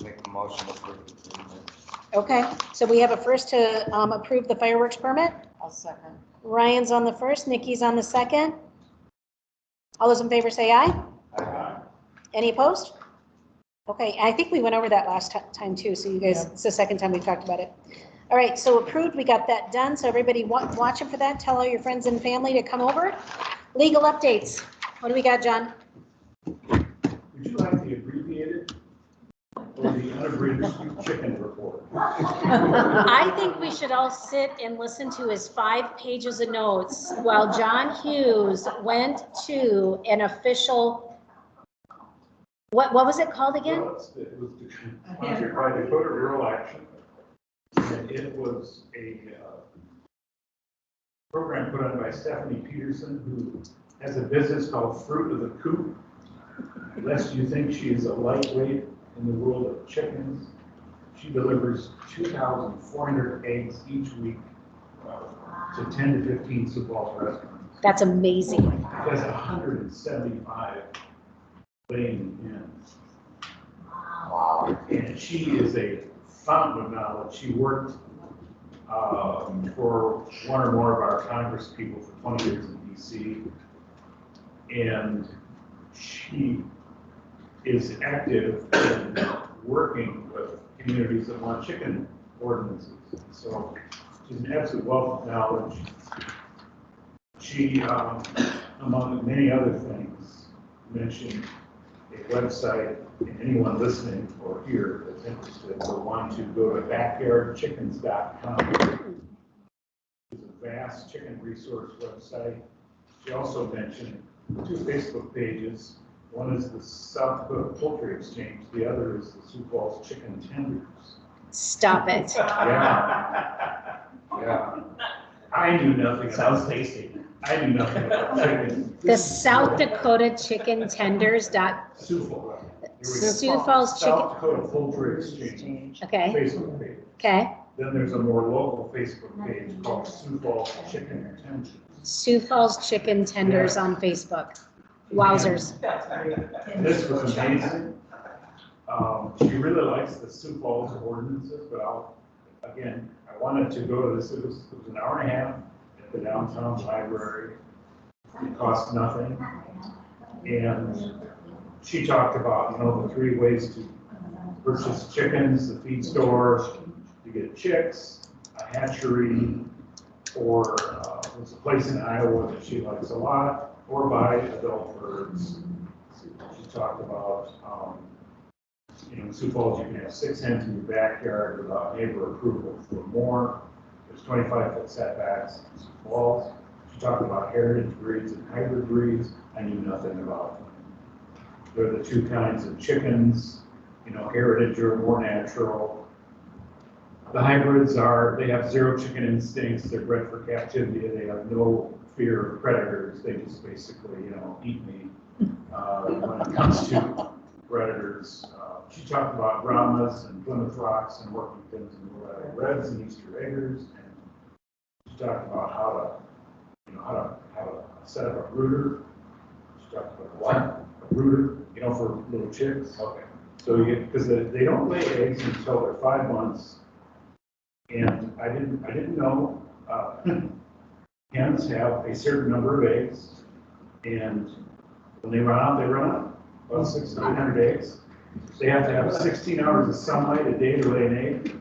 B: Make a motion to approve.
A: Okay, so we have a first to approve the fireworks permit.
C: I'll second.
A: Ryan's on the first, Nikki's on the second. All those in favor say aye.
D: Aye.
A: Any opposed? Okay, I think we went over that last time too, so you guys, it's the second time we've talked about it. All right, so approved, we got that done, so everybody watching for that, tell all your friends and family to come over. Legal updates, what do we got, John?
D: Would you like the abbreviated or the unabridged chicken report?
A: I think we should all sit and listen to his 5 pages of notes while John Hughes went to an official, what was it called again?
D: Well, it was sponsored by Dakota Rural Action, and it was a program put on by Stephanie Peterson, who has a business called Fruit of the Coop. Lest you think she is a lightweight in the world of chickens, she delivers 2,400 eggs each week to 10 to 15 Sioux Falls restaurants.
A: That's amazing.
D: She has 175 laying hens. Wow. And she is a fountain of knowledge. She worked for one or more of our Congress people for 20 years in DC. And she is active in working with communities that want chicken ordinances. So she's an absolute wealth of knowledge. She, among many other things, mentioned a website, and anyone listening or here that's interested will want to go to backyardchickens.com. It's a vast chicken resource website. She also mentioned 2 Facebook pages. One is the South Dakota Poultry Exchange. The other is the Sioux Falls Chicken Tenders.
A: Stop it.
D: Yeah. Yeah. I knew nothing.
L: Sounds tasty.
D: I knew nothing about chicken.
A: The South Dakota Chicken Tenders
D: Sioux Falls.
A: Sioux Falls Chicken.
D: South Dakota Poultry Exchange.
A: Okay,
D: Facebook page.
A: okay.
D: Then there's a more local Facebook page called Sioux Falls Chicken Tenders.
A: Sioux Falls Chicken Tenders on Facebook. Wowzers.
D: This was amazing. She really likes the Sioux Falls ordinances, but I wanted to go to this. It was an hour and a half at the downtown library. It cost nothing. And she talked about, the 3 ways to purchase chickens: the feed store, to get chicks, a hatchery, or there's a place in Iowa that she likes a lot, or buy adult birds. She talked about, in Sioux Falls, you can have 6 hens in your backyard without neighbor approval for more. There's 25-foot setbacks in Sioux Falls. She talked about heritage breeds and hybrid breeds. I knew nothing about them. There are the two kinds of chickens, heritage or more natural. The hybrids they have zero chicken instincts. They're bred for captivity. They have no fear of predators. They just basically, eat meat. When it comes to predators, she talked about Brahmas and Plymouth Rocks and Workingtons and Reds and Easter Eggers. And she talked about how to set up a brooder. She talked about what? A brooder, for little chicks. Okay. So because they don't lay eggs until they're 5 months. And I didn't know, hens have a certain number of eggs, and when they run out, about 600 to 900 eggs. They have to have 16 hours of sunlight a day to lay an egg.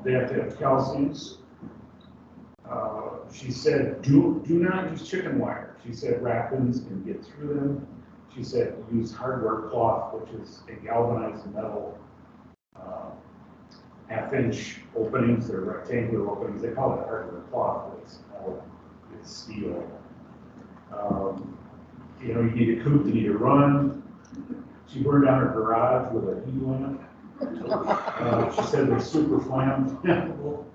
D: They have to have calcium. She said, do not use chicken wire. She said raccoons can get through them. She said use hardware cloth, which is a galvanized metal, half-inch openings. They're rectangular openings. They call it hardware cloth, but it's steel. You need a coop, you need a run. She burned down her garage with a heat lamp. She said they're super flammable.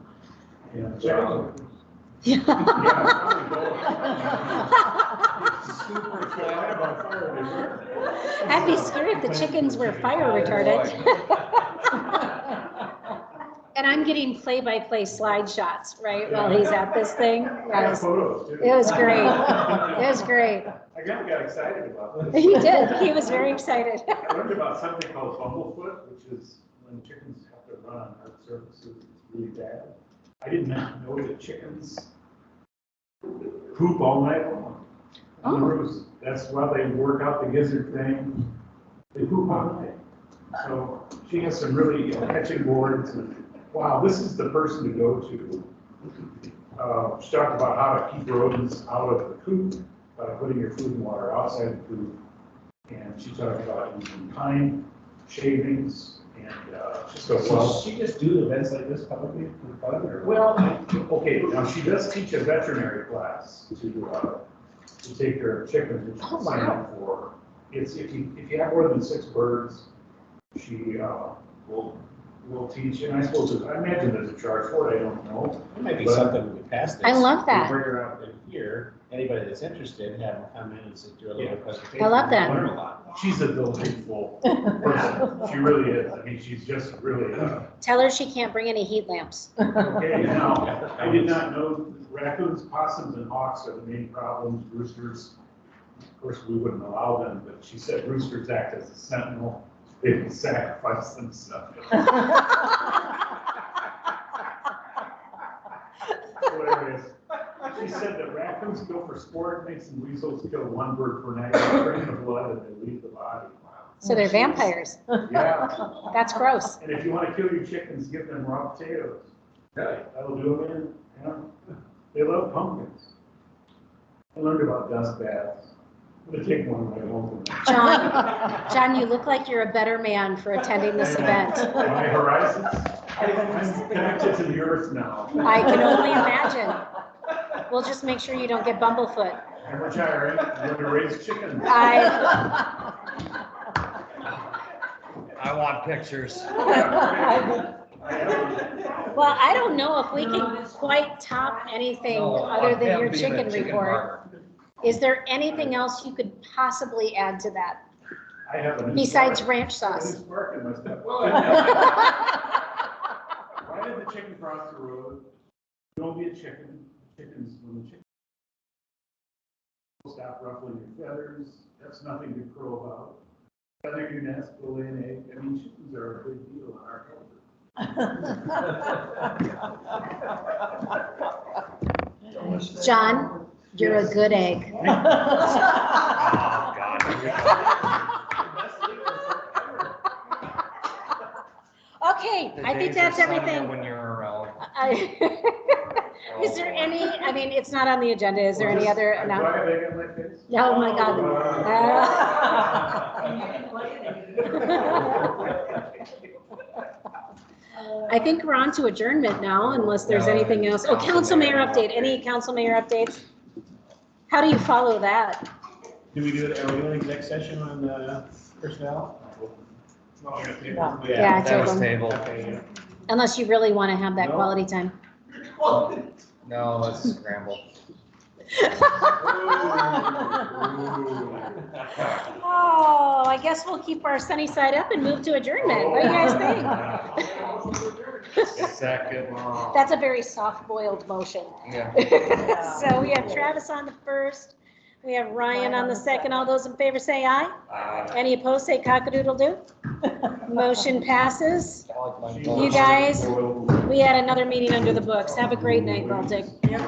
D: And super fire.
A: I'd be scared if the chickens were fire retardant. And I'm getting play-by-play slide shots, right, while he's at this thing.
D: I have photos too.
A: It was great. It was great.
D: I kind of got excited about this.
A: He did. He was very excited.
D: I learned about something called bumblefoot, which is when chickens have to run on hard surfaces. It's really bad. I did not know that chickens poop all night long on the roost. That's why they work out the gizzard thing. They poop all night. So she has some really catching boards. And wow, this is the person to go to. She talked about how to keep rodents out of the coop by putting your food and water outside the coop. And she talked about using pine shavings and
L: So she just do events like this publicly for fun, or?
D: well, okay, now she does teach a veterinary class to take care of chickens, which
A: Oh,
D: is sign up for. It's if you have more than 6 birds, she will teach, and I imagine there's a charge for it. I don't know.
L: It might be
D: But-
L: something we could pass this.
A: I love that.
L: We bring her out in here, anybody that's interested, have them come in and sit, do a little presentation.
A: I love that.
L: Learn a lot.
D: She's a delightful person. She really is. I mean, she's just really.
A: Tell her she can't bring any heat lamps.
D: Okay, now, I did not know raccoons, possums, and hawks are the main problems. Roosters, of course, we wouldn't allow them, but she said roosters act as a sentinel. They can sacrifice themselves. Hilarious. She said that raccoons go for sport, makes some weasels kill 1 bird per night, drain the blood, and they leave the body.
A: So they're vampires.
D: Yeah.
A: That's gross.
D: And if you want to kill your chickens, give them raw potatoes.
I: Really?
D: That'll do them in. Yeah. They love pumpkins. I learned about dust baths. I'm gonna take one right home.
A: John, you look like you're a better man for attending this event.
D: My horizons. I'm connected to the earth now.
A: I can only imagine. We'll just make sure you don't get bumblefoot.
D: I'm retiring. I'm going to raise chickens.
A: I
B: want pictures.
A: Well, I don't know if we can quite top anything other than your chicken report. Is there anything else you could possibly add to that
D: I have a new
A: besides
D: spark.
A: ranch
D: A new
A: sauce?
D: spark in my step. Why did the chicken cross the road? Don't be a chicken. Chickens, when the chicken stop ruffling your feathers, that's nothing to crow about. Feather your nest, lay an egg. I mean, chickens are a big deal in our culture.
A: John, you're a good egg.
B: Oh, God.
A: Okay, I think that's everything.
B: When you're around.
A: Is there any, I mean, it's not on the agenda. Is there any other
D: Do I
A: announcement?
D: have egg on my face?
A: Oh, my God. I think we're on to adjournment now, unless there's anything else. Oh, council mayor update. Any council mayor updates? How do you follow that?
L: Do we do it, are we doing exec session on personnel?
E: No, I gotta pay
C: No.
E: for
A: Yeah,
B: That was
A: table.
B: tabled.
A: Unless you really want to have that
L: No.
A: quality time.
B: No, let's scramble.
A: Oh, I guess we'll keep our sunny side up and move to adjournment. What do you guys think?
B: Second.
A: That's a very soft-boiled motion.
B: Yeah.
A: So we have Travis on the first, we have Ryan on the second. All those in favor say aye. Any opposed, say cock-a-doodle-doo. Motion passes. You guys, we had another meeting under the books. Have a great night, Baltic.
H: Yeah.